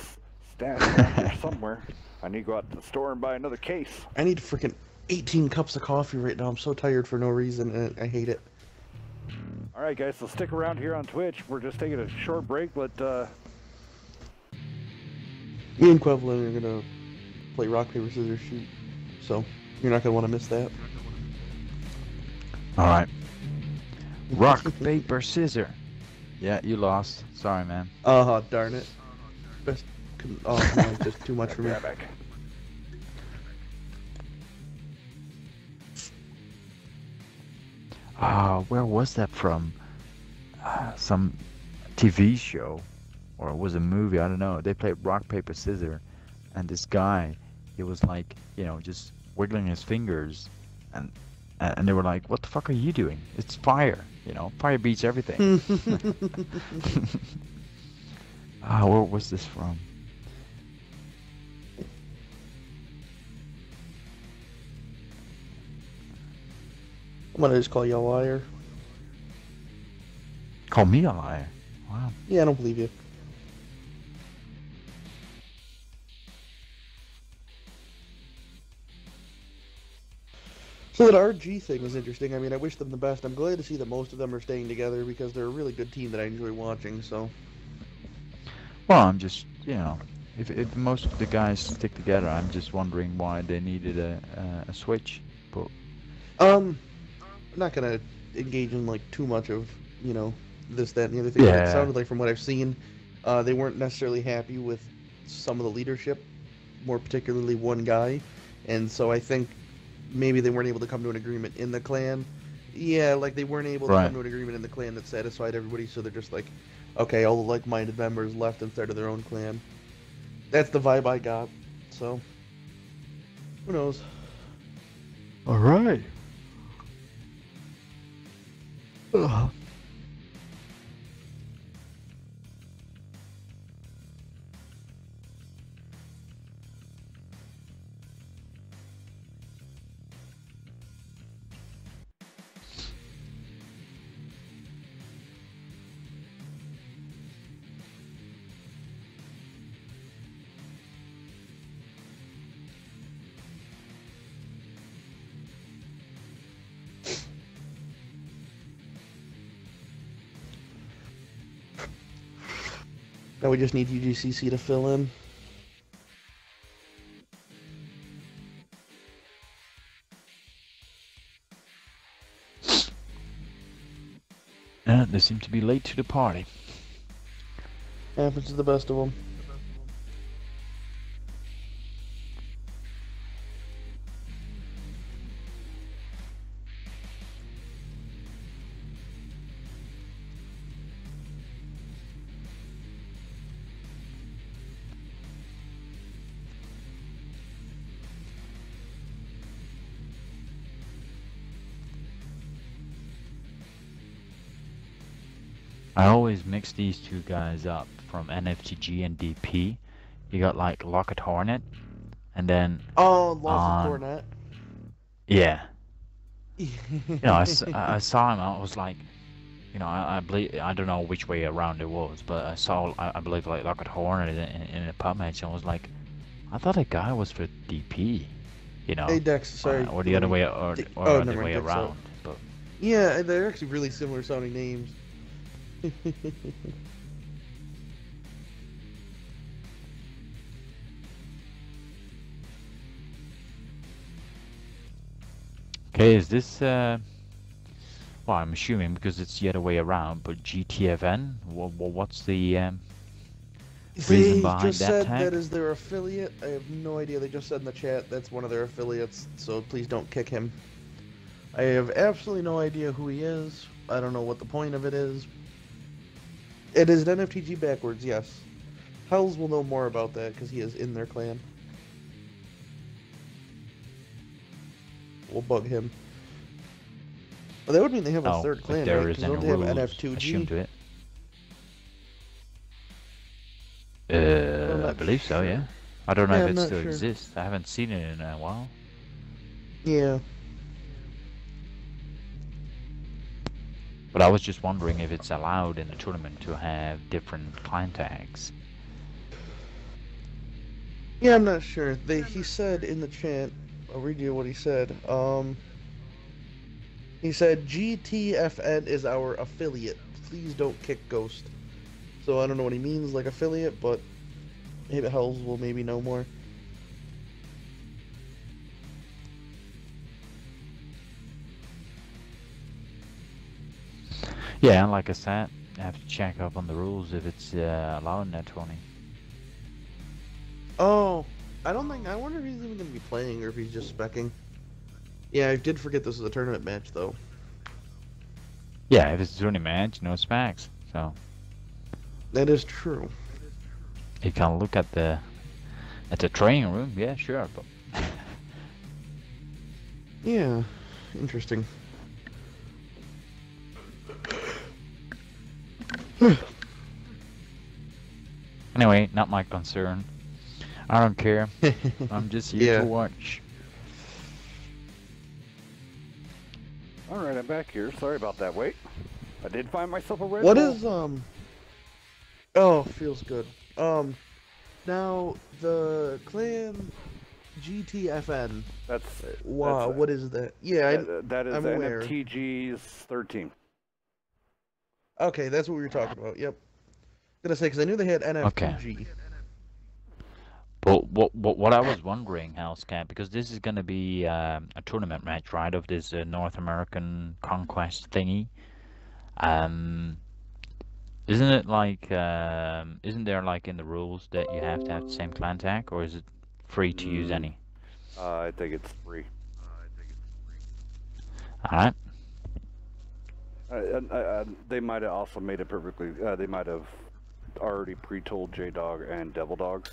stashed around here somewhere. I need to go out to the store and buy another case. I need freaking 18 cups of coffee right now. I'm so tired for no reason, and I hate it. All right, guys. So stick around here on Twitch. We're just taking a short break, but Me and Quevlin are gonna play rock paper scissors shoot, so you're not gonna want to miss that. All right. Rock, paper, scissor. Yeah, you lost. Sorry, man. Oh, darn it. Best. Oh, no, it's just too much for me. grab back. Where was that from? Some TV show, or it was a movie. I don't know. They played rock, paper, scissor, and this guy, he was like, you know, just wiggling his fingers, and they were like, "What the fuck are you doing? It's fire. You know, fire beats everything." Where was this from? I'm gonna just call you a liar. Call me a liar. Wow. Yeah, I don't believe you. So that RG thing was interesting. I mean, I wish them the best. I'm glad to see that most of them are staying together because they're a really good team that I enjoy watching, so. Well, I'm just, you know, if most of the guys stick together, I'm just wondering why they needed a switch. But I'm not gonna engage in like too much of, you know, this, that, and the other thing. Yeah. It sounded like from what I've seen, they weren't necessarily happy with some of the leadership, more particularly one guy, and so I think maybe they weren't able to come to an agreement in the clan. Yeah, like they weren't able to Right. come to an agreement in the clan that satisfied everybody, so they're just like, okay, all the like-minded members left and started their own clan. That's the vibe I got, so who knows? all right. Ugh. Now we just need UGCC to fill in. They seem to be late to the party. Happens to the best of them. I always mix these two guys up from NFTG and DP. You got like Locket Hornet, and then Oh, Lost of Cornet. yeah, you know, I saw him. I was like, you know, I believe I don't know which way around it was, but I saw I believe like Locket Hornet in a pub match, and I was like, I thought that guy was for DP, you know, Hey Dex, sorry. or the other way or Di- the oh, other never way mind, Dex, around. But Yeah, they're actually really similar sounding names. okay, is this well, I'm assuming because it's the other way around, but GTFN. What's the reason They behind just that said tag? that is their affiliate. I have no idea. They just said in the chat that's one of their affiliates, so please don't kick him. I have absolutely no idea who he is. I don't know what the point of it is. It is an NFTG backwards, yes. Hells will know more about that because he is in their clan. We'll bug him. Well, that would mean they have a third clan, right? Because don't they have NF2G? I believe so, yeah. I don't know if it still exists. I haven't seen it in a while. Yeah. But I was just wondering if it's allowed in the tournament to have different clan tags. Yeah, I'm not sure. He said in the chat, I'll read you what he said. He said, GTFN is our affiliate. Please don't kick Ghost. So I don't know what he means, like affiliate, but maybe Hells will maybe know more. Yeah, like I said, I have to check up on the rules if it's allowed in that 20. Oh, I wonder if he's even going to be playing or if he's just specking. Yeah, I did forget this was a tournament match, though. Yeah, if it's a tournament match, no specs, so... That is true. You can look at the training room, yeah, sure, but... Yeah, interesting. Anyway, not my concern. I don't care. I'm just here to watch. Alright, I'm back here. Sorry about that wait. I did find myself a red What bull. is, Oh, feels good. Now, the clan GTFN. Wow, what is that? Yeah, that is I'm aware. NFTG's 13. Okay, that's what we were talking about, yep. Gonna say, because I knew they had NFTG. Okay. But what I was wondering, Housecat, because this is gonna be a tournament match, right, of this North American conquest thingy. Isn't it like, isn't there like in the rules that you have to have the same clan tag, or is it free to use any? I think it's free. Alright. They might have also made it perfectly, they might have already pre-told J-Dog and Devil Dog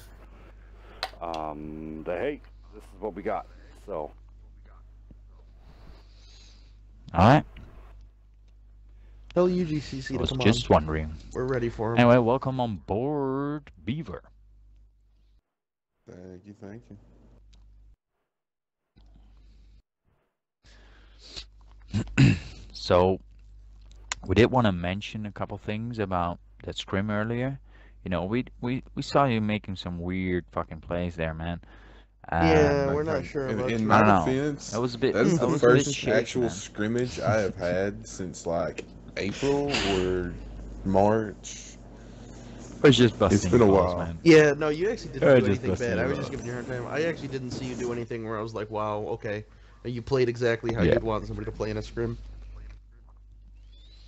that, hey, this is what we got, so. Alright. Tell UGCC to come on. I was just wondering. We're ready for him. Anyway, welcome on board, Beaver. Thank you, thank you. So, we did want to mention a couple things about that scrim earlier. You know, we saw you making some weird fucking plays there, man. Yeah, we're not sure about in my defense, that was a bit. That's the first actual man. scrimmage I have had since like April or March. It's just busting. It's been a while, man. Yeah, no, you actually didn't do anything bad. I was just giving you a hard time. I actually didn't see you do anything where I was like, wow, okay. You played exactly how you'd want somebody to play in a scrim.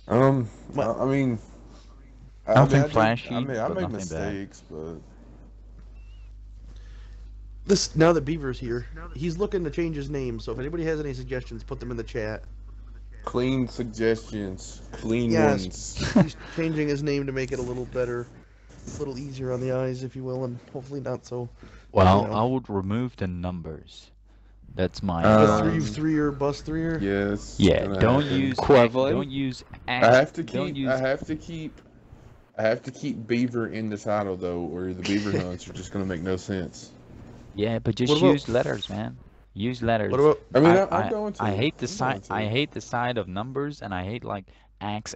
I mean, nothing flashy. I made mistakes, but now that Beaver's here, he's looking to change his name. So if anybody has any suggestions, put them in the chat. Clean suggestions, clean ones. He's changing his name to make it a little better, a little easier on the eyes, if you will, and hopefully not so. Well, I would remove the numbers. That's my. Three-er, bus 3-er. Yes. Yeah. Don't use. Don't use. I have to keep Beaver in the title though, or the Beaver hunts are just gonna make no sense. Yeah, but just use letters, man. Use letters. What about? I mean, I'm going to. I hate the side. I hate the side of numbers, and I hate like X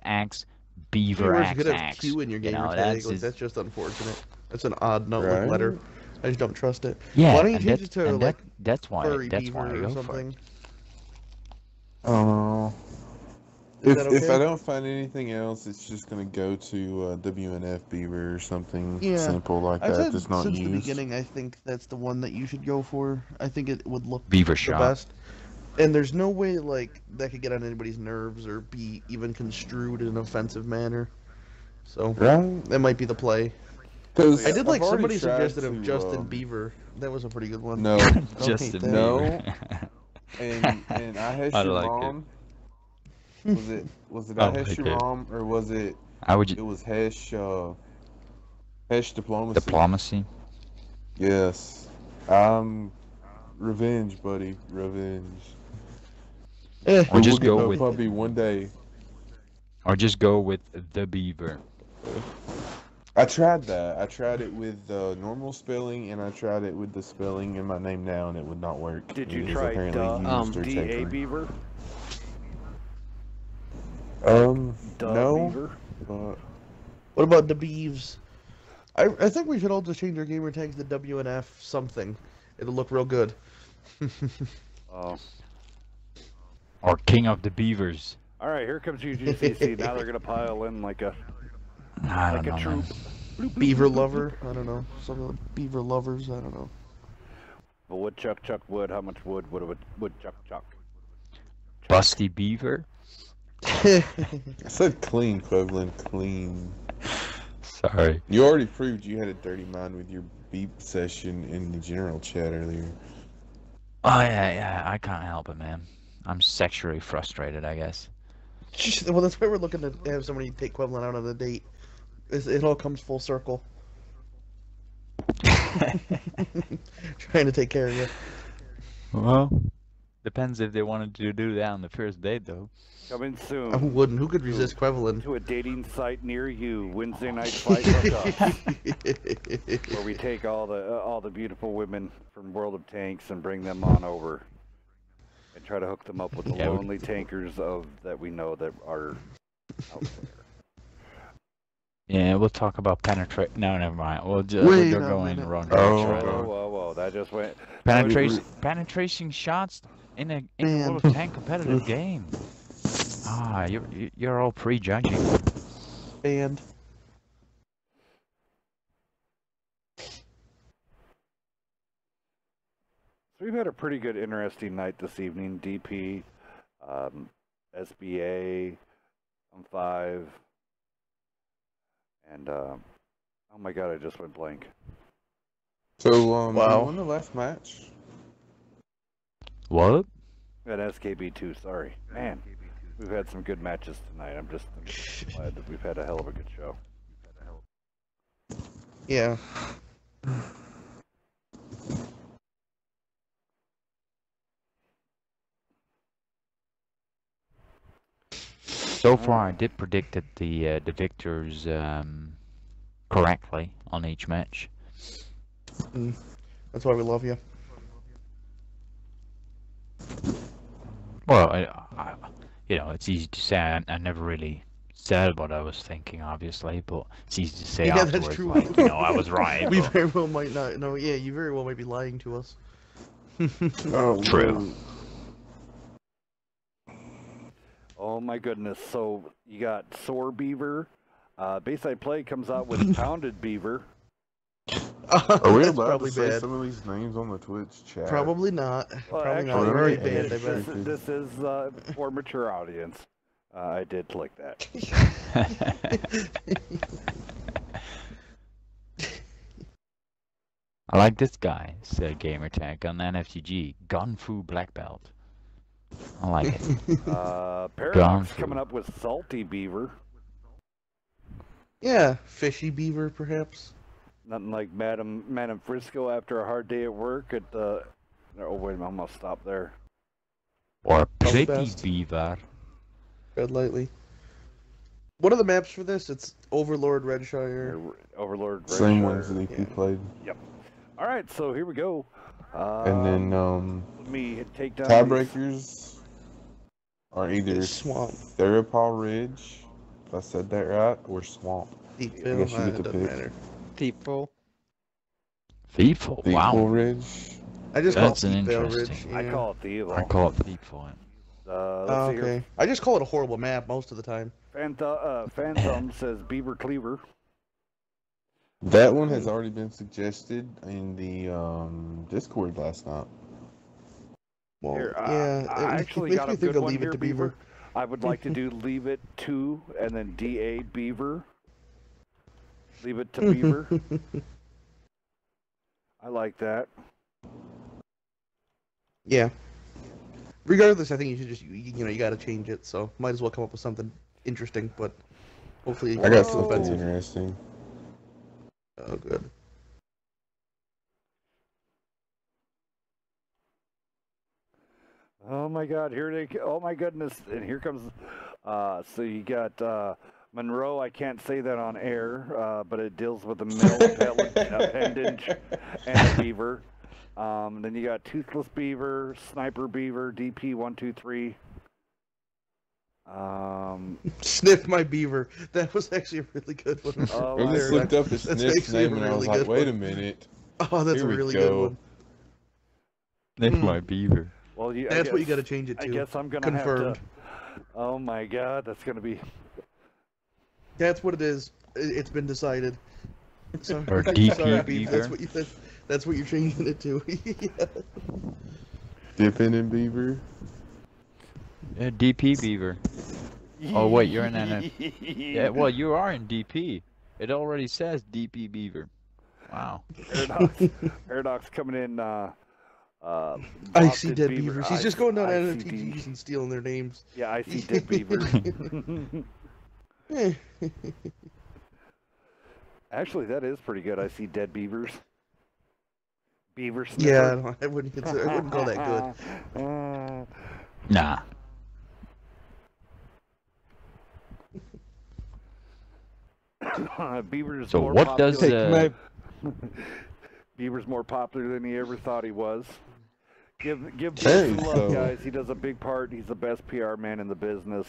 Beaver X. You could have Q in your gamer tag. That's just unfortunate. That's an odd letter. I just don't trust it. Yeah, why don't you change it to like that's why I go for something? If I don't find anything else, it's just gonna go to WNF Beaver or something simple like that. That's not since used. The beginning, I think that's the one that you should go for. I think it would look Beaver the best. And there's no way like that could get on anybody's nerves or be even construed in an offensive manner. So that might be the play. I did like somebody suggested of Justin Beaver. That was a pretty good one. No, Justin Beaver. No. And I had your mom. Was it I had your mom or was it How would you? It was hash diplomacy. Diplomacy. Yes. Revenge, buddy. Revenge. Or just get go no with puppy one day. Or just go with the beaver. I tried that. I tried it with normal spelling, and I tried it with the spelling in my name now, and it would not work. Did you It was try apparently used or D.A. taken. Beaver? No. Beaver? What about the Beavs? I think we should all just change our gamer tags to WNF something. It'll look real good. Oh. Or King of the Beavers. All right, here comes UGCC. Now they're gonna pile in like a troop. Beaver lover? I don't know. Some of the beaver lovers? I don't know. A woodchuck chuck wood. How much wood would a woodchuck chuck? Busty Beaver. I said clean, Quevlin, clean. Sorry. You already proved you had a dirty mind with your beep session in the general chat earlier. Oh yeah, I can't help it, man. I'm sexually frustrated, I guess. Well, that's why we're looking to have somebody take Quevlin out on a date. It all comes full circle. Trying to take care of you. Well, depends if they wanted to do that on the first date, though. Coming soon. Who wouldn't? Who could resist Quevlin? To a dating site near you. Wednesday night fight hookups, where we take all the beautiful women from World of Tanks and bring them on over, and try to hook them up with the lonely tankers that we know that are out there. Yeah, we'll talk about penetrate. No, never mind. We're going the wrong direction. Whoa! That just went. Penetration shots in a World of Tank competitive game. Ah, you're all prejudging. Banned. So we've had a pretty good, interesting night this evening. DP, SBA, 5, and oh my God, I just went blank. So, wow. You won the last match? What? And SKB2, sorry. Man, we've had some good matches tonight. I'm just glad that we've had a hell of a good show. Yeah. So far, I did predict that the victors correctly on each match. That's why we love you. Well, I it's easy to say. I never really said what I was thinking, obviously, but it's easy to say afterwards. That's true. Like, I was right. We very well might not. No, yeah, you very well might be lying to us. True. Oh my goodness! So you got Sore Beaver. Bayside Play comes out with Pounded Beaver. Are we allowed to say some of these names on the Twitch chat? Probably not. Well, Probably actually, not. Very banned, I bet. This is for mature audience. I did click that. I like this guy, said Gamertag on NFTG. Gunfu Black Belt. I like it. Paradox coming up with Salty Beaver. Yeah, Fishy Beaver, perhaps. Nothing like Madam Frisco after a hard day at work at the... Oh, wait a minute, I'm going to stop there. Or Pretty Beaver. Tread lightly. What are the maps for this? It's Overlord, Redshire. Overlord, Redshire. Same ones that EP played. Yep. All right, so here we go. And then, let me take down tiebreakers are either Swamp. Therapaw Ridge, if I said that right, or Swamp. Deepville. I guess you get to doesn't pick. matter. Thieful. Thieful? Wow. Ridge. I just call it That's an Deepville Ridge. interesting. Yeah. I call it the evil. I call it Thieful. Let's see okay. here. I just call it a horrible map most of the time. Phantom says Beaver Cleaver. That one has already been suggested in the Discord last night. Well, Here, yeah. I actually got a good one here, Beaver. Beaver. I would like to do Leave It to and then DA Beaver. Leave it to Beaver. I like that. Yeah. Regardless, I think you should just, you got to change it, so might as well come up with something interesting, but... Hopefully, I got something something interesting. Oh, good. Oh my God! Oh my goodness! And here comes. So you got Monroe. I can't say that on air, but it deals with a male appendage and a beaver. Then you got Toothless Beaver, Sniper Beaver, DP 123. Sniff my beaver. That was actually a really good one. I just looked up his Sniff's name and I was like, wait a minute. Oh, that's a really good one. Sniff my beaver. Well, that's what you got to change it to. I guess I'm gonna confirmed. have to. Oh my God, that's gonna be. That's what it is. It's been decided. Sorry. Or DP Sorry, beaver. That's what you're changing it to. Yeah. Dipping in beaver. DP beaver. Oh wait, you're in NF. Yeah, well you are in DP. It already says DP beaver. Wow. Paradox coming in. I see dead beavers. He's just going down NFTGs and stealing their names. Yeah, I see dead beavers. Actually, that is pretty good. I see dead beavers. Beaver sniffer. Yeah, I wouldn't call that good. Nah. Beaver's so more what popular. does Beaver's more popular than he ever thought he was. Give Beaver some love, guys. He does a big part. He's the best PR man in the business.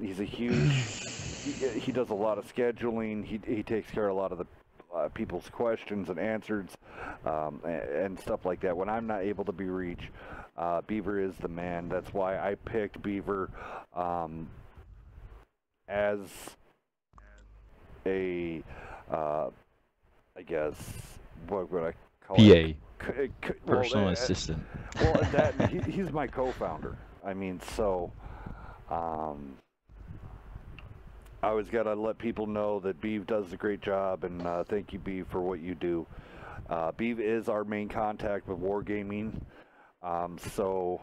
He's a huge. He does a lot of scheduling. He takes care of a lot of the people's questions and answers and stuff like that. When I'm not able to be reached, Beaver is the man. That's why I picked Beaver as a, I guess, what would I call it? PA. Personal assistant. Well, he's my co-founder. I mean, so I always got to let people know that Beav does a great job, and thank you, Beav, for what you do. Beav is our main contact with Wargaming, so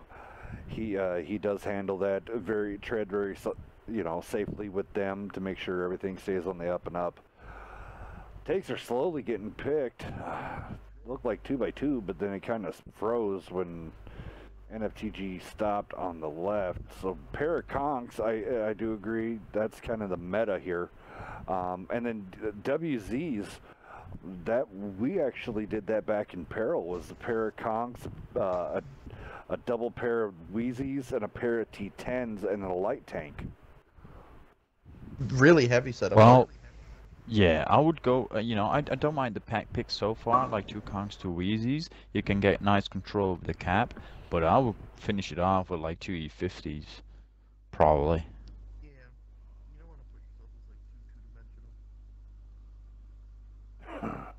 he does handle that very safely with them to make sure everything stays on the up and up. Takes are slowly getting picked. Looked like 2x2, but then it kind of froze when NFTG stopped on the left. So Paraconks, I do agree, that's kind of the meta here. And then WZs, that we actually did that back in Peril, was the Paraconks, a double pair of Wheezies and a pair of T10s and a light tank. Really heavy setup. Well, yeah, I would go, I don't mind the pack picks so far, like 2 Kongs, 2 Wheezies. You can get nice control of the cap, but I would finish it off with like 2 E50s, probably. Yeah, you don't want to put yourself as like too two-dimensional.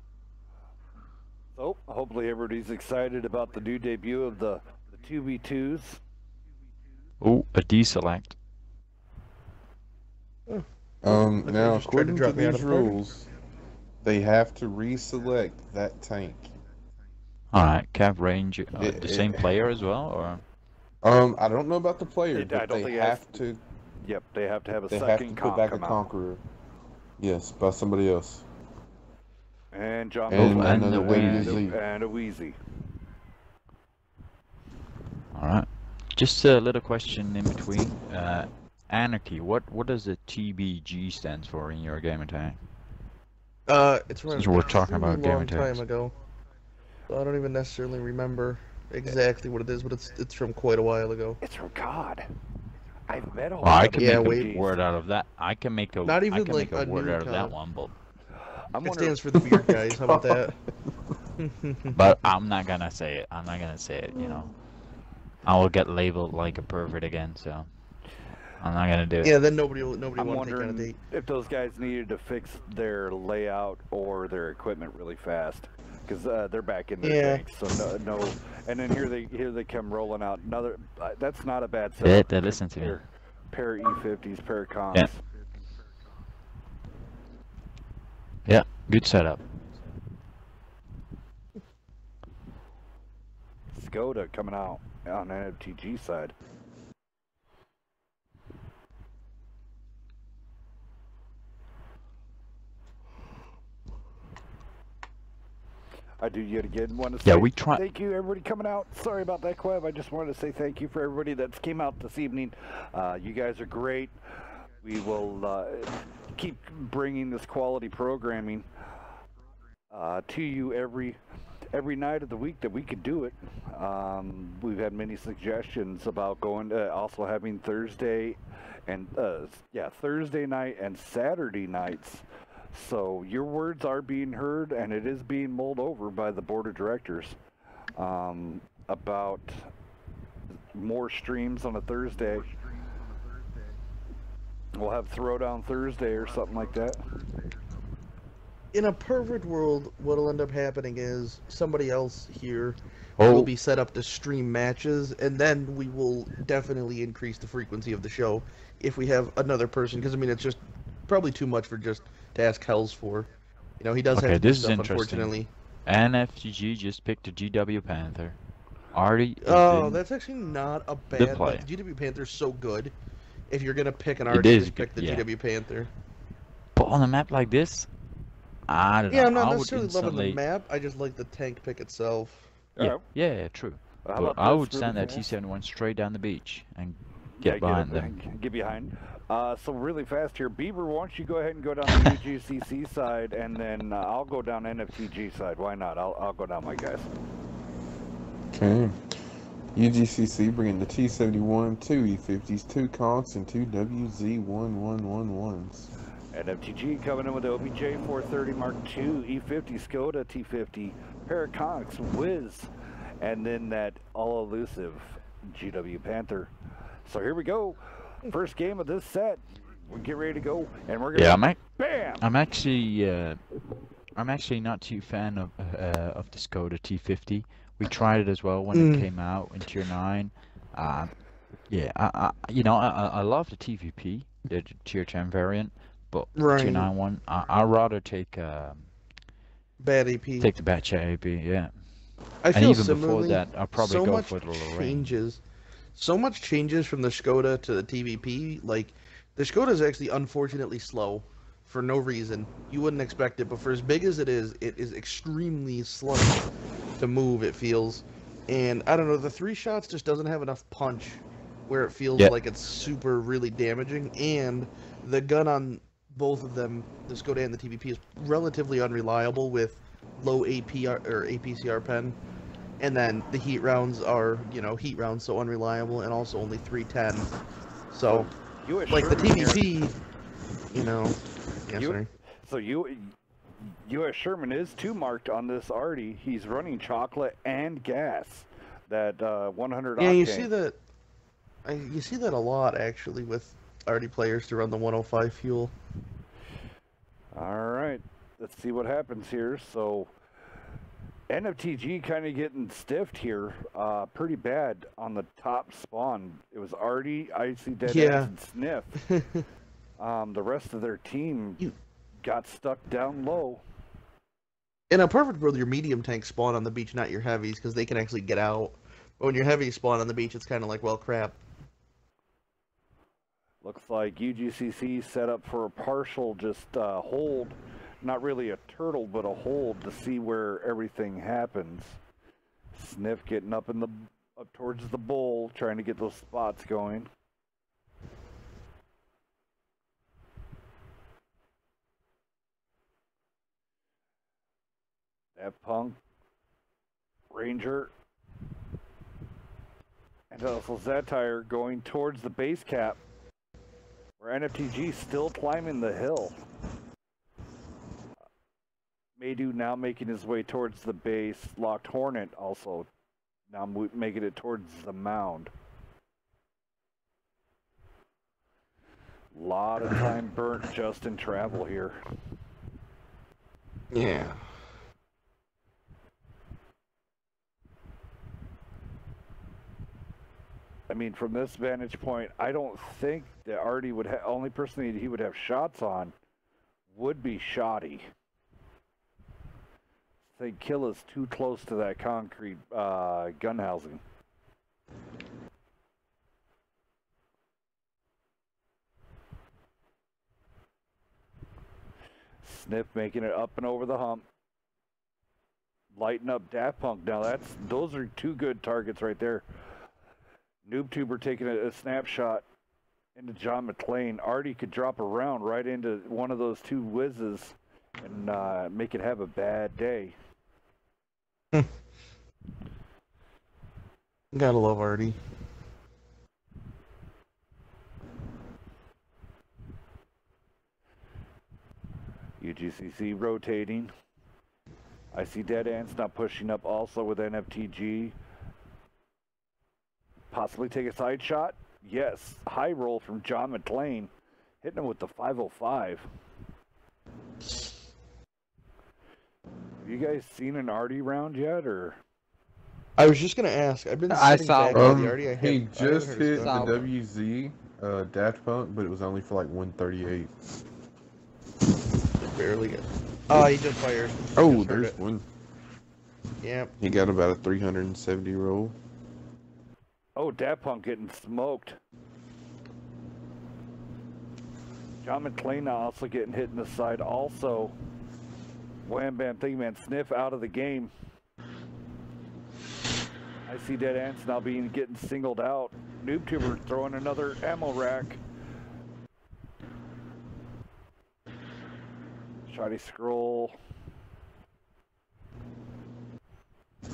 So, hopefully everybody's excited about the new debut of the 2v2s. Oh, a deselect. Now, according to these rules, they have to reselect that tank. Alright, Cav Range, the same player as well, or? I don't know about the player, but they have to... Yep, they have to have a they second have to put back a Conqueror. Yes, by somebody else. And John and a Wheezy. And a Wheezy. Alright. Just a little question in between. Anarchy, what does the TBG stands for in your gamer tag? It's from Since we're talking about gamer time tags. ago. So I don't even necessarily remember exactly what it is, but it's from quite a while ago. It's from God. I've met all. Well, I can Yeah, make a word out of that. I can make a Not even I can like make a a word new out of that kind. one, but It stands for the beard guys. How about that? but I'm not gonna say it. I'm not gonna say it. I will get labeled like a pervert again. So I'm not gonna do it. Yeah, then nobody will I'm want to take on a wondering date. if those guys needed to fix their layout or their equipment really fast, because they're back in their tanks. So no. And then here they come rolling out another. That's not a bad setup. They listen to me. Pair E50s, pair of comms. Yeah. Yeah, good setup. Skoda coming out on NFTG side. I do yet again want to Yeah, say thank you, everybody coming out. Sorry about that, Queb. I just wanted to say thank you for everybody that came out this evening. You guys are great. We will keep bringing this quality programming to you every night of the week that we could do it. We've had many suggestions about going also having Thursday and Thursday night and Saturday nights. So your words are being heard, and it is being mulled over by the board of directors about more streams on a Thursday. We'll have Throwdown Thursday or something like that. In a perfect world, what'll end up happening is somebody else here will be set up to stream matches, and then we will definitely increase the frequency of the show if we have another person, because I mean it's just probably too much for just to ask Hells for. You know, he does have to do stuff, unfortunately. NFTG just picked a GW Panther. Artie that's actually not a bad play. The GW Panther's so good. If you're gonna pick an Artie, just pick the GW Panther. But on a map like this, I don't know. Yeah, I'm not necessarily loving the map. I just like the tank pick itself. Yeah, true. But I would send that T-71 straight down the beach and get behind them. Get behind. So really fast here, Beaver, why don't you go ahead and go down the UGCC side, and then I'll go down NFTG side. Why not? I'll go down, my guys. Okay. UGCC bringing the T-71, 2 E50s, 2 Conks, and 2 WZ-1111s. NFTG coming in with the OBJ 430 Mark II, E50 Skoda T50, pair of Conks, Whiz, and then that all-elusive GW Panther. So here we go. First game of this set. We get ready to go, and we're gonna bam. I'm actually not too fan of the Skoda T50. We tried it as well when it came out in Tier 9. I love the TVP, the Tier 10 variant, but Tier 9 one, I'd rather take bad AP. Take the bad AP, yeah. I feel even similarly. Before that, I'll probably go for the Lorraine. So much changes from the Skoda to the TVP. Like, the Skoda is actually unfortunately slow for no reason. You wouldn't expect it, but for as big as it is extremely slow to move, it feels. And I don't know, the 3 shots just doesn't have enough punch where it feels like it's super really damaging, and the gun on both of them, the Skoda and the TVP, is relatively unreliable with low AP or APCR pen. And then the heat rounds are, heat rounds, so unreliable, and also only 310. So, like the TVP, sorry. So U.S. Sherman is 2 marked on this Artie. He's running chocolate and gas. That 100 octane. Yeah, you see that a lot actually with Artie players to run the 105 fuel. All right, let's see what happens here. So NFTG kind of getting stiffed here, pretty bad on the top spawn. It was Artie, Icy Deadass, and Sniff. The rest of their team got stuck down low. In a perfect world, your medium tanks spawn on the beach, not your heavies, because they can actually get out. But when your heavies spawn on the beach, it's kind of like, well, crap. Looks like UGCC set up for a partial hold. Not really a turtle, but a hold to see where everything happens. Sniff getting up towards the bull, trying to get those spots going. That Punk, Ranger, and also Zatire going towards the base cap, where NFTG still climbing the hill. Maydu now making his way towards the base. Locked Hornet also now making it towards the mound. A lot of time burnt just in travel here. Yeah. I mean, from this vantage point, I don't think that Artie would have, only person he would have shots on would be Shoddy. I think Kill is too close to that concrete gun housing. Sniff making it up and over the hump. lighting up Daft Punk. Now those are two good targets right there. NoobTuber taking a snapshot into John McClane. Artie could drop around right into one of those two whizzes and make it have a bad day. Gotta love Artie. UGCC rotating. I see Dead Ants now pushing up also with NFTG. Possibly take a side shot. Yes, high roll from John McClane. Hitting him with the 505. Have you guys seen an Artie round yet, or? I was just gonna ask. I've been sitting back on the Artie. He just hit the WZ Daft Punk, but it was only for like 138. Barely good. Oh, he just fired. Oh, there's one. Yep. He got about a 370 roll. Oh, Daft Punk getting smoked. John McClane now also getting hit in the side. Also, Wham Bam Thing Man Sniff out of the game. I see Dead Ants now getting singled out. NoobTuber throwing another ammo rack. Shoddy Scroll. Look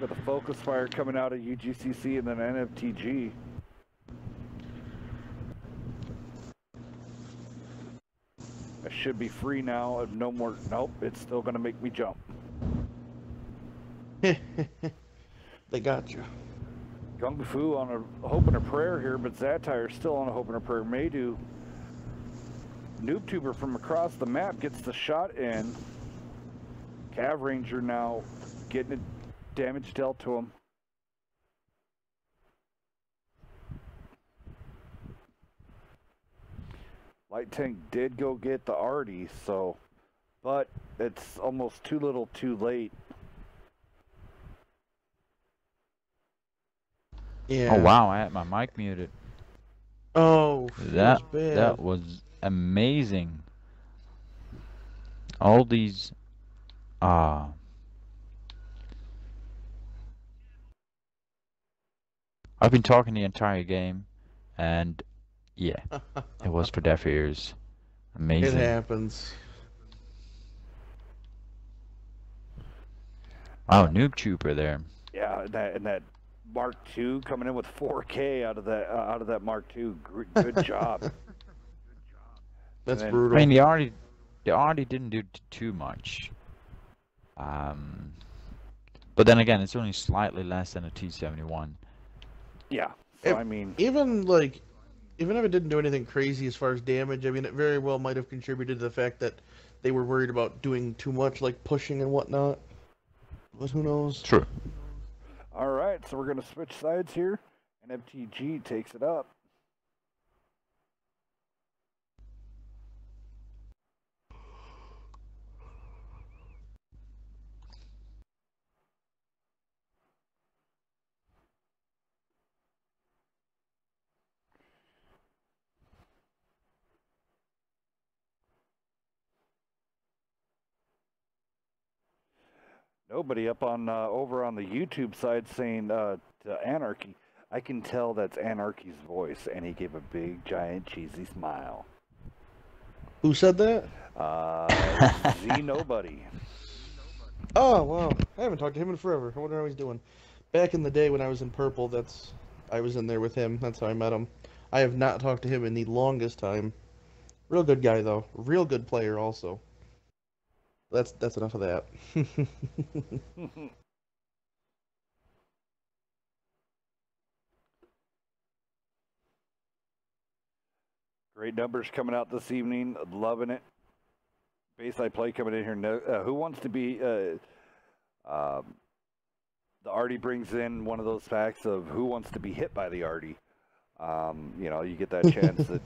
at the focus fire coming out of UGCC and then NFTG. I should be free now. No more. Nope, it's still going to make me jump. They got you. Kung Fu on a hope and a prayer here, but Zatire's still on a hope and a prayer. Maydu. NoobTuber from across the map gets the shot in. Cav Ranger now getting damage dealt to him. Light Tank did go get the Artie, so, but it's almost too little too late. Yeah. Oh wow, I had my mic muted. Oh, that was amazing. All these I've been talking the entire game, and yeah, it was for deaf ears. Amazing. It happens. Wow, NoobTuber there. Yeah, and that Mark II coming in with 4K out of that Mark II. Good job. That's brutal. I mean, they already didn't do too much. But then again, it's only slightly less than a T-71. Yeah, so I mean, even if it didn't do anything crazy as far as damage, I mean, it very well might have contributed to the fact that they were worried about doing too much, like pushing and whatnot. But who knows? True. All right, so we're gonna switch sides here, and FTG takes it up. Nobody up on over on the YouTube side saying to Anarchy. I can tell that's Anarchy's voice, and he gave a big, giant, cheesy smile. Who said that? Z Nobody. Oh wow, I haven't talked to him in forever. I wonder how he's doing. Back in the day when I was in Purple, I was in there with him. That's how I met him. I have not talked to him in the longest time. Real good guy though. Real good player also. That's enough of that. Great numbers coming out this evening. Loving it. Bayside play coming in here. Who wants to be? The Artie brings in one of those facts of who wants to be hit by the Artie. You know, you get that chance that.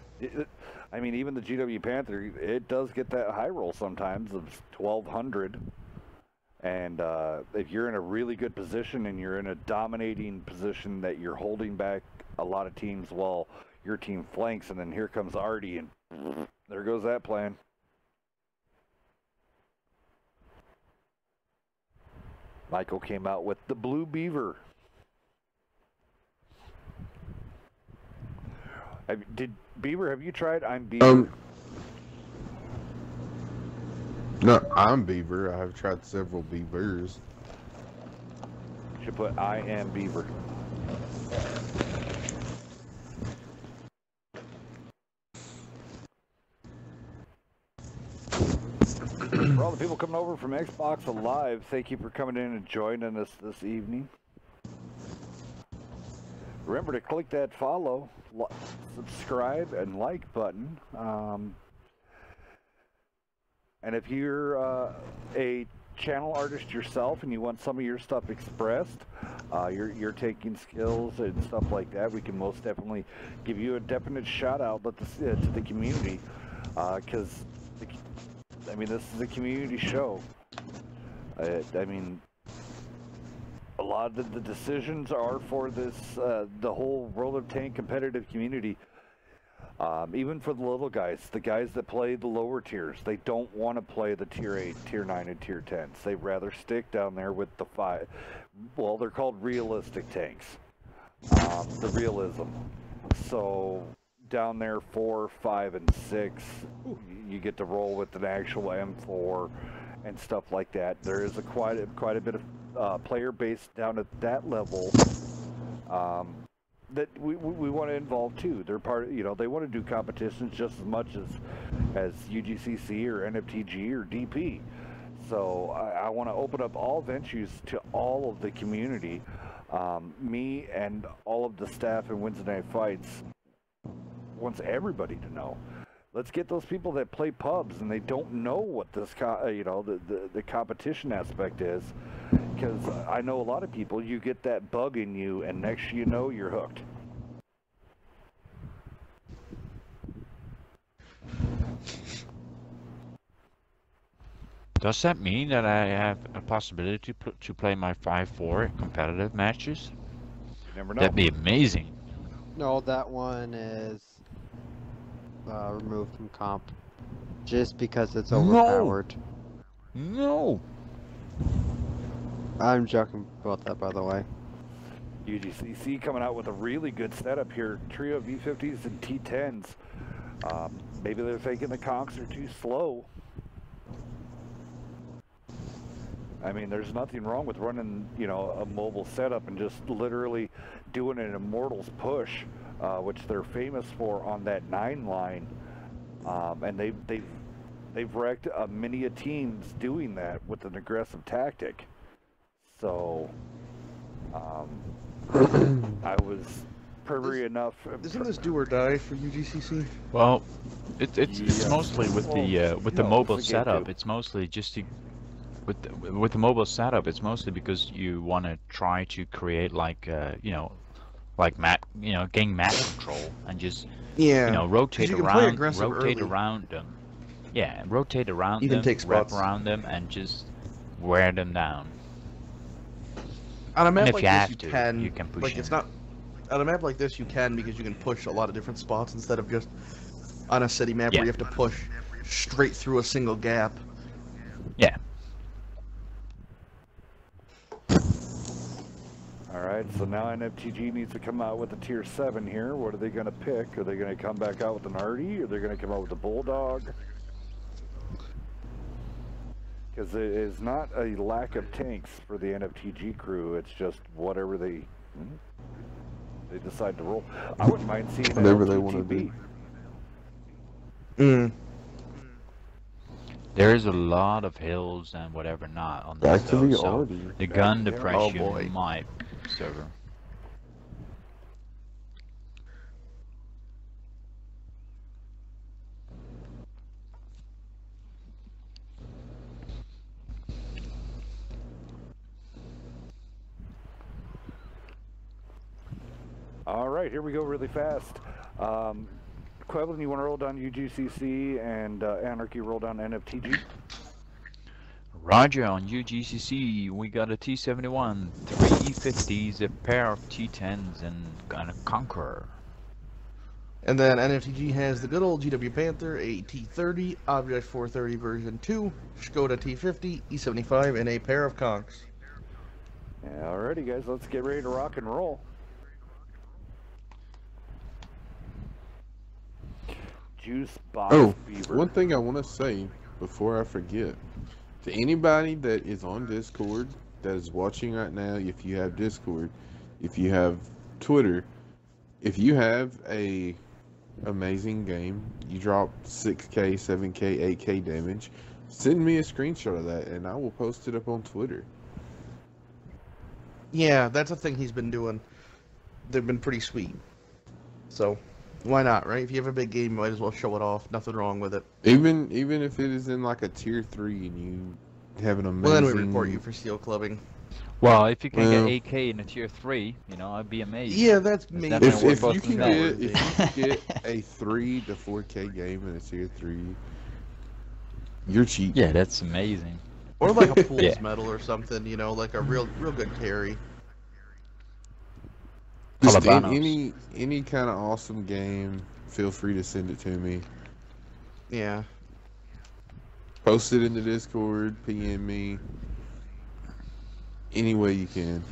I mean, even the GW Panther, it does get that high roll sometimes of 1,200. And if you're in a really good position and you're in a dominating position that you're holding back a lot of teams while your team flanks, and then here comes Artie, and there goes that plan. Michael came out with the Blue Beaver. Beaver, have you tried I'm Beaver? No, I'm Beaver. I've tried several Beavers. You should put I am Beaver. For all the people coming over from Xbox Live, thank you for coming in and joining us this evening. Remember to click that follow, subscribe, and like button. And if you're a channel artist yourself and you want some of your stuff expressed, you're taking skills and stuff like that, we can most definitely give you a definite shout out to the community, because I mean, this is a community show. I mean, a lot of the decisions are for this, the whole World of Tank competitive community. Even for the little guys, the guys that play the lower tiers, they don't want to play the tier 8, tier 9, and tier 10s. They'd rather stick down there with the 5. Well, they're called realistic tanks. The realism. So down there 4, 5, and 6, you get to roll with an actual M4 and stuff like that. There is quite a bit of player base down at that level that we want to involve too. They're part of, they want to do competitions just as much as UGCC or NFTG or DP. So I want to open up all venues to all of the community. Me and all of the staff in Wednesday Night Fights wants everybody to know. Let's get those people that play pubs and they don't know what this, the competition aspect is. Because I know a lot of people, you get that bug in you, and next you know, you're hooked. Does that mean that I have a possibility to play my 5-4 competitive matches? You never know. That'd be amazing. No, that one is removed from comp. Just because it's overpowered. No! I'm joking about that, by the way. UGCC coming out with a really good setup here. Trio V50s and T10s. Maybe they're thinking the conks are too slow. I mean, there's nothing wrong with running, a mobile setup and just literally doing an Immortals push, which they're famous for on that 9 line. And they've wrecked many teams doing that with an aggressive tactic. So, I was privy enough. Isn't this do or die for UGCC? Well, it's mostly with the mobile setup. It's mostly just to, with the mobile setup. It's mostly because you want to try to create gain map control and just rotate around them. Yeah, rotate around you them, can take wrap spots around them, and just wear them down. On a map and if like you this, have you to, can. you can push like in. it's not. On a map like this, you can because you can push a lot of different spots instead of just on a city map where you have to push straight through a single gap. Yeah. Alright, so now NFTG needs to come out with a tier 7 here. What are they going to pick? Are they going to come back out with an Artie? Are they going to come out with a Bulldog? Because it is not a lack of tanks for the NFTG crew. It's just whatever they decide to roll. I wouldn't mind seeing whatever they want to do. There's a lot of hills and whatever not on this. Back to the so Artie. the gun depression Oh boy. might server. All right, here we go really fast. Quevlin, you want to roll down UGCC and Anarchy roll down NFTG? Roger, on UGCC, we got a T-71, 3 E50s, a pair of T-10s, and a Conqueror. And then NFTG has the good old GW Panther, a T-30, Object 430 version 2, Skoda T-50, E-75, and a pair of conks. Yeah, alrighty, guys, let's get ready to rock and roll. Juice Box Beaver. One thing I want to say before I forget. To anybody that is on Discord, that is watching right now, if you have Discord, if you have Twitter, if you have a amazing game, you drop 6K, 7K, 8K damage, send me a screenshot of that and I will post it up on Twitter. Yeah, that's a thing he's been doing. They've been pretty sweet. So, why not, right? If you have a big game, you might as well show it off. Nothing wrong with it. Even if it is in like a tier 3 and you have an amazing... Well, then we report you for steel clubbing. Well, if you can get 8K in a tier 3, you know, I'd be amazed. Yeah, that's maybe. If you can get a 3 to 4K game in a tier 3, you're cheap. Yeah, that's amazing. Or like a Pool's medal or something, you know, like a real good carry. Just any kind of awesome game, feel free to send it to me. Yeah. Post it in the Discord, PM me. Any way you can.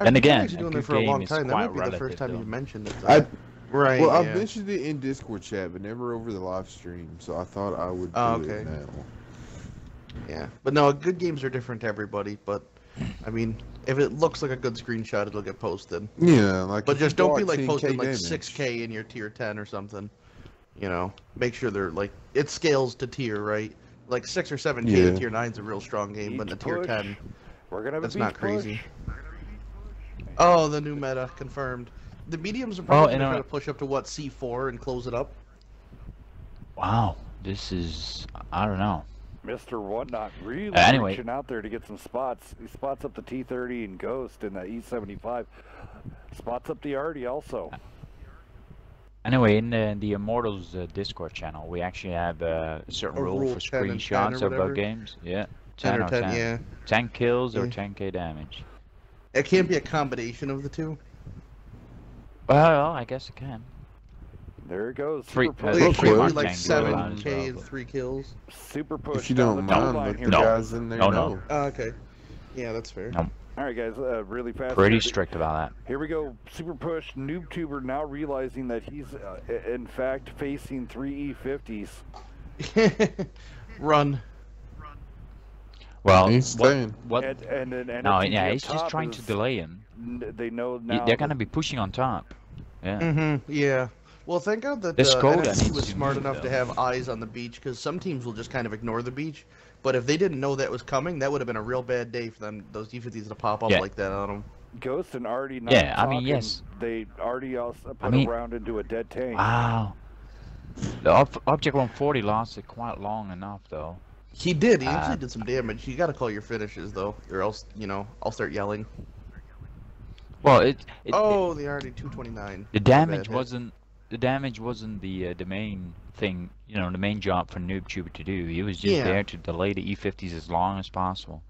And again, I've been doing it for a long time. That might be the first time you mentioned it. Right. Well, I've mentioned it in Discord chat, but never over the live stream. So I thought I would do it now. Yeah, but no, good games are different to everybody. But I mean, if it looks like a good screenshot, it'll get posted. Yeah, like. But just don't be like posting like damage. 6K in your tier 10 or something. You know, make sure they're like it scales to tier, right? Like 6 or 7K in tier 9 is a real strong game, but in a tier 10, that's not crazy. Oh, the new meta confirmed. The mediums are probably going to push up to what, C4 and close it up. Wow, this is I don't know. Mr. Whatnot really reaching out there to get some spots. He spots up the T30 and Ghost in the E75. Spots up the Artie also. Anyway, in the Immortals Discord channel, we actually have a certain rule for screenshots of our games. Yeah, 10 or 10. Yeah. 10 kills or 10K damage. It can't be a combination of the two. Well, I guess it can. There it goes. Like 7K and 3 kills. Super push. If you don't mind, let the guys in there know. Okay. Yeah, that's fair. No. All right, guys, really fast. Pretty strict about that. Here we go. Super push. NoobTuber now realizing that he's, in fact, facing 3 E50s. Run. Well, he's staying. What? No, yeah, he's just trying to delay him. They know now. They're gonna be pushing on top. Yeah. Yeah. Well, thank God that NXT was smart enough to have eyes on the beach, because some teams will just kind of ignore the beach. But if they didn't know that was coming, that would have been a real bad day for them. Those E50s to pop up like that on them. Ghost and Artie. Yeah, I mean, yes. They already also put a round into a dead tank. Wow. The Object 140 lasted quite long enough, though. He did. He actually did some damage. You got to call your finishes, though, or else, you know, I'll start yelling. Well, the Artie 229. The damage wasn't. The damage wasn't the main thing, you know, the main job for NoobTuber to do. He was just there to delay the E50s as long as possible.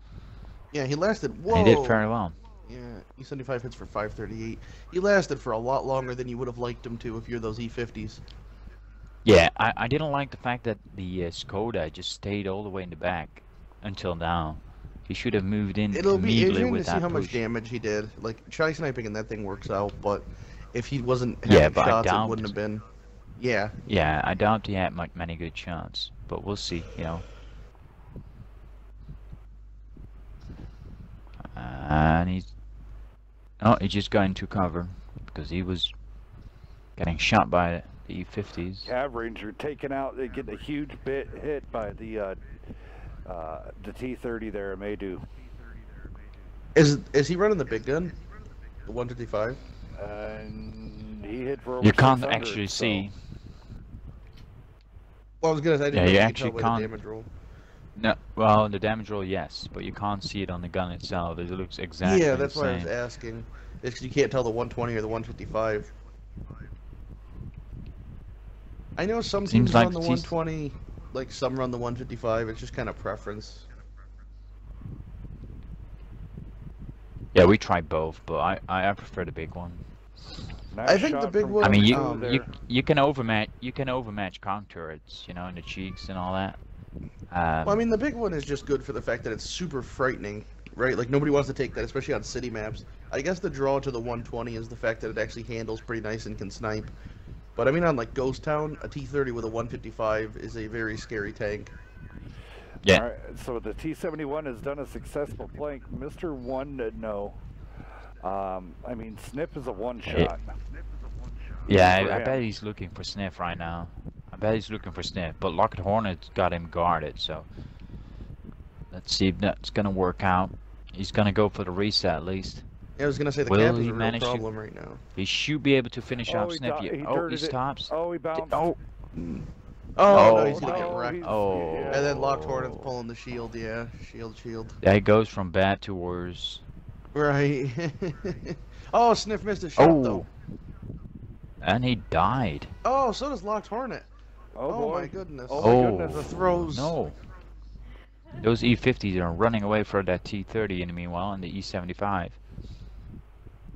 Yeah, he lasted. Whoa. And he did very well. Yeah, E75 hits for 538. He lasted for a lot longer than you would have liked him to if you're those E50s. Yeah, I didn't like the fact that the Skoda just stayed all the way in the back until now. He should have moved in immediately with that. It'll be interesting to see how much push. damage he did. Like, try sniping and that thing works out, but if he wasn't having shots, it wouldn't have been. Yeah. Yeah, I doubt he had many good shots, but we'll see, you know. And he's just got into cover because he was getting shot by the E50s. Cav Ranger taken out, they get a huge bit hit by the T30 there, Maydu. Is he running the big gun? The 155? He hit for over You can't 600, actually see. Well, I was gonna say, I didn't you know actually tell can't. The damage roll. No, well, the damage roll, yes, but you can't see it on the gun itself. It looks exactly the same. Yeah, that's why I was asking. It's 'cause you can't tell the 120 or the 155. I know some teams run the 120, like some run the 155. It's just kind of preference. Yeah, we tried both, but I prefer the big one. Nice I think the big one. I mean, you can overmatch conk turrets, you know, in the cheeks and all that. Well, I mean, the big one is just good for the fact that it's super frightening. right? Like nobody wants to take that, especially on city maps. I guess the draw to the 120 is the fact that it actually handles pretty nice and can snipe. But I mean, on like Ghost Town, a T-30 with a 155 is a very scary tank. Yeah. All right, so the T-71 has done a successful flank. Mr. One, no. I mean, Snip is a one-shot. Yeah, For I him. bet he's looking for Sniff right now. I bet he's looking for Sniff, but Locked Hornet's got him guarded, so let's see if that's gonna work out. He's gonna go for the reset at least. Yeah, I was gonna say the Will cap is he a real manage to- problem right now. He should be able to finish off he Sniff. he Oh, he dirted it. stops. Oh, he bounced. Oh, Oh, no, Oh, he's gonna get no, wrecked. he's- Oh. yeah. And then Locked Hornet's pulling the shield, yeah. Shield. that goes from bad to worse. Right. Oh, Sniff missed a shot, though. And he died. Oh, so does Locked Hornet. Oh, Oh, boy. my goodness. Oh, my Oh. goodness. The throws. No. Those E50s are running away for that T30 in the meanwhile, and the E75.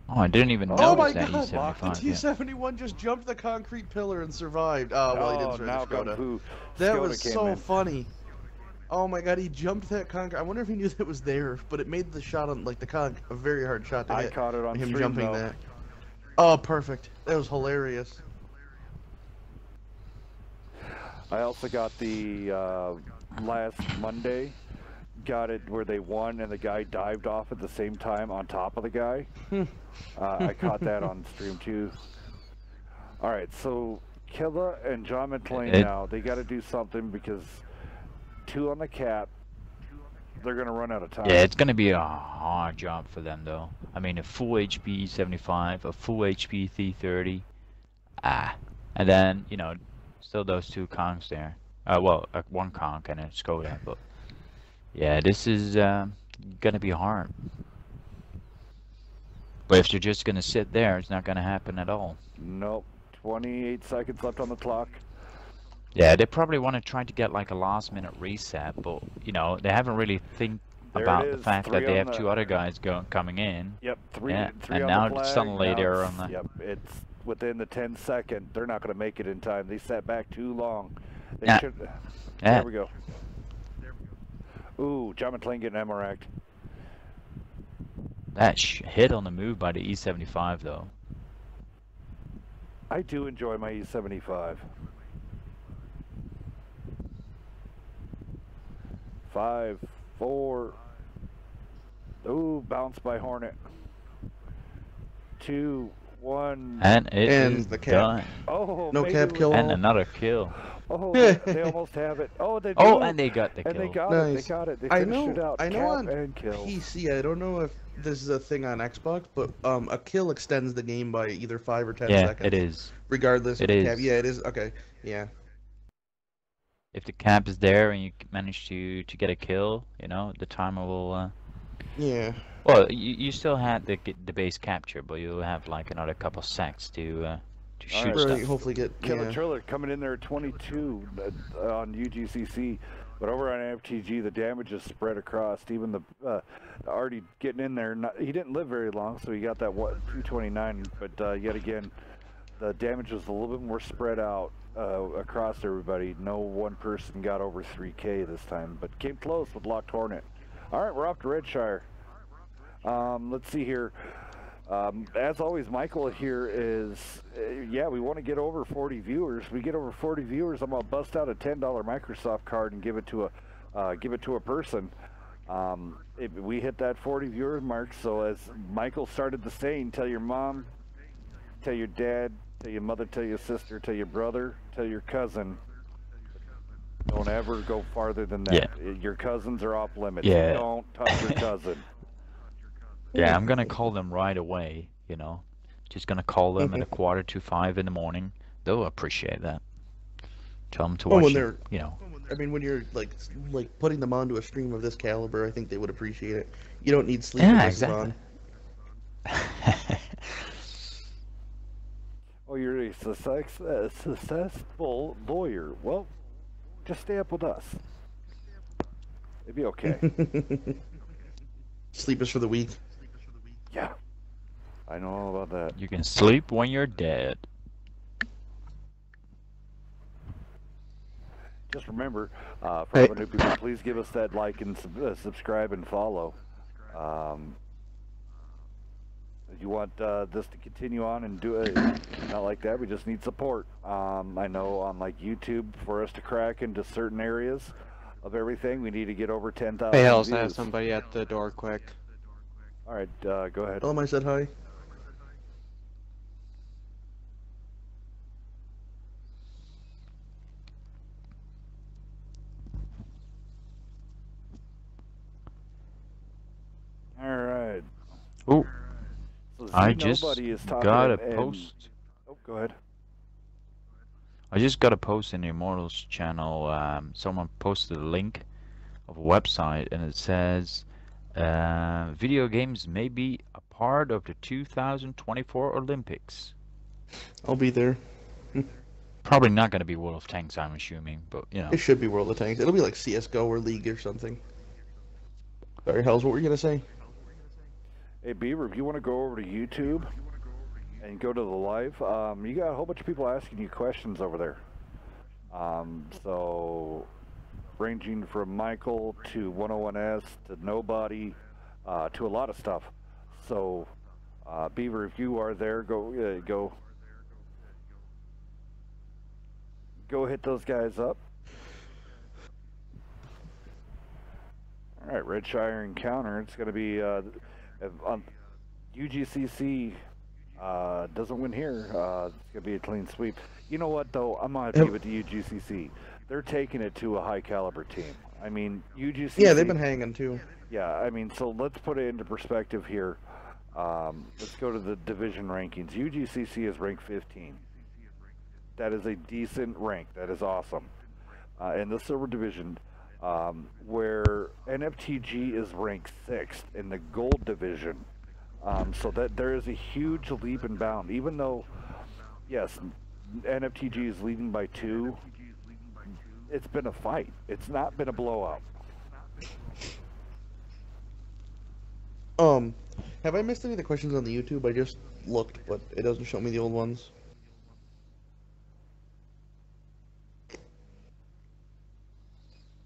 Oh, I didn't even Oh notice my that god, E75. the yeah. T-71 just jumped the concrete pillar and survived. Oh, well, he didn't now survive the Skoda. Kung Fu That Skoda was came so in. funny. Oh my god, he jumped that concrete. I wonder if he knew that was there, but it made the shot on, like, the conch a very hard shot to I hit. caught it on him stream, jumping though. that. Oh, perfect. That was hilarious. I also got the last Monday, got it where they won and the guy dived off at the same time on top of the guy. I caught that on stream too. All right, so Killa and John McClane now, they got to do something because 2 on the cap, they're going to run out of time. Yeah, it's going to be a hard job for them, though. I mean, a full HP E75, a full HP T30. And then, you know, still those 2 conchs there. Well, 1 conch and a Skoda, but yeah, this is going to be hard. But if you're just going to sit there, it's not going to happen at all. Nope. 28 seconds left on the clock. Yeah, they probably want to try to get like a last-minute reset, but you know they haven't really think There about it the is, fact 3 that they on have the- 2 other guys coming in. Yep, 3 Yeah, three and on now the flag. suddenly Now they're it's- on the- Yep, it's within the 10-second. They're not going to make it in time. They sat back too long. They Yeah. should. Yeah. There we go. Ooh, John McClane getting MRA'd. That hit on the move by the E75 though. I do enjoy my E75. 5, 4. Ooh, bounced by Hornet. 2, 1. And it And is the cap. done. Oh, No maybe cap we- kill. And another kill. Oh, they almost have it. Oh, they do. Oh, and they got the kill. And they got it. They Nice. got it. They I finished know. it out. I know Cap on and kill. PC, I don't know if this is a thing on Xbox, but a kill extends the game by either 5 or 10 Yeah, seconds. it is. Regardless It of the cap. is. Yeah, it is. Okay. Yeah. If the cap is there and you manage to get a kill, you know, the timer will. Yeah. Well, you still had the base capture, but you'll have like another couple seconds to shoot Alright. stuff. Really, hopefully get. Killer Yeah. Triller coming in there at 22 on UGCC, but over on FTG the damage is spread across. Even the already getting in there. He didn't live very long, so he got that 229. But yet again, the damage was a little bit more spread out across everybody. No one person got over 3K this time, but came close with Locked Hornet. All right, we're off to Redshire. Let's see here. As always, Michael here is, yeah, we want to get over 40 viewers. We get over 40 viewers, I'm gonna bust out a $10 Microsoft card and give it to a person. If we hit that 40 viewer mark, so as Michael started the saying, tell your mom, tell your dad, tell your mother, tell your sister, tell your brother, tell your cousin. Don't ever go farther than that. Your cousins are off limits. Yeah. Don't touch your cousin. Yeah, I'm gonna call them right away, you know. Just gonna call them at 4:45 in the morning. They'll appreciate that. Tell them to Well, watch when it, they're- you know. I mean, when you're like putting them onto a stream of this caliber, I think they would appreciate it. You don't need sleep. Yeah, with this exactly. on. Oh, you're a successful lawyer. Well, just stay up with us. It'd be okay. Sleep is for the weak. Yeah. I know all about that. You can sleep when you're dead. Just remember, for Hey. all the new people, please give us that like and subscribe and follow. You want this to continue on and do it? Not like that. We just need support. I know on like YouTube, for us to crack into certain areas of everything, we need to get over 10,000 Hey, Hells, I views. have somebody at the door quick. All right, go ahead. Tell him I said hi. All right. Oh, So I Z just Nobody is talking got a and- post. Oh, go ahead. I just got a post in the Immortals channel. Someone posted a link of a website, and it says, "Video games may be a part of the 2024 Olympics." I'll be there. Probably not going to be World of Tanks, I'm assuming, but you know. It should be World of Tanks. It'll be like CS:GO or League or something. Sorry, Hells, what were you gonna say? Hey, Beaver, if you want to go over to YouTube and go to the live, you got a whole bunch of people asking you questions over there. So, ranging from Michael to 101S to Nobody to a lot of stuff. So, Beaver, if you are there, go hit those guys up. All right, Redshire Encounter. It's going to be on UGCC. Doesn't win here. It's going to be a clean sweep. You know what, though? I'm going to give it to UGCC. They're taking it to a high caliber team. I mean, UGCC. Yeah, they've been hanging too. Yeah, I mean, so let's put it into perspective here. Let's go to the division rankings. UGCC is ranked 15. That is a decent rank. That is awesome. In the silver division, where NFTG is ranked 6th in the gold division. So that there is a huge leap and bound. Even though, yes, NFTG is leading by 2, it's been a fight. It's not been a blowout. Have I missed any of the questions on the YouTube? I just looked, but it doesn't show me the old ones.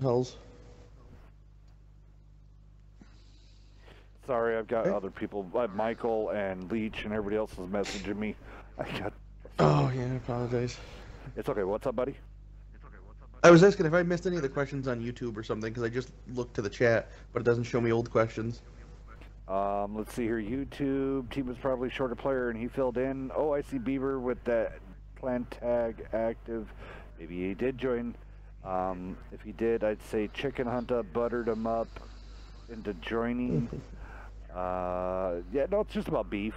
Hells. Sorry, I've got other people, Michael and Leech and everybody else is messaging me. I got. Oh yeah, I apologize. It's okay. What's up, buddy? I was asking if I missed any of the questions on YouTube or something, because I just looked to the chat, but it doesn't show me old questions. Let's see here. YouTube team was probably shorter player, and he filled in. Oh, I see Beaver with that clan tag active. Maybe he did join. If he did, I'd say Chicken Hunter buttered him up into joining. Yeah, no, it's just about beef.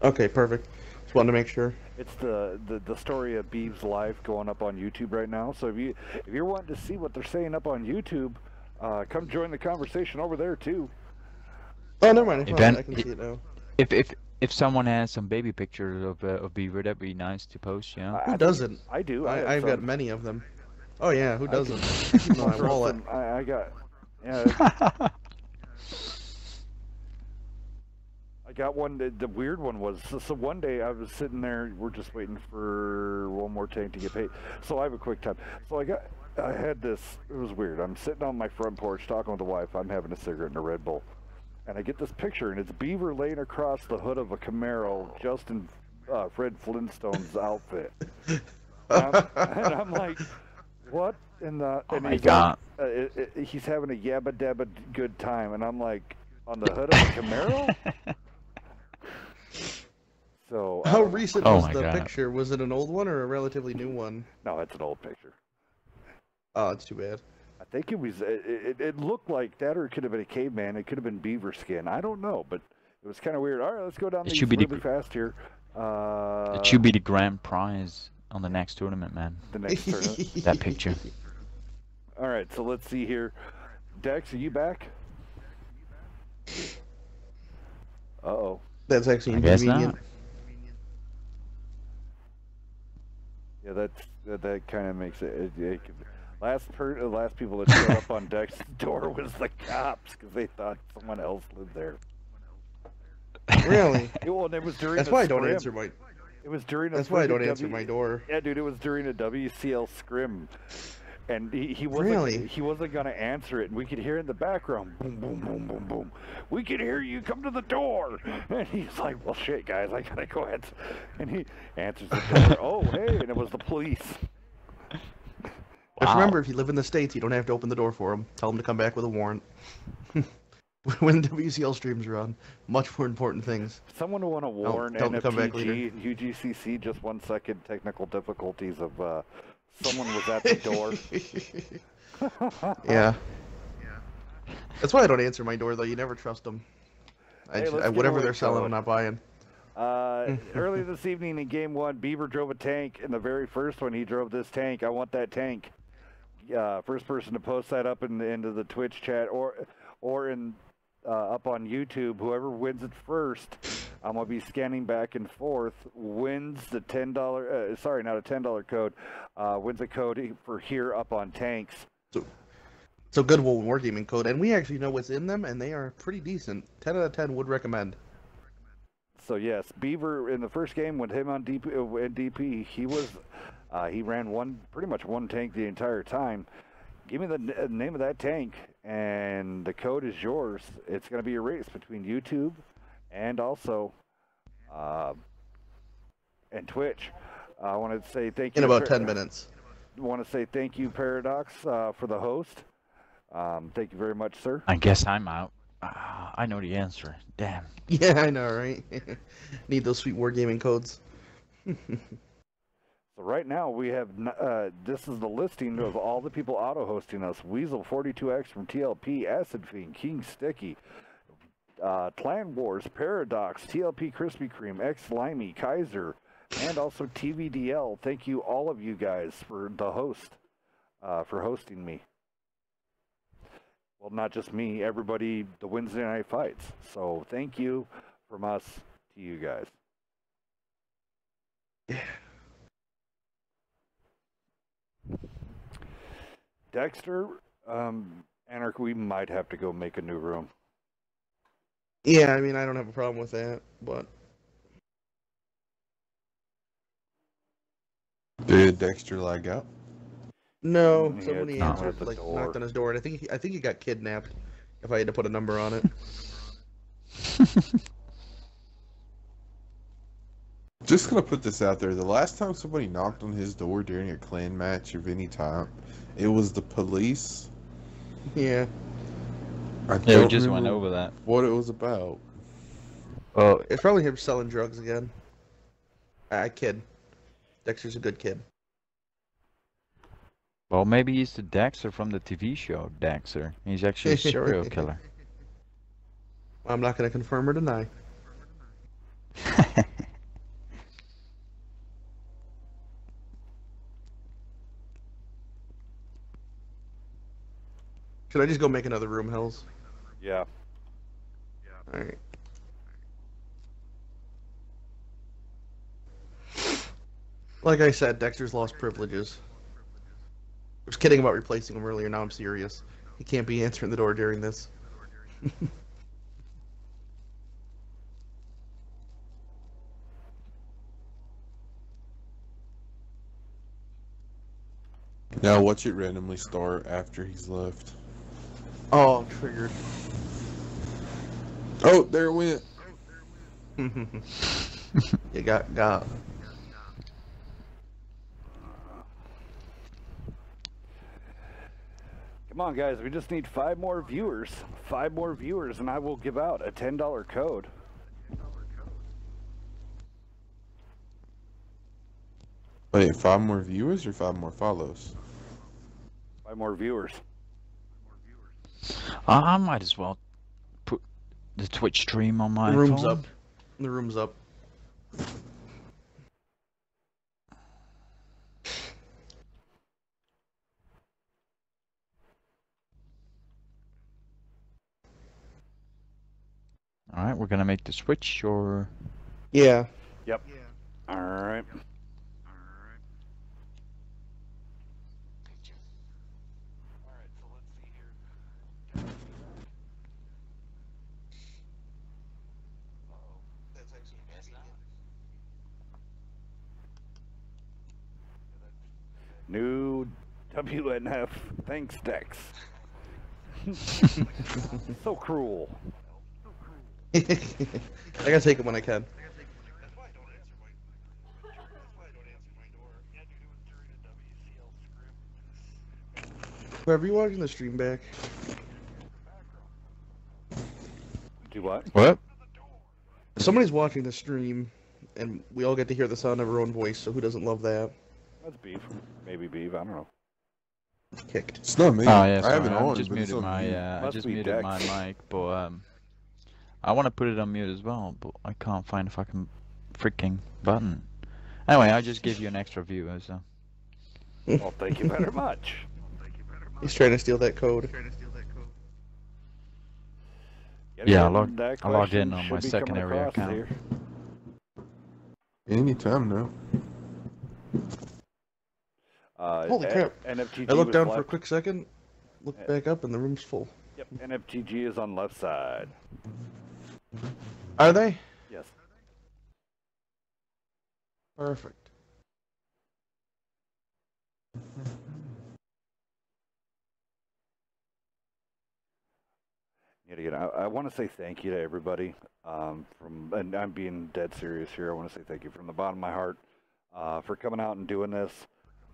Okay, perfect. Just wanted to make sure. It's the story of Beef's life going up on YouTube right now. So if you're wanting to see what they're saying up on YouTube, come join the conversation over there too. Oh, never mind. Event- I can see it now. If someone has some baby pictures of Beaver, that'd be nice to post, yeah. Who doesn't? I do. I've got many of them. Oh yeah, who doesn't? Keep my wallet. I got. Yeah. I got one. The weird one was so one day I was sitting there. We're just waiting for one more tank to get paid. So I have a quick time. So I had this. It was weird. I'm sitting on my front porch talking with the wife. I'm having a cigarette and a Red Bull, and I get this picture, and it's Beaver laying across the hood of a Camaro, just in Fred Flintstone's outfit. And I'm like, what? And Oh my God. he's having a yabba dabba good time, and I'm like, on the hood of a Camaro. So How recent Oh was my the God. picture? Was it an old one or a relatively new one? No, it's an old picture. Oh, it's too bad. I think it was. It looked like that, or it could have been a caveman. It could have been beaver skin. I don't know, but it was kind of weird. All right, let's go down It these should be really fast here. It should be the grand prize on the next tournament, man. The next tournament. That picture. All right, so let's see here. Dex, are you back? Uh-oh. That's actually I guess inconvenient. not. Yeah, that kind of makes it. Last people that showed up on Dex's door was the cops because they thought someone else lived there. Really? Well, it was during. That's a why I don't scrim. answer my. It was during. That's why I don't answer my door. Yeah, dude, it was during a WCL scrim, And he Really? wasn't gonna answer it, and we could hear in the background, boom, boom, boom, boom, boom. We can hear you. Come to the door. And he's like, well, shit, guys, I gotta go ahead. And he answers the door. Oh, hey, and it was the police. Just remember, if you live in the States, you don't have to open the door for them. Tell them to come back with a warrant. When WCL streams are on, much more important things. Someone want to warn tell them to come back NFTG and UGCC, just 1 second, technical difficulties of someone was at the door. Yeah. That's why I don't answer my door, though. You never trust them. Whatever they're selling, I'm not buying. Earlier this evening in Game 1, Beaver drove a tank. In the very first one, he drove this tank. I want that tank. First person to post that up into the Twitch chat or in up on YouTube. Whoever wins it first, I'm going to be scanning back and forth, wins the $10, sorry, not a $10 code, wins a code for here up on tanks. So good wargaming code, and we actually know what's in them, and they are pretty decent. 10 out of 10 would recommend. So yes, Beaver in the first game with him on DP, he ran pretty much one tank the entire time. Give me the name of that tank, and the code is yours. It's going to be a race between YouTube and also and Twitch. I want to say thank you. In about 10 minutes. I want to say thank you, Paradox, for the host. Thank you very much, sir. I guess I'm out. I know the answer. Damn. Yeah, I know, right? Need those sweet wargaming codes. So right now we have, this is the listing of all the people auto-hosting us. Weasel42X from TLP, Acid Fiend, King Sticky, Clan Wars, Paradox, TLP Krispy Kreme, X Limey, Kaiser, and also TVDL. Thank you, all of you guys, for the host, for hosting me. Well, not just me, everybody, the Wednesday night fights. So thank you from us to you guys. Yeah. Dexter, Anarchy, we might have to go make a new room. Yeah, I mean, I don't have a problem with that, but... Did Dexter lag out? No, Yeah, somebody it's not answered, at the like, door. knocked on his door, and I think he got kidnapped, if I had to put a number on it. Just gonna put this out there. The last time somebody knocked on his door during a clan match of any time, it was the police. Yeah. Yeah, we just went over that. What it was about. Well, It's probably him selling drugs again. I kid. Dexter's a good kid. well, maybe he's the Dexter from the TV show, Dexter. He's actually a serial killer. I'm not going to confirm or deny. Should I just go make another room, Hills? Yeah. Alright. Like I said, Dexter's lost privileges. I was kidding about replacing him earlier, now I'm serious. He can't be answering the door during this. Now watch it randomly start after he's left. Oh, triggered. Oh, there it went. You got. Come on, guys. We just need 5 more viewers. 5 more viewers, and I will give out a $10 code. Wait, 5 more viewers or 5 more follows? 5 more viewers. I might as well put the Twitch stream on my The room's phone. up. The room's up. Alright, we're gonna make the switch, or... Yeah. Yep. All right. New WNF. Thanks, Dex. So cruel. I gotta take it when I can. Whoever you watching the stream back? Do what? What? Somebody's watching the stream, and we all get to hear the sound of our own voice, so who doesn't love that? That's Beef. Maybe Beef. I don't know. Kicked. It's not me. Oh yeah, I sorry. have it I on, just but it's muted on my mute. I Must just be muted Dex. my mic, but I want to put it on mute as well, but I can't find a fucking freaking button. Anyway, I just gave you an extra view, so. Well, thank you very much. He's trying to steal that code. Yeah, I Again, logged that in question on should my be coming secondary across account. here. Anytime now. Holy crap. NFTG I looked was down for a left. quick second, looked back up, and the room's full. Yep, NFTG is on left side. Are they? Yes. Perfect. Yet again, I want to say thank you to everybody. And I'm being dead serious here. I want to say thank you from the bottom of my heart for coming out and doing this.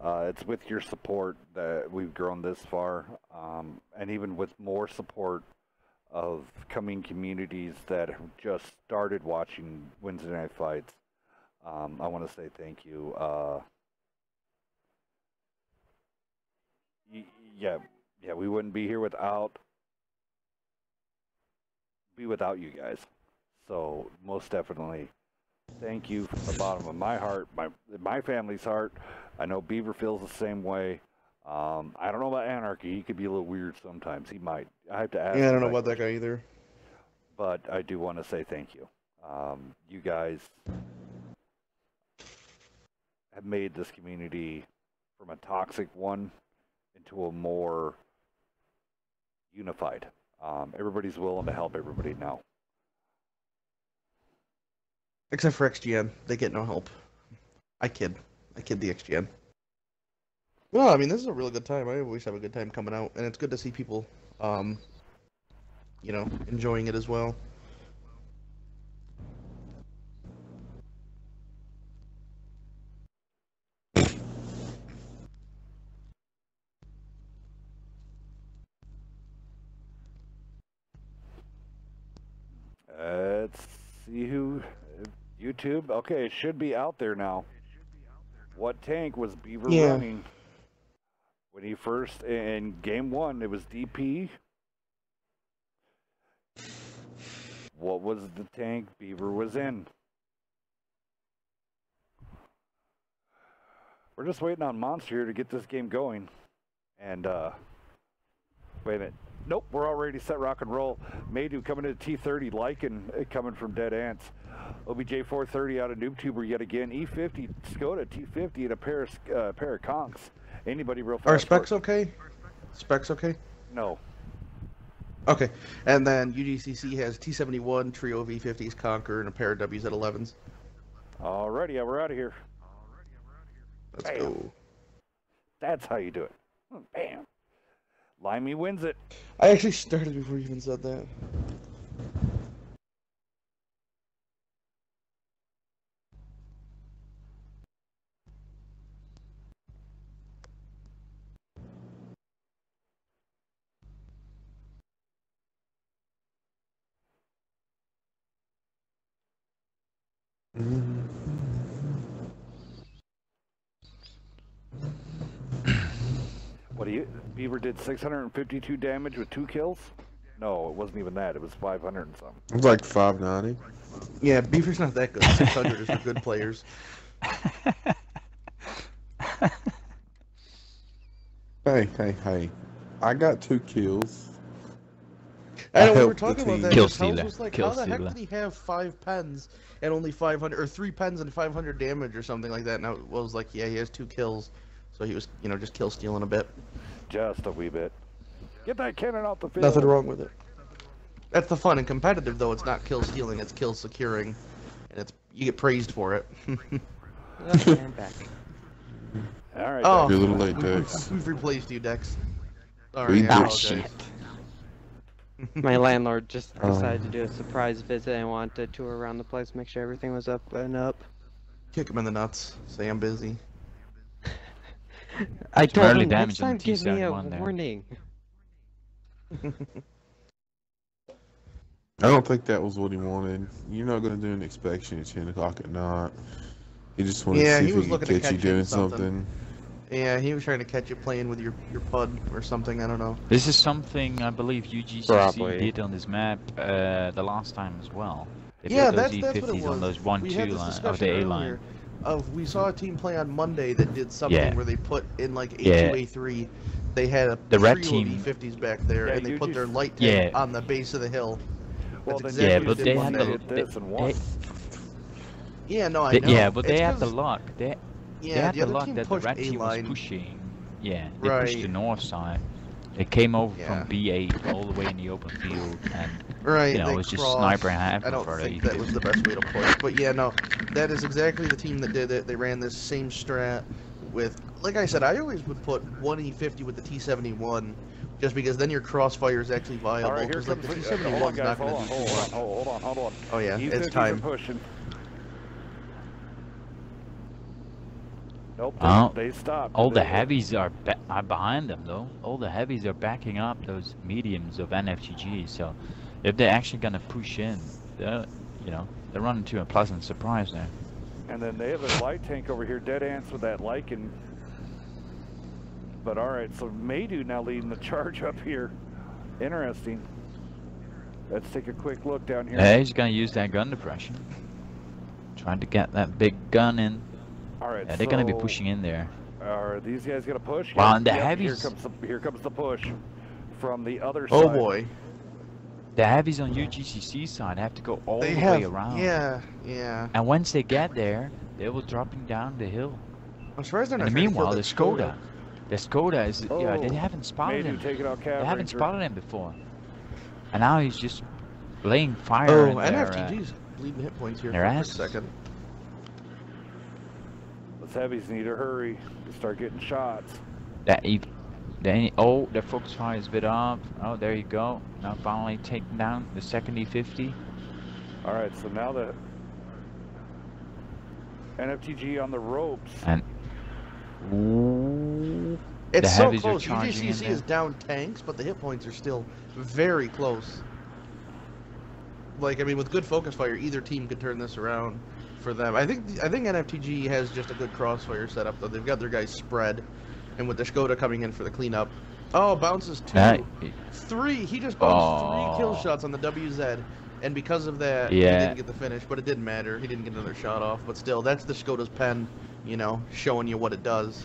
It's with your support that we've grown this far, and even with more support of coming communities that have just started watching Wednesday Night Fights. I want to say thank you. Yeah, we wouldn't be here without you guys. So most definitely, thank you from the bottom of my heart, my family's heart. I know Beaver feels the same way. I don't know about Anarchy. He could be a little weird sometimes. He might. I have to ask. Yeah, I don't know about that guy either. But I do want to say thank you. You guys have made this community from a toxic one into a more unified. Everybody's willing to help everybody now. Except for XGN. They get no help. I kid the XGN. Well, I mean, this is a really good time. I always have a good time coming out, and it's good to see people, you know, enjoying it as well. Let's see who. YouTube? Okay, it should be out there now. What tank was Beaver running? When he first, in game 1, it was DP. What was the tank Beaver was in? We're just waiting on Monster here to get this game going. And, wait a minute. Nope, we're already set rock and roll. Maydu coming to T30, Lycan coming from Dead Ants. OBJ 430 out of NoobTuber yet again. E50, Skoda T50 and a pair of conks. Anybody real fast? Are specs okay? Specs okay? No. Okay, and then UGCC has T71, Trio V50s, Conquer, and a pair of WZ11s. Alrighty, yeah, we're out of here. Let's Bam. go. That's how you do it. Bam. Limey wins it. I actually started before you even said that. What do you? Beaver did 652 damage with 2 kills? No, it wasn't even that. It was 500 and something. It was like 590. Yeah, Beaver's not that good. 600 is for good players. Hey. I got 2 kills. I know we were helped the talking about team. that. Kill because House stealer. was like, Kill how the heck stealer. did he have 5 pens and only 500, or 3 pens and 500 damage or something like that? And I was like, yeah, he has 2 kills. So he was, you know, just kill stealing a bit. Just a wee bit. Get that cannon out the field. Nothing wrong with it. That's the fun. In competitive, though, it's not kill stealing, it's kill securing. And it's you get praised for it. Okay, I'm back. All right. Oh, You're a little late, Dex. we've replaced you, Dex. Sorry, We I did. apologize. My landlord just decided to do a surprise visit and wanted to tour around the place, make sure everything was up and up. Kick him in the nuts. Say I'm busy. I told early him next damage on time the give me a T71 there. warning. I don't think that was what he wanted. You're not going to do an inspection at 10 o'clock at night. He just wanted Yeah, to see he if was he looking could to catch you catch you doing something. something. Yeah, he was trying to catch you playing with your pud or something. I don't know. This is something I believe UGCC Probably. did on this map the last time as well. They Yeah, built those that's what it E50s was. on those We had 1-2 this line, discussion of the A earlier line. we saw a team play on Monday that did something Yeah. where they put in like A2, Yeah. A3. They had a The red trio team- of E50s back there, Yeah, and they you put their just- light tank Yeah. on the base of the hill. Well, That's then exactly Yeah, what but they they did had Monday. hit this and they, won. Yeah, no, I know. yeah, but they It's had the 'cause- luck. They Yeah, had the the other luck team that the pushed red team was A-line. pushing. Yeah, they pushed the Right. north side. They came over Yeah. from B8 all the way in the open field, and Right, you know, they it was just crossed. sniper and half I don't for the think that was the best way to push, but yeah, no, that is exactly the team that did it. They ran this same strat with, like I said, I always would put one E50 with the T71, just because then your crossfire is actually viable. All right, here Because like comes the hold on, T71's guys. not Hold going on, to do too much. hold on. Oh yeah, E50s it's are time. pushing. Nope, Oh, they stopped. all the They- heavies are behind them though. All the heavies are backing up those mediums of NFTG. So if they're actually gonna push in, they're, you know, they're running to a pleasant surprise there. And then they have a light tank over here, dead ants with that lichen. But all right, so Maydew now leading the charge up here. Interesting. Let's take a quick look down here. Yeah, he's gonna use that gun depression, trying to get that big gun in. All right, Yeah, they're gonna be so pushing in there. Are these guys gonna push? Wow, Yep, and the yep, heavies- Here comes the push from the other Oh side. boy, The heavies on UGCC side have to go all they the have. way around. Yeah. And once they get there, they will dropping down the hill. I'm surprised they're not. And trying to kill meanwhile, that the Skoda. The Skoda is, yeah, they Oh, haven't spotted Maydew him. taking out Cav They haven't Ranger. spotted him before. And now he's just laying fire Oh, in their, NFTG's bleeding hit points here their for a quick ass. second. The heavies need to hurry to start getting shots. Oh, their focus fire is a bit off. Oh, there you go. Now finally taking down the second E50. All right, so now the NFTG on the ropes. And ooh, It's the so heavies are close. charging in UGCC there. is down tanks, but the hit points are still very close. Like, I mean, with good focus fire, either team could turn this around for them. I think NFTG has just a good crossfire setup, though. They've got their guys spread, and with the Skoda coming in for the cleanup. Oh, bounces 2. 3. He just bounced 3 kill shots on the WZ, and because of that, he Yeah. didn't get the finish. But it didn't matter. He didn't get another shot off. But still, that's the Skoda's pen, you know, showing you what it does.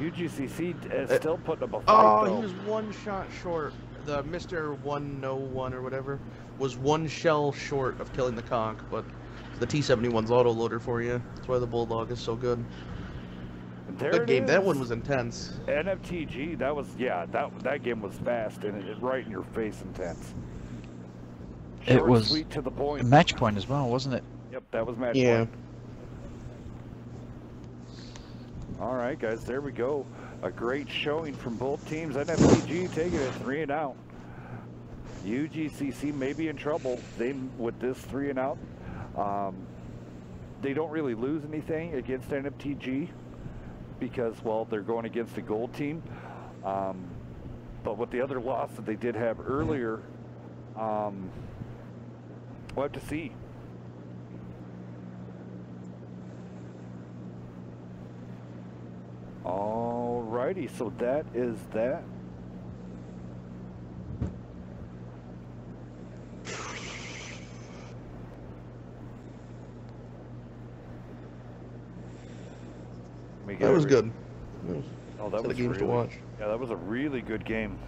UGCC is still putting up a fight, Oh, though. he was 1 shot short. The Mr. 101 or whatever was 1 shell short of killing the conch, but the T-71's autoloader for you. That's why the Bulldog is so good. There Good it game. That is. one was intense. NFTG, that was, yeah, that game was fast and it right in your face intense. It Short, was sweet to the a point. match point as well, wasn't it? Yep, that was match Yeah. point. All right, guys, there we go. A great showing from both teams. NFTG taking it 3 and out. UGCC may be in trouble. They with this 3 and out. They don't really lose anything against NFTG because, well, they're going against a gold team. But with the other loss that they did have earlier, we'll have to see. Alrighty, so that is that. We got That was re- good. Oh, that Set of was games to really, watch. yeah, that was a really good game.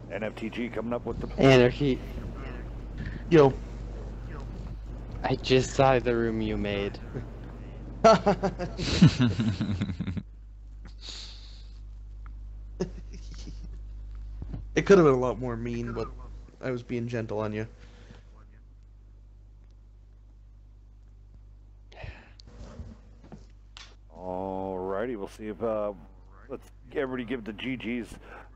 NFTG coming up with the Anarchy. Yo. I just saw the room you made. It could have been a lot more mean, but I was being gentle on you. Alrighty, we'll see if let's everybody give the GGs.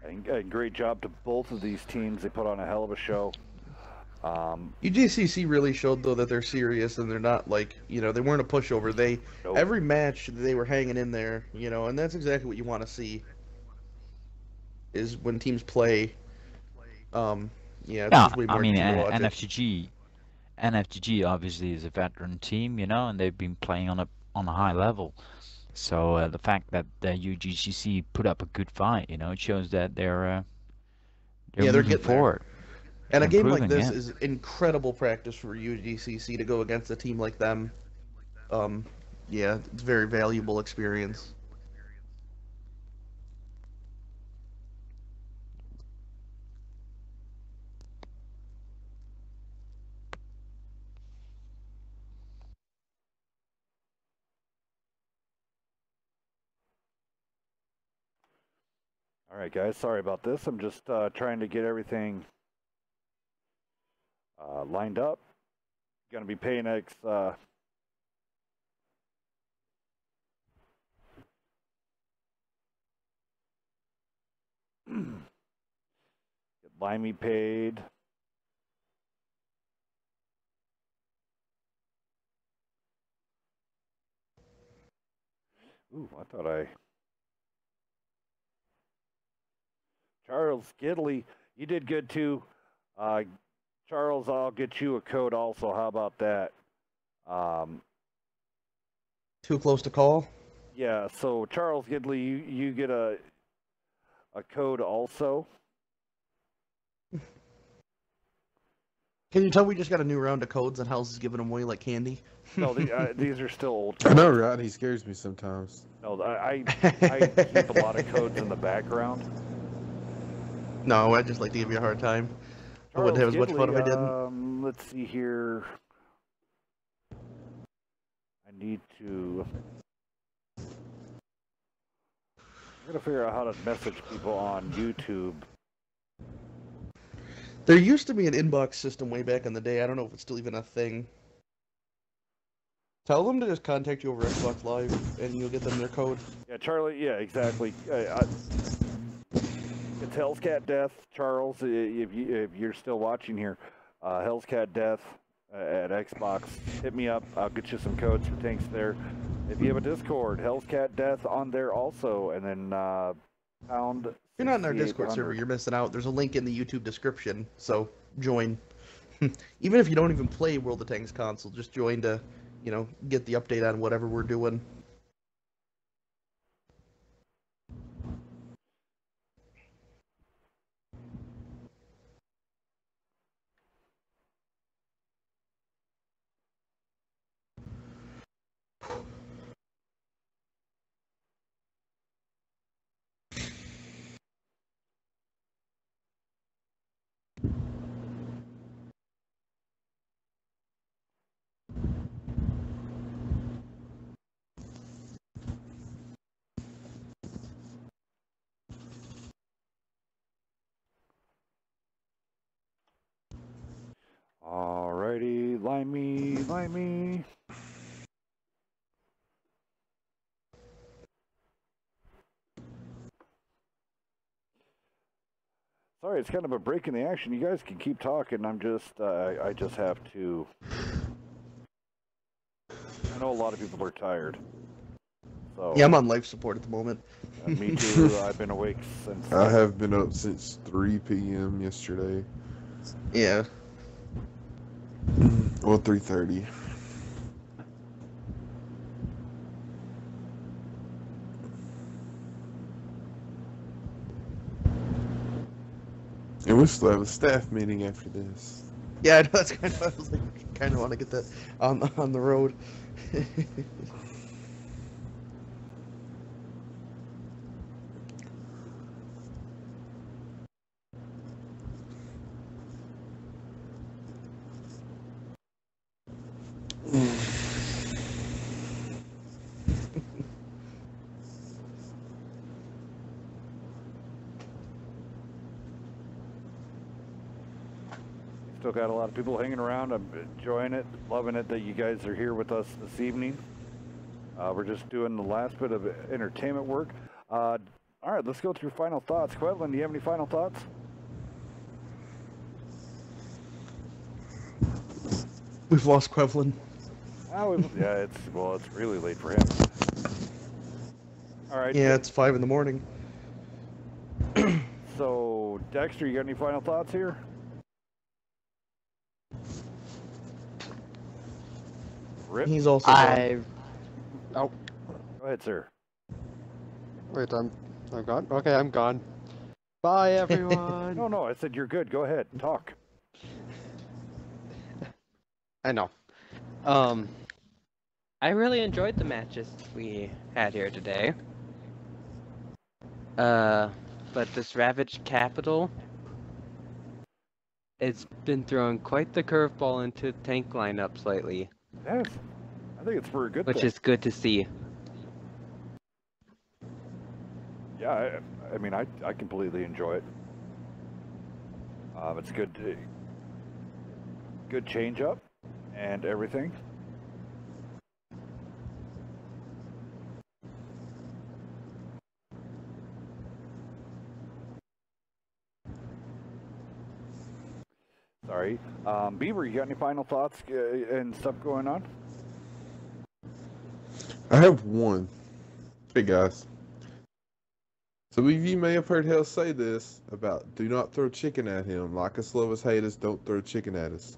And great job to both of these teams. They put on a hell of a show. UGCC really showed though that they're serious and they're not like, you know, they weren't a pushover. Nope. Every match they were hanging in there, you know, and that's exactly what you want to see. Is when teams play. Yeah, it's just way more interesting to watch it. NFGG obviously is a veteran team, you know, and they've been playing on a high level. So the fact that the UGCC put up a good fight, you know, it shows that they're They're moving getting forward. And a game like Improving, this yeah. is incredible practice for UGCC to go against a team like them. Yeah, it's a very valuable experience. All right, guys. Sorry about this. I'm just trying to get everything lined up. Going to be paying X. Get Limey paid. Ooh, I thought I. Charles Gidley, you did good too. Charles, I'll get you a code also. How about that? Too close to call? Yeah, so Charles Gidley, you get a code also. Can you tell we just got a new round of codes and House is giving them away like candy? No, these are still old I codes. know, right? He scares me sometimes. No, I keep a lot of codes in the background. No, I'd just like to give you a hard time. I wouldn't have as much fun if I didn't. Let's see here. I need to. I gotta figure out how to message people on YouTube. There used to be an inbox system way back in the day. I don't know if it's still even a thing. Tell them to just contact you over Xbox Live, and you'll get them their code. Yeah, Charlie. Yeah, exactly. It's Hell's Cat Death, Charles. If you're still watching here, Hell's Cat Death at Xbox. Hit me up. I'll get you some codes for tanks there. If you have a Discord, Hell's Cat Death on there also, and then pound. If you're not in our Discord server, you're missing out. There's a link in the YouTube description, so join. Even if you don't even play World of Tanks console, just join to, you know, get the update on whatever we're doing. Alrighty, limey. Sorry, it's kind of a break in the action. You guys can keep talking. I'm just, I just have to. I know a lot of people are tired. So. Yeah, I'm on life support at the moment. Me too. I've been awake since. I have been up since 3 p.m. yesterday. Yeah. Or 3:30. And we still have a staff meeting after this. Yeah, I know, that's kind of. I was like, kind of want to get that on the road. still got a lot of people hanging around. I'm enjoying it, loving it that you guys are here with us this evening. We're just doing the last bit of entertainment work. All right, let's go through final thoughts. Quedlin, do you have any final thoughts? We've lost Quevlin. Yeah, it's really late for him. All right. Yeah, it's 5 in the morning. So, Dexter, you got any final thoughts here? Rip? He's also Oh. Go ahead, sir. Wait, I'm gone? Okay, I'm gone. Bye, everyone. No, I said you're good. Go ahead, talk. I know. I really enjoyed the matches we had here today. But this Ravaged Capital, it's been throwing quite the curveball into tank lineups lately. Yes, I think it's for a good Which thing. is good to see. Yeah, I mean, I completely enjoy it. It's good change up and everything. Sorry. Beaver, you got any final thoughts and stuff going on? I have one. Hey guys. Some of you may have heard Hell say this about do not throw chicken at him. Like us, love us, hate us, don't throw chicken at us.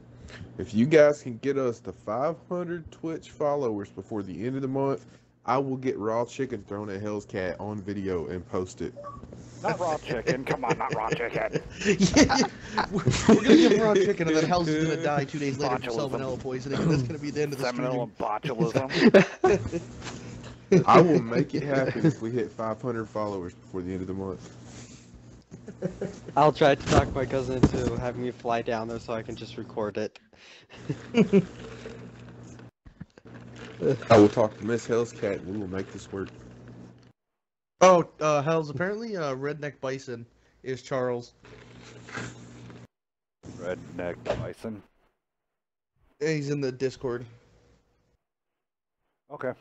If you guys can get us to 500 Twitch followers before the end of the month, I will get raw chicken thrown at Hell's Cat on video and post it. Not raw chicken. Come on, not raw chicken. Yeah. We're gonna give him raw chicken, and then Hell's is gonna die 2 days later from Botulism. salmonella poisoning, and that's gonna be the end of the Salmonella stream. botulism. I will make it happen if we hit 500 followers before the end of the month. I'll try to talk my cousin into having me fly down there so I can just record it. I will talk to Miss Hell's Cat and we will make this work. Oh, Hell's apparently Redneck Bison is Charles. Redneck bison. He's in the Discord. Okay.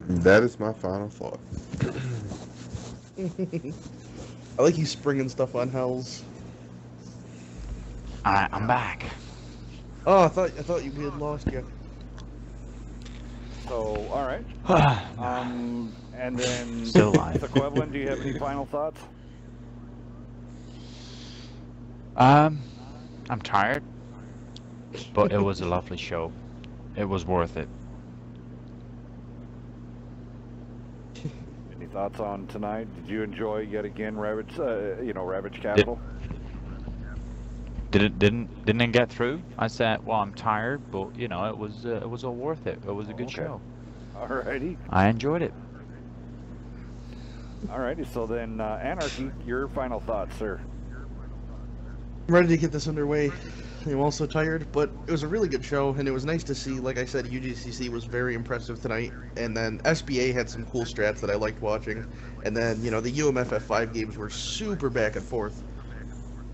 That is my final thought. I like you springing stuff on Hell's. I'm back. Oh, I thought we had lost you. So, all right. And then, Still alive. so Quedlin, do you have any final thoughts? I'm tired, but it was a lovely show. It was worth it. Any thoughts on tonight? Did you enjoy yet again Ravage Capital? Didn't it get through? I said, well, I'm tired, but it was all worth it. It was a good show. Alrighty. I enjoyed it. Alrighty. So then, Anarchy, your final thoughts, sir. I'm ready to get this underway. I'm also tired, but it was a really good show, and it was nice to see. Like I said, UGCC was very impressive tonight, and then SBA had some cool strats that I liked watching, and then the UMF F5 games were super back and forth,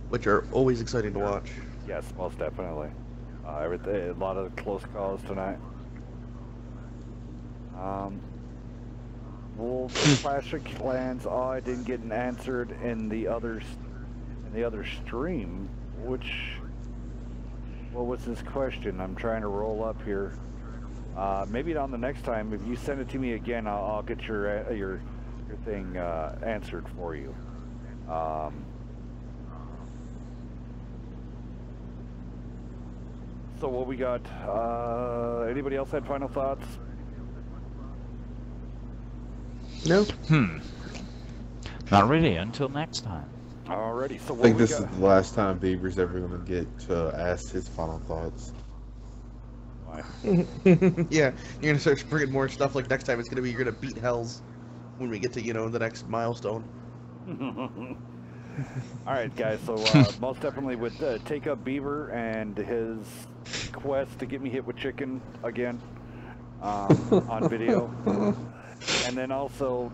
which are always exciting to watch. Yes, most definitely. A lot of close calls tonight. Wolves, Clash of Clans. Oh, I didn't get an answered in the other stream. What was his question? I'm trying to roll up here. Maybe on the next time, if you send it to me again, I'll get your thing answered for you. So what we got? Anybody else had final thoughts? No? Not really, until next time. Alrighty, so I what think we this got? is the last time Beaver's ever going to get to ask his final thoughts. Why? Yeah, you're gonna start bringing more stuff. Like next time, it's gonna be you're gonna beat Hell's when we get to the next milestone. Alright guys, so most definitely would take up Beaver and his quest to get me hit with chicken again on video. And then also,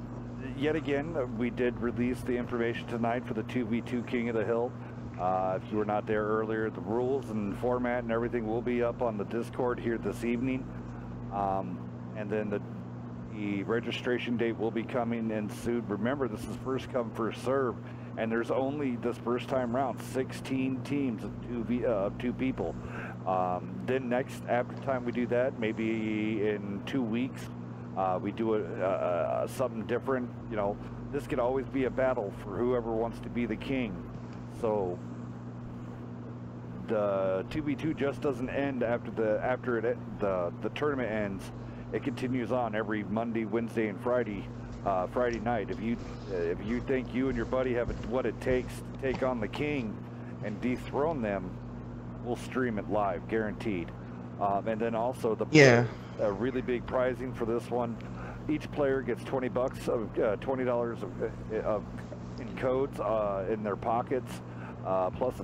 yet again, we did release the information tonight for the 2v2 King of the Hill. If you were not there earlier, the rules and format and everything will be up on the Discord here this evening. And then the registration date will be coming in soon. Remember, this is first come, first serve, and there's only this first time round 16 teams of two people. Then next, after time we do that, maybe in 2 weeks, we do something different. You know, this could always be a battle for whoever wants to be the king. So the 2v2 just doesn't end after the tournament ends. It continues on every Monday, Wednesday, and Friday night. If you think you and your buddy have what it takes to take on the king and dethrone them, we'll stream it live, guaranteed. And then also a really big prizing for this one. Each player gets $20 of $20 in codes in their pockets, plus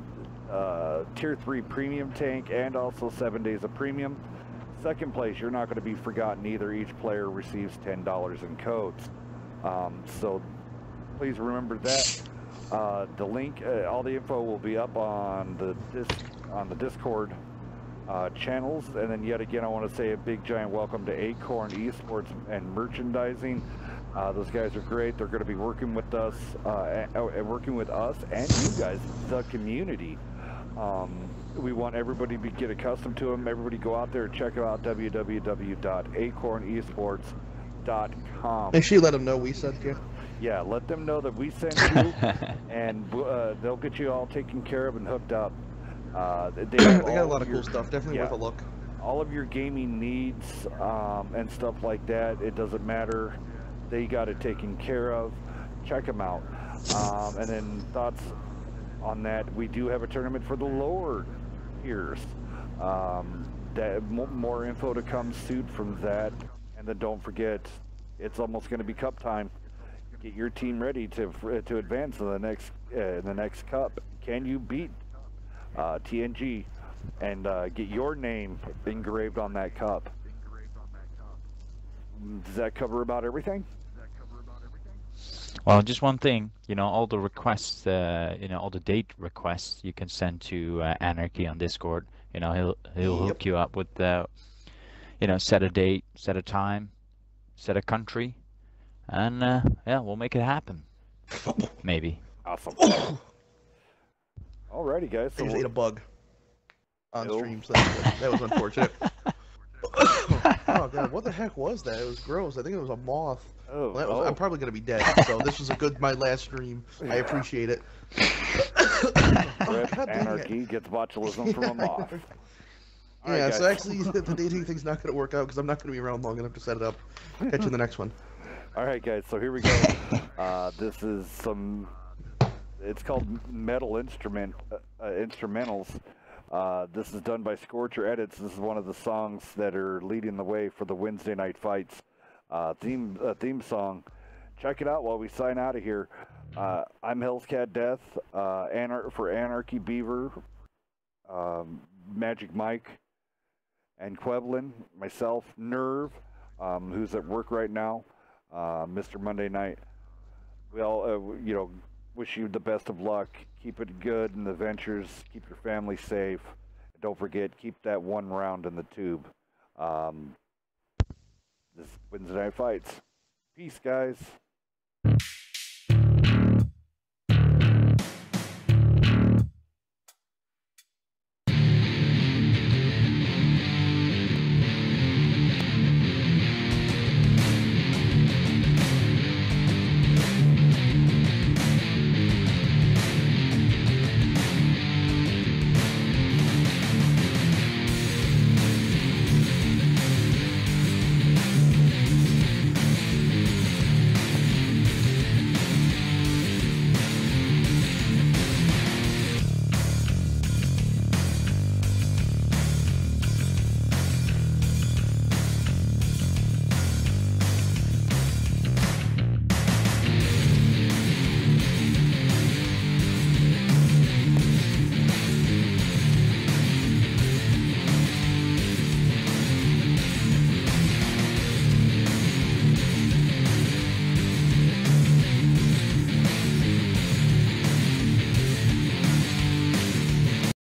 a Tier 3 premium tank, and also 7 days of premium. Second place, you're not going to be forgotten either. Each player receives $10 in codes. So please remember that. The link, all the info will be up on the Discord channels. And then yet again, I want to say a big giant welcome to Acorn Esports and Merchandising. Those guys are great. They're going to be working with us and you guys, the community. We want everybody to get accustomed to them. Everybody go out there and check them out, www.acornesports.com. Make sure you let them know we sent you. Yeah, let them know that we sent you, and they'll get you all taken care of and hooked up. They got a lot of cool stuff. Definitely worth a look. All of your gaming needs and stuff like that, it doesn't matter. They got it taken care of. Check them out. And then thoughts on that, we do have a tournament for the lower tiers. More info to come soon from that. And then don't forget, it's almost going to be cup time. Get your team ready to advance to the next cup. Can you beat TNG and get your name engraved on that cup? Does that cover about everything? Well, just one thing, you know, all the requests, all the date requests you can send to Anarchy on Discord. You know, he'll hook you up with set a date, set a time, set a country, and yeah, we'll make it happen. Maybe. Awesome. Alrighty, guys. I just ate a bug on stream, so that was unfortunate. Oh god, what the heck was that? It was gross. I think it was a moth. I'm probably gonna be dead. So this was my last stream. I appreciate it. Anarchy gets botulism from a moth. Yeah, so actually the dating thing's not gonna work out because I'm not gonna be around long enough to set it up. Catch you in the next one. Alright guys, so here we go. This is it's called Metal Instrumentals. This is done by Scorcher Edits. This is one of the songs that are leading the way for the Wednesday night fights theme song. Check it out while we sign out of here. I'm Hell's Cat Death, for Anarchy Beaver, Magic Mike, and Quevlin, myself, Nerve, who's at work right now, Mr. Monday Night. We all, wish you the best of luck. Keep it good in the ventures. Keep your family safe. Don't forget, keep that one round in the tube. This Wednesday night fights. Peace, guys.